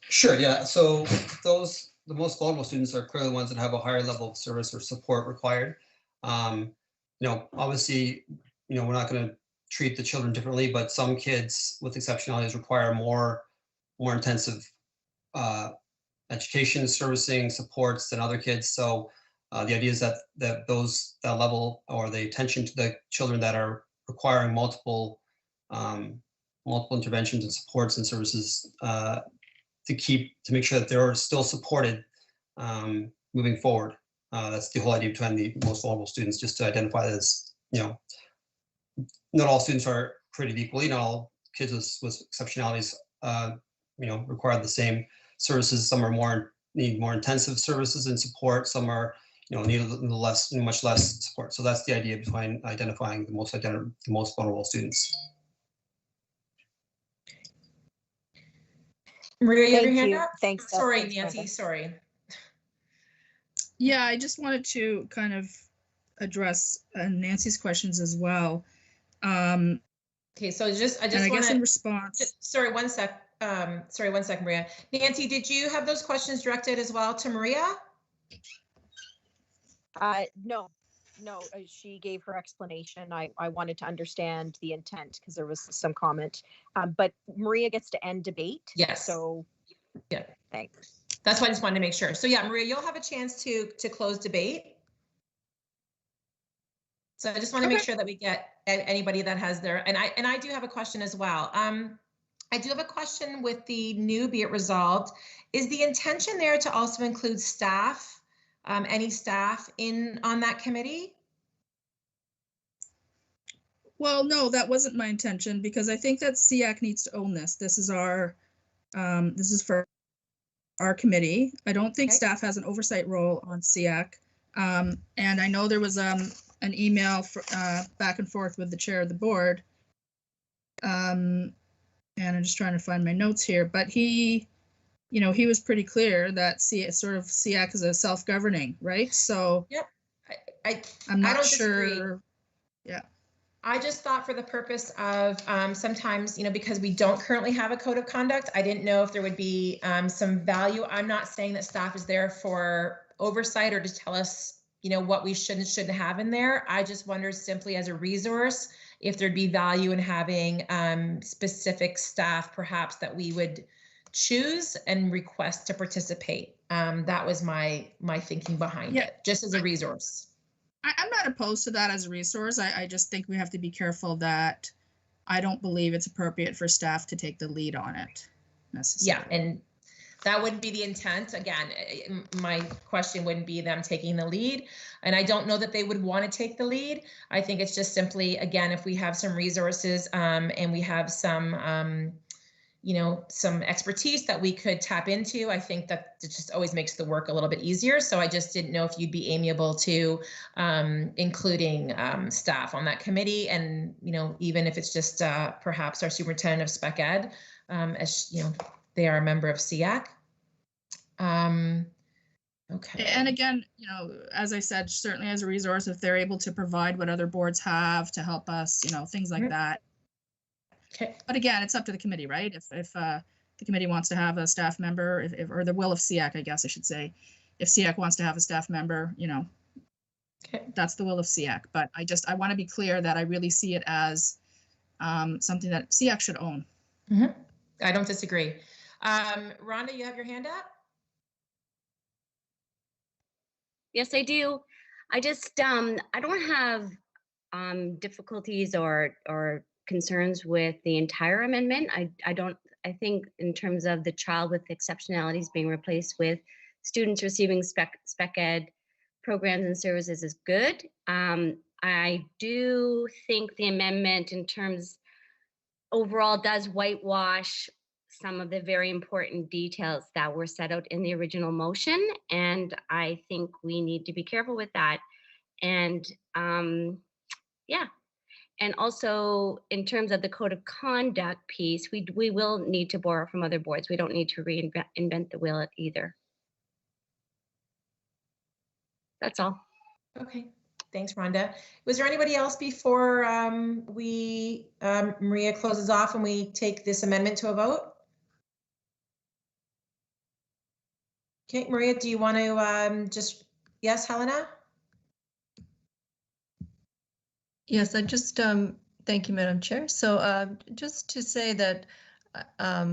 Sure, yeah. So the most vulnerable students are clearly the ones that have a higher level of service or support required. Obviously, we're not going to treat the children differently, but some kids with exceptionalities require more intensive education, servicing, supports than other kids. So the idea is that that level or the attention to the children that are requiring multiple interventions and supports and services to make sure that they're still supported moving forward. That's the whole idea behind the most vulnerable students, just to identify that as, not all students are created equally. Not all kids with exceptionalities, require the same services. Some need more intensive services and support. Some are, need much less support. So that's the idea behind identifying the most vulnerable students. Maria, you have your hand you. up? Thanks. Sorry, Thanks, Nancy, Brenda. sorry. Yeah, I just wanted to kind of address Nancy's questions as well. Okay, so I just I guess in response. Sorry, one sec, Maria. Nancy, did you have those questions directed as well to Maria? No, she gave her explanation. I wanted to understand the intent because there was some comment, but Maria gets to end debate. Yes. So yeah, thanks. That's why I just wanted to make sure. So yeah, Maria, you'll have a chance to close debate. So I just want to make sure that we get anybody that has their, and I do have a question as well. I do have a question with the new be it resolved. Is the intention there to also include staff, any staff on that committee? Well, no, that wasn't my intention, because I think that SEAC needs to own this. This is for our committee. I don't think staff has an oversight role on SEAC. And I know there was an email back and forth with the chair of the board. And I'm just trying to find my notes here, but he was pretty clear that SEAC is a self-governing, right? So yep, I'm not don't sure. disagree. Yeah. I just thought for the purpose of sometimes, because we don't currently have a code of conduct, I didn't know if there would be some value. I'm not saying that staff is there for oversight or to tell us, what we should and shouldn't have in there. I just wondered simply as a resource, if there'd be value in having specific staff perhaps that we would choose and request to participate. That was my thinking behind it, just as a resource. I'm not opposed to that as a resource. I just think we have to be careful that I don't believe it's appropriate for staff to take the lead on it necessarily. Yeah, and that wouldn't be the intent. Again, my question wouldn't be them taking the lead. And I don't know that they would want to take the lead. I think it's just simply, again, if we have some resources and we have some, some expertise that we could tap into, I think that it just always makes the work a little bit easier. So I just didn't know if you'd be amiable to including staff on that committee. And, even if it's just perhaps our superintendent of spec ed, as they are a member of SEAC. Okay. And again, as I said, certainly as a resource, if they're able to provide what other boards have to help us, things like that. Okay. But again, it's up to the committee, right? If the committee wants to have a staff member, or the will of SEAC, I guess I should say, if SEAC wants to have a staff member, okay, that's the will of SEAC. But I want to be clear that I really see it as something that SEAC should own. Mm-hmm. I don't disagree. Rhonda, you have your hand up? Yes, I do. I just, I don't have difficulties or concerns with the entire amendment. I think in terms of the child with exceptionalities being replaced with students receiving spec ed programs and services is good. I do think the amendment in terms overall does whitewash some of the very important details that were set out in the original motion. And I think we need to be careful with that. And yeah. And also in terms of the code of conduct piece, we will need to borrow from other boards. We don't need to reinvent the wheel either. That's all. Okay. Thanks, Rhonda. Was there anybody else before Maria closes off and we take this amendment to a vote? Okay, Maria, do you want to yes, Helena? Yes, I just, thank you, Madam Chair. So just to say that I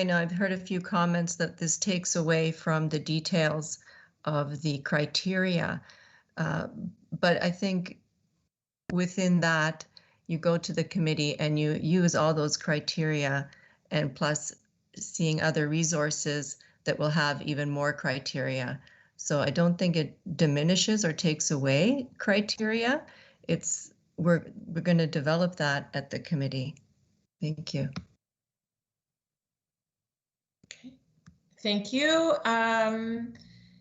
know I've heard a few comments that this takes away from the details of the criteria, but I think within that, you go to the committee and you use all those criteria, and plus seeing other resources that will have even more criteria. So I don't think it diminishes or takes away criteria. We're going to develop that at the committee. Thank you. Okay, thank you.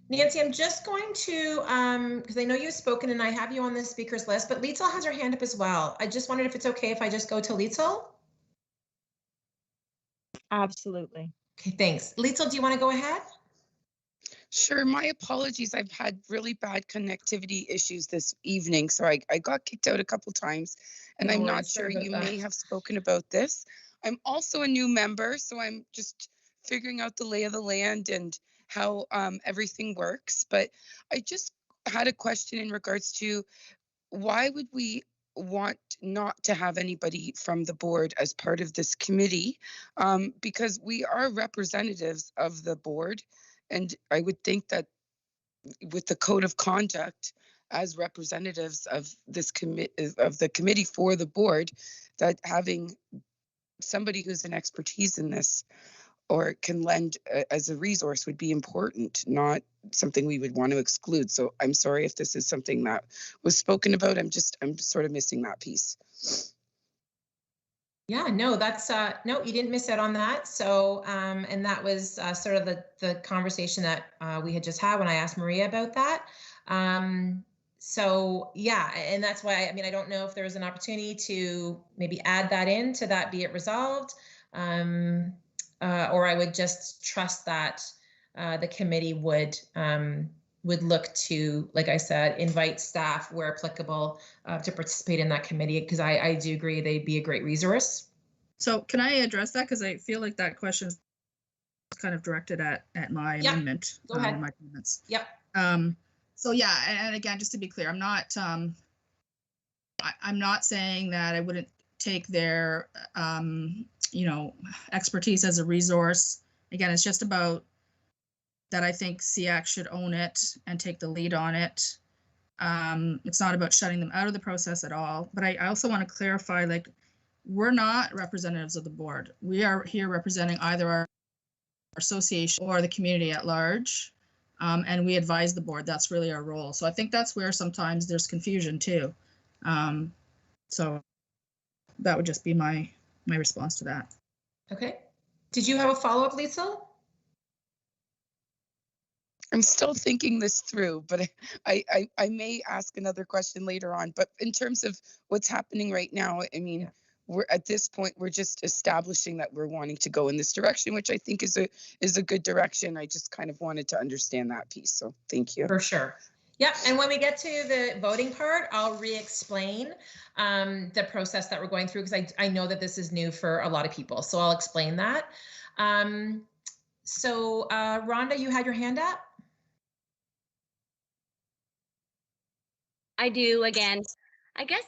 Nancy, I'm just going to, because I know you've spoken and I have you on the speakers list, but Liesl has her hand up as well. I just wondered if it's okay if I just go to Liesl? Absolutely. Okay, thanks. Liesl, do you want to go ahead? Sure. My apologies. I've had really bad connectivity issues this evening, so I got kicked out a couple times, and I'm not sure you may have spoken about this. I'm also a new member, so I'm just figuring out the lay of the land and how everything works. But I just had a question in regards to why would we want not to have anybody from the board as part of this committee, because we are representatives of the board. And I would think that with the code of conduct as representatives of this the committee for the board, that having somebody who's an expertise in this or can lend as a resource would be important, not something we would want to exclude. So I'm sorry if this is something that was spoken about. I'm sort of missing that piece. Yeah, no, that's no, you didn't miss out on that. So and that was sort of the conversation that we had just had when I asked Maria about that. So yeah, and that's why I mean I don't know if there was an opportunity to maybe add that in to that be it resolved, or I would just trust that the committee would would look to, like I said, invite staff where applicable to participate in that committee, because I do agree they'd be a great resource. So can I address that? Because I feel like that question is kind of directed at my amendment. Go ahead. My comments. Yep. So yeah, and again, just to be clear, I'm not saying that I wouldn't take their you know, expertise as a resource. Again, it's just about that I think SEAC should own it and take the lead on it. It's not about shutting them out of the process at all. But I also want to clarify, like, we're not representatives of the board. We are here representing either our association or the community at large. And we advise the board. That's really our role. So I think that's where sometimes there's confusion too. So that would just be my response to that. Okay. Did you have a follow-up, Lisa? I'm still thinking this through, but I may ask another question later on. But in terms of what's happening right now, I mean, we're at this point, we're just establishing that we're wanting to go in this direction, which I think is a good direction. I just kind of wanted to understand that piece. So thank you. For sure. Yep. And when we get to the voting part, I'll re-explain the process that we're going through, because I know that this is new for a lot of people. So I'll explain that. So Rhonda, you had your hand up? I do again. I guess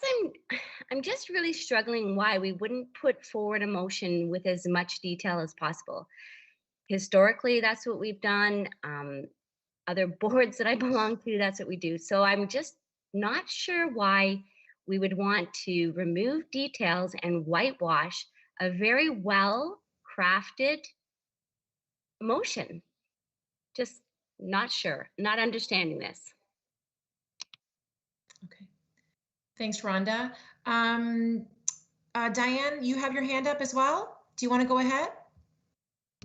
I'm just really struggling why we wouldn't put forward a motion with as much detail as possible. Historically, that's what we've done. Other boards that I belong to, that's what we do. So I'm just not sure why we would want to remove details and whitewash a very well crafted motion. Just not sure, not understanding this. Okay. Thanks, Rhonda. Diane, you have your hand up as well. Do you want to go ahead?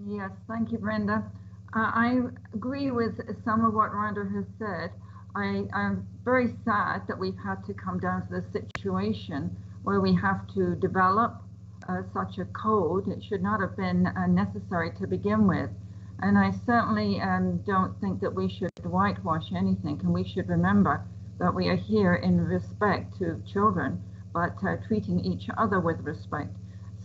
Yes, thank you, Brenda. I agree with some of what Rhonda has said. I'm very sad that we've had to come down to the situation where we have to develop such a code. It should not have been necessary to begin with. And I certainly don't think that we should whitewash anything, and we should remember that we are here in respect to children, but treating each other with respect.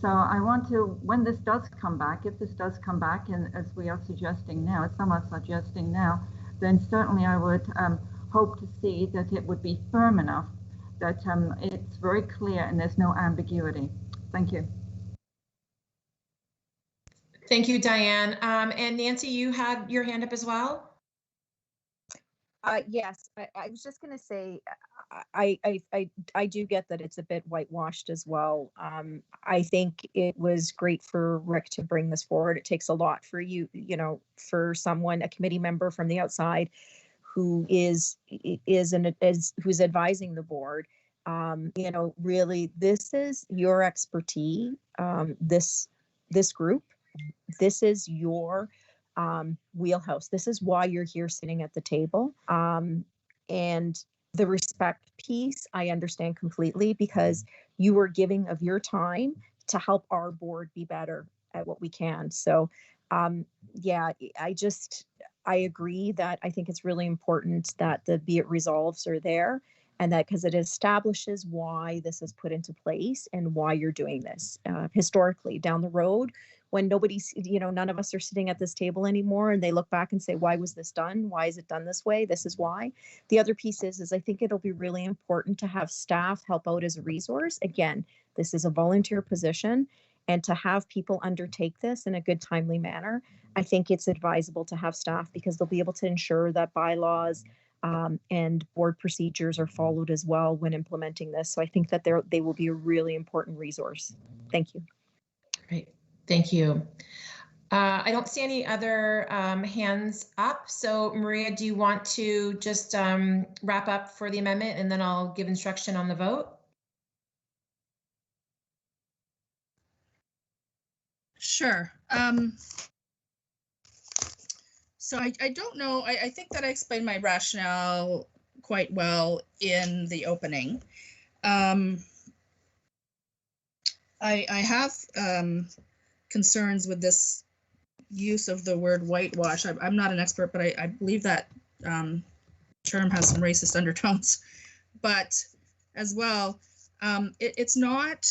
So I want to, when this does come back, if this does come back, and as we are suggesting now, as some are suggesting now, then certainly I would hope to see that it would be firm enough that it's very clear and there's no ambiguity. Thank you. Thank you, Diane. And Nancy, you had your hand up as well? Yes, I was just going to say, I do get that it's a bit whitewashed as well. I think it was great for Rick to bring this forward. It takes a lot for for someone, a committee member from the outside, who is who's advising the board. Really, this is your expertise. This group, this is your wheelhouse. This is why you're here sitting at the table. And the respect piece, I understand completely, because you were giving of your time to help our board be better at what we can. So yeah, I agree that I think it's really important that the be it resolves are there, and that because it establishes why this is put into place and why you're doing this. Historically, down the road, when nobody's, none of us are sitting at this table anymore, and they look back and say, why was this done? Why is it done this way? This is why. The other piece is I think it'll be really important to have staff help out as a resource. Again, this is a volunteer position, and to have people undertake this in a good, timely manner, I think it's advisable to have staff, because they'll be able to ensure that bylaws and board procedures are followed as well when implementing this. So I think that they will be a really important resource. Thank you. Great. Thank you. I don't see any other hands up. So Maria, do you want to just wrap up for the amendment, and then I'll give instruction on the vote? Sure. So I don't know. I think that I explained my rationale quite well in the opening. I have concerns with this use of the word whitewash. I'm not an expert, but I believe that term has some racist undertones, but as well, it's not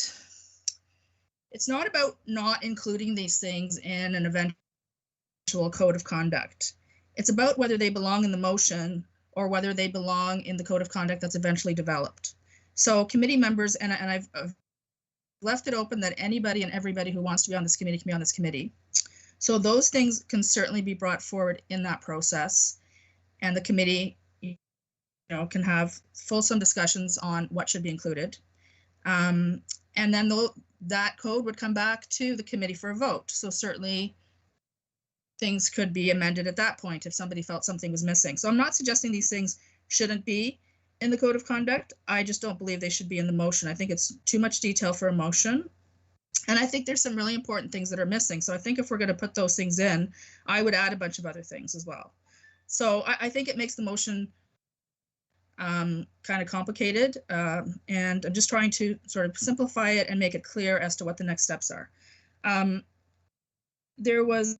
about not including these things in an eventual code of conduct. It's about whether they belong in the motion or whether they belong in the code of conduct that's eventually developed. So committee members, and I've left it open that anybody and everybody who wants to be on this committee can be on this committee. So those things can certainly be brought forward in that process, and the committee, can have fulsome discussions on what should be included. And then that code would come back to the committee for a vote. So certainly things could be amended at that point if somebody felt something was missing. So I'm not suggesting these things shouldn't be in the code of conduct. I just don't believe they should be in the motion. I think it's too much detail for a motion. And I think there's some really important things that are missing. So I think if we're going to put those things in, I would add a bunch of other things as well. So I think it makes the motion kind of complicated. And I'm just trying to sort of simplify it and make it clear as to what the next steps are. There was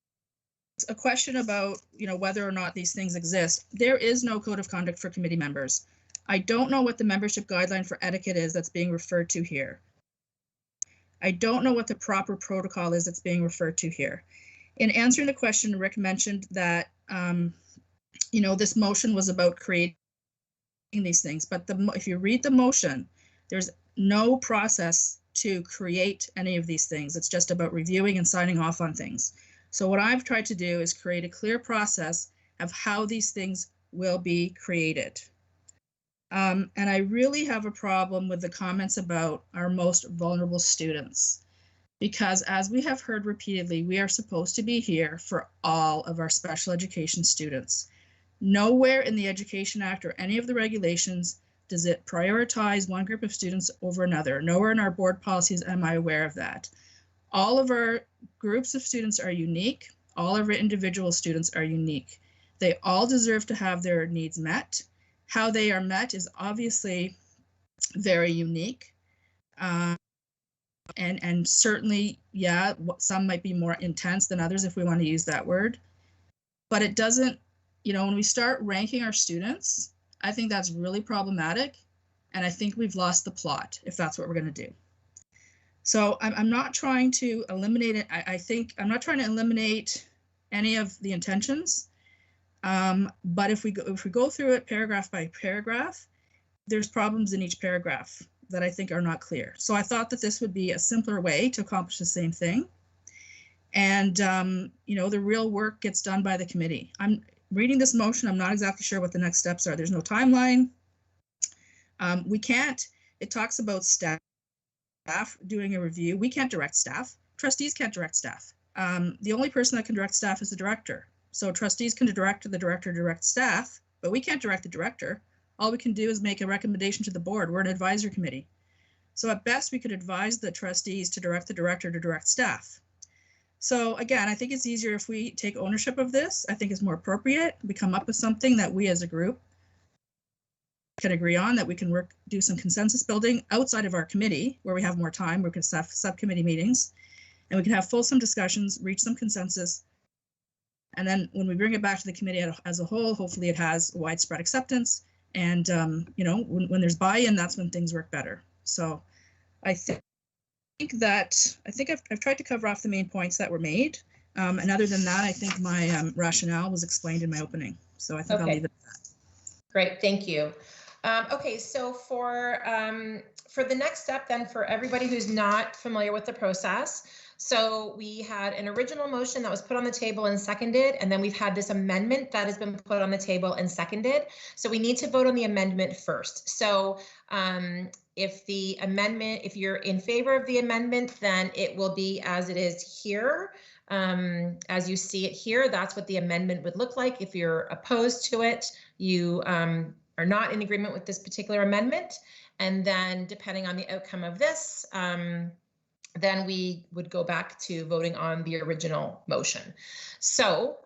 a question about, whether or not these things exist. There is no code of conduct for committee members. I don't know what the membership guideline for etiquette is that's being referred to here. I don't know what the proper protocol is that's being referred to here. In answering the question, Rick mentioned that, this motion was about creating these things, but if you read the motion, there's no process to create any of these things. It's just about reviewing and signing off on things. So what I've tried to do is create a clear process of how these things will be created. And I really have a problem with the comments about our most vulnerable students, because as we have heard repeatedly, we are supposed to be here for all of our special education students. Nowhere in the Education Act or any of the regulations does it prioritize one group of students over another. Nowhere in our board policies am I aware of that. All of our groups of students are unique. All of our individual students are unique. They all deserve to have their needs met. How they are met is obviously very unique. And certainly, yeah, some might be more intense than others if we want to use that word. But it doesn't, when we start ranking our students, I think that's really problematic. And I think we've lost the plot if that's what we're going to do. So I'm not trying to eliminate it. I'm not trying to eliminate any of the intentions. But if we go through it paragraph by paragraph, there's problems in each paragraph that I think are not clear. So I thought that this would be a simpler way to accomplish the same thing. And, the real work gets done by the committee. I'm reading this motion. I'm not exactly sure what the next steps are. There's no timeline. It talks about staff doing a review. We can't direct staff. Trustees can't direct staff. The only person that can direct staff is the director. So trustees can direct the director, direct staff, but we can't direct the director. All we can do is make a recommendation to the board. We're an advisory committee. So at best, we could advise the trustees to direct the director to direct staff. So again, I think it's easier if we take ownership of this. I think it's more appropriate. We come up with something that we as a group can agree on, that we can do some consensus building outside of our committee where we have more time. We can have subcommittee meetings and we can have fulsome discussions, reach some consensus. And then when we bring it back to the committee as a whole, hopefully it has widespread acceptance. And, when there's buy-in, that's when things work better. So I think I've tried to cover off the main points that were made. And other than that, I think my rationale was explained in my opening. So I think I'll leave it at that. Great, thank you. Okay, so for the next step then, for everybody who's not familiar with the process, so we had an original motion that was put on the table and seconded, and then we've had this amendment that has been put on the table and seconded. So we need to vote on the amendment first. So if you're in favor of the amendment, then it will be as it is here. As you see it here, that's what the amendment would look like. If you're opposed to it, you are not in agreement with this particular amendment. And then depending on the outcome of this, then we would go back to voting on the original motion. So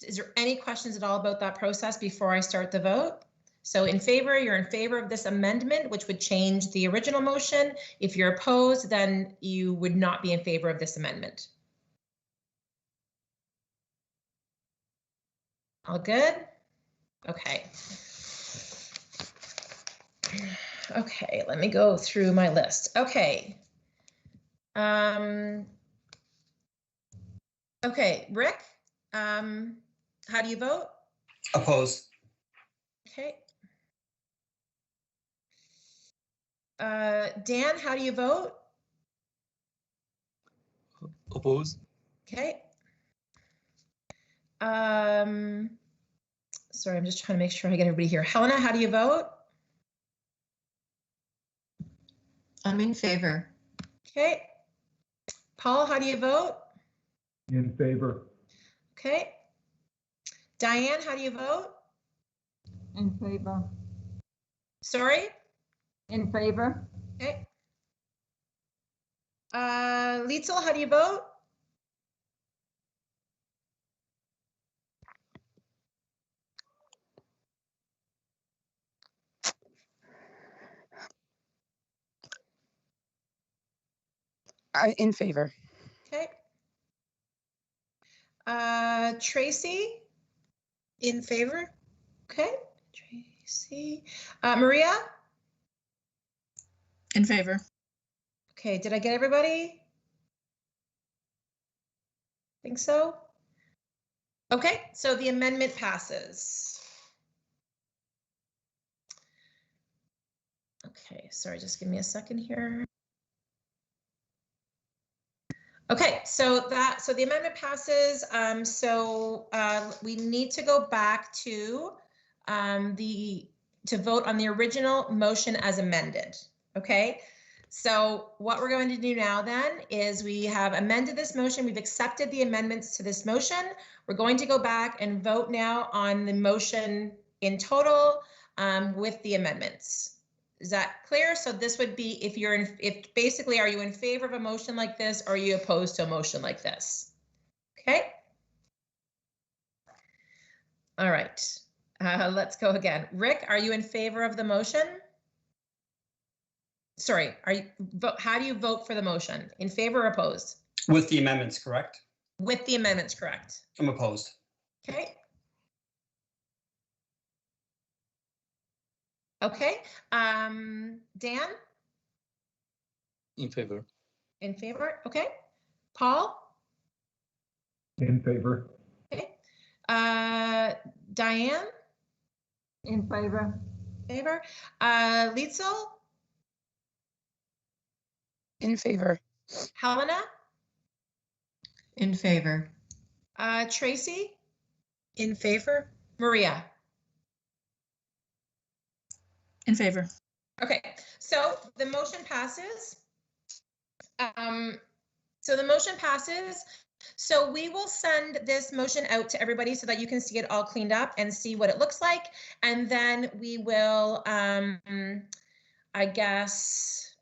is there any questions at all about that process before I start the vote? So in favor, you're in favor of this amendment, which would change the original motion. If you're opposed, then you would not be in favor of this amendment. All good? Okay. Okay, let me go through my list. Okay. Okay, Rick, how do you vote? Opposed. Okay. Dan, how do you vote? Opposed. Okay. Sorry, I'm just trying to make sure I get everybody here. Helena, how do you vote? I'm in favor. Okay. Paul, how do you vote? In favor. Okay. Diane, how do you vote? In favor. Sorry? In favor. Okay. Lietzel, how do you vote? In favor. Okay. Tracy? In favor. Okay. Tracy. Maria? In favor. Okay, did I get everybody? Think so? Okay, so the amendment passes. Okay, sorry, just give me a second here. Okay, so the amendment passes. We need to go back to vote on the original motion as amended. Okay, so what we're going to do now then is we have amended this motion. We've accepted the amendments to this motion. We're going to go back and vote now on the motion in total with the amendments. Is that clear? So this would be if basically, are you in favor of a motion like this, or are you opposed to a motion like this? Okay. All right. Let's go again. Rick, are you in favor of the motion? Sorry, how do you vote for the motion? In favor or opposed? With the amendments, correct? With the amendments, correct. I'm opposed. Okay. Okay. Dan? In favor. In favor. Okay. Paul? In favor. Okay. Diane? In favor. Favor. Lietzel? In favor. Helena? In favor. Tracy? In favor. Maria? In favor. Okay, so the motion passes. So the motion passes. So we will send this motion out to everybody so that you can see it all cleaned up and see what it looks like. And then we will, I guess,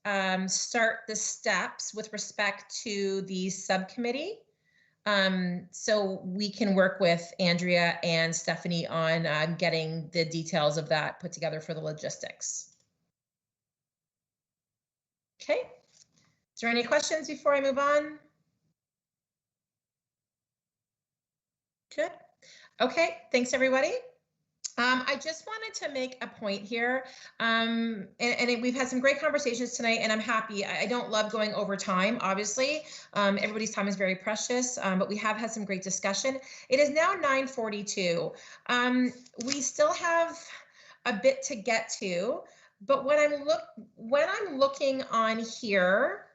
start the steps with respect to the subcommittee. So we can work with Andrea and Stephanie on getting the details of that put together for the logistics. Okay. Is there any questions before I move on? Good. Okay, thanks everybody. I just wanted to make a point here, and we've had some great conversations tonight, and I'm happy. I don't love going over time, obviously. Everybody's time is very precious, but we have had some great discussion. It is now 9:42. We still have a bit to get to, but when I'm looking on here,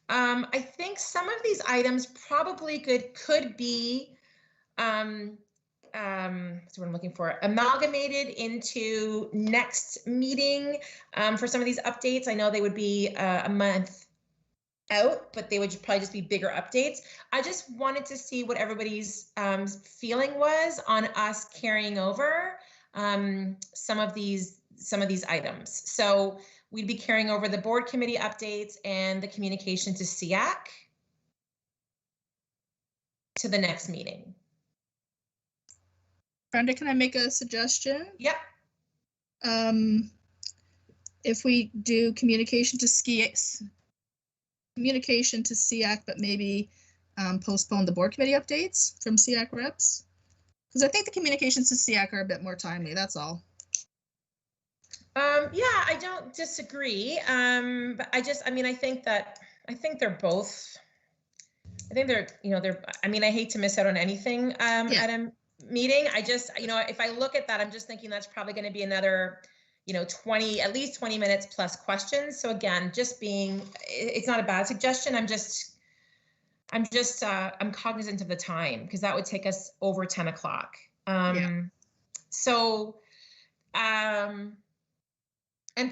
I think some of these items probably could be that's what I'm looking for, amalgamated into next meeting for some of these updates. I know they would be a month out, but they would probably just be bigger updates. I just wanted to see what everybody's feeling was on us carrying over some of these items. So we'd be carrying over the board committee updates and the communication to SEAC to the next meeting. Brenda, can I make a suggestion? Yep. If we do communication to SEAC, but maybe postpone the board committee updates from SEAC reps. Because I think the communications to SEAC are a bit more timely, that's all. Yeah, I don't disagree. But I mean, I think they're both, I think they're, I mean, I hate to miss out on anything at a meeting. I just, if I look at that, I'm just thinking that's probably going to be another, at least 20 minutes plus questions. So again, it's not a bad suggestion. I'm cognizant of the time because that would take us over 10 o'clock. So, and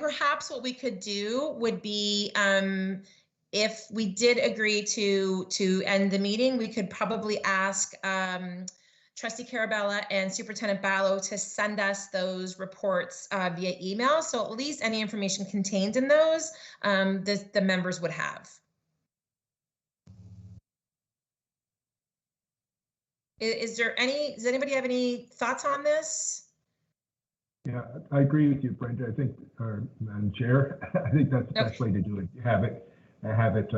perhaps what we could do would be, if we did agree to end the meeting, we could probably ask Trustee Carabella and Superintendent Ballo to send us those reports via email. So at least any information contained in those, the members would have. Does anybody have any thoughts on this? Yeah, I agree with you, Brenda. I think, Madam Chair, I think that's the best way to do it. Have it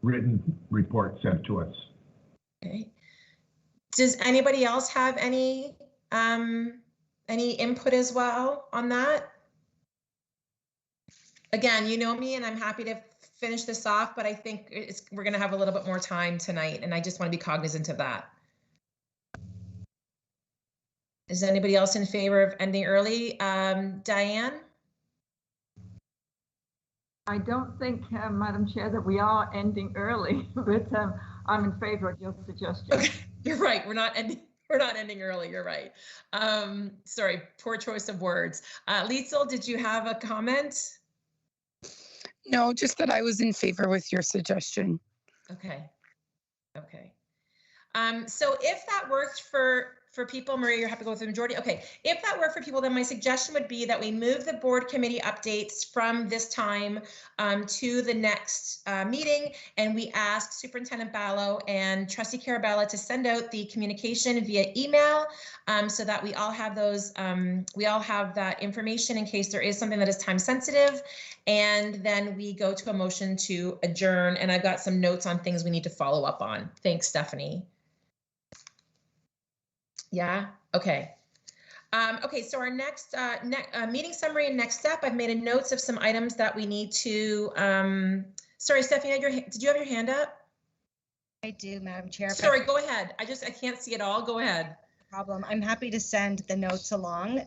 written report sent to us. Okay. Does anybody else have any input as well on that? Again, you know me, and I'm happy to finish this off, but I think we're going to have a little bit more time tonight, and I just want to be cognizant of that. Is anybody else in favor of ending early? Diane? I don't think, Madam Chair, that we are ending early, but I'm in favor of your suggestion. Okay, you're right. We're not ending early. You're right. Sorry, poor choice of words. Liesl, did you have a comment? No, just that I was in favor with your suggestion. Okay. Okay. So if that works for people, Maria, you're happy to go with the majority? Okay, if that worked for people, then my suggestion would be that we move the board committee updates from this time to the next meeting, and we ask Superintendent Ballo and Trustee Carabella to send out the communication via email so that we all have those, we all have that information in case there is something that is time sensitive, and then we go to a motion to adjourn, and I've got some notes on things we need to follow up on. Thanks, Stephanie. Yeah, okay. Okay, so our next meeting summary and next step, I've made a notes of some items that we need to, sorry, Stephanie, did you have your hand up? I do, Madam Chair. Sorry, go ahead. I can't see it all. Go ahead. Problem. I'm happy to send the notes along.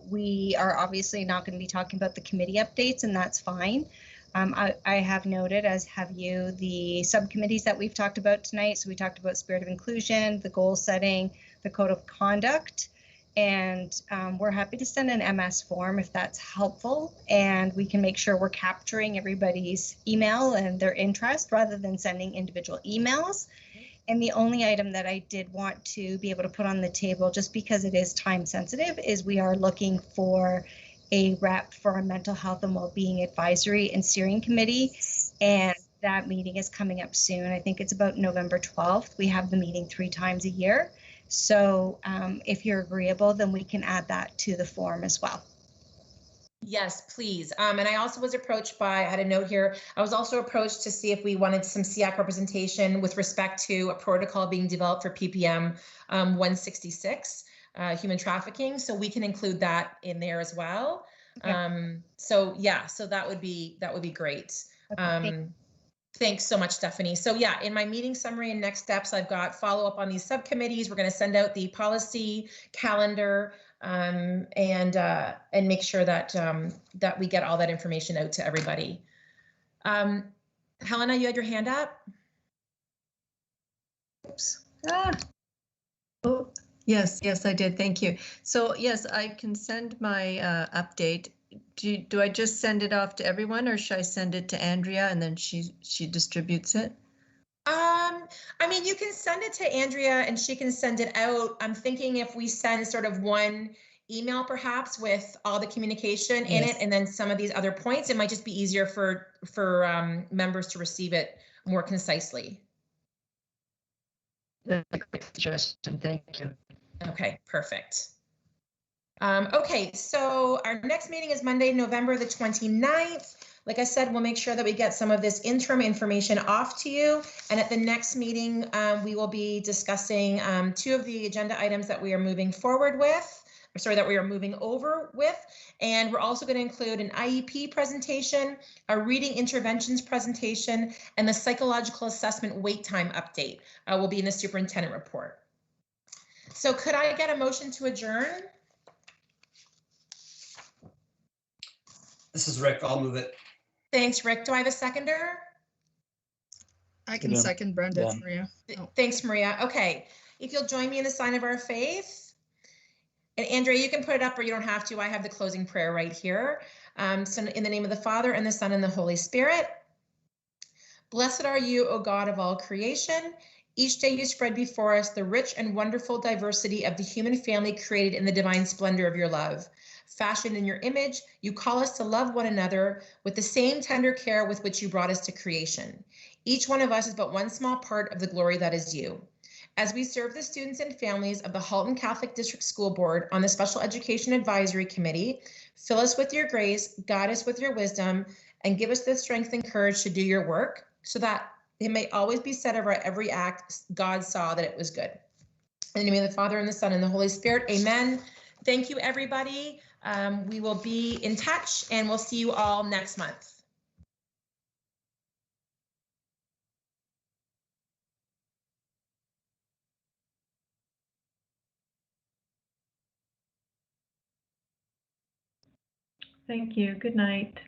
We are obviously not going to be talking about the committee updates, and that's fine. I have noted, as have you, the subcommittees that we've talked about tonight. So we talked about spirit of inclusion, the goal setting, the code of conduct, and we're happy to send an MS form if that's helpful, and we can make sure we're capturing everybody's email and their interest rather than sending individual emails. And the only item that I did want to be able to put on the table, just because it is time sensitive, is we are looking for a rep for our mental health and well-being advisory and steering committee, and that meeting is coming up soon. I think it's about November 12th. We have the meeting 3 times a year. So if you're agreeable, then we can add that to the form as well. Yes, please. And I also was approached by, I had a note here, I was also approached to see if we wanted some SEAC representation with respect to a protocol being developed for PPM 166, human trafficking. So we can include that in there as well. Okay. So yeah, so that would be great. Okay. Thanks so much, Stephanie. So yeah, in my meeting summary and next steps, I've got follow up on these subcommittees. We're going to send out the policy calendar and make sure that that we get all that information out to everybody. Helena, you had your hand up. Oops. Oh, yes, I did. Thank you. So yes, I can send my update. Do I just send it off to everyone, or should I send it to Andrea and then she distributes it? I mean, you can send it to Andrea and she can send it out. I'm thinking if we send sort of one email perhaps with all the communication in it and then some of these other points, it might just be easier for members to receive it more concisely. That's a great suggestion. Thank you. Okay, perfect. Okay, so our next meeting is Monday, November the 29th. Like I said, we'll make sure that we get some of this interim information off to you. And at the next meeting, we will be discussing 2 of the agenda items that we are moving forward with, or sorry, that we are moving over with. And we're also going to include an IEP presentation, a reading interventions presentation, and the psychological assessment wait time update will be in the superintendent report. So could I get a motion to adjourn? This is Rick. I'll move it. Thanks, Rick. Do I have a seconder? I can second Brenda. It's Maria. Thanks, Maria. Okay, if you'll join me in the sign of our faith. And Andrea, you can put it up or you don't have to. I have the closing prayer right here. So in the name of the Father and the Son and the Holy Spirit. Blessed are you, O God of all creation. Each day you spread before us the rich and wonderful diversity of the human family created in the divine splendor of your love. Fashioned in your image, you call us to love one another with the same tender care with which you brought us to creation. Each one of us is but one small part of the glory that is you. As we serve the students and families of the Halton Catholic District School Board on the Special Education Advisory Committee, fill us with your grace, guide us with your wisdom, and give us the strength and courage to do your work so that it may always be said of our every act, God saw that it was good. In the name of the Father and the Son and the Holy Spirit, amen. Thank you, everybody. We will be in touch and we'll see you all next month. Thank you. Good night.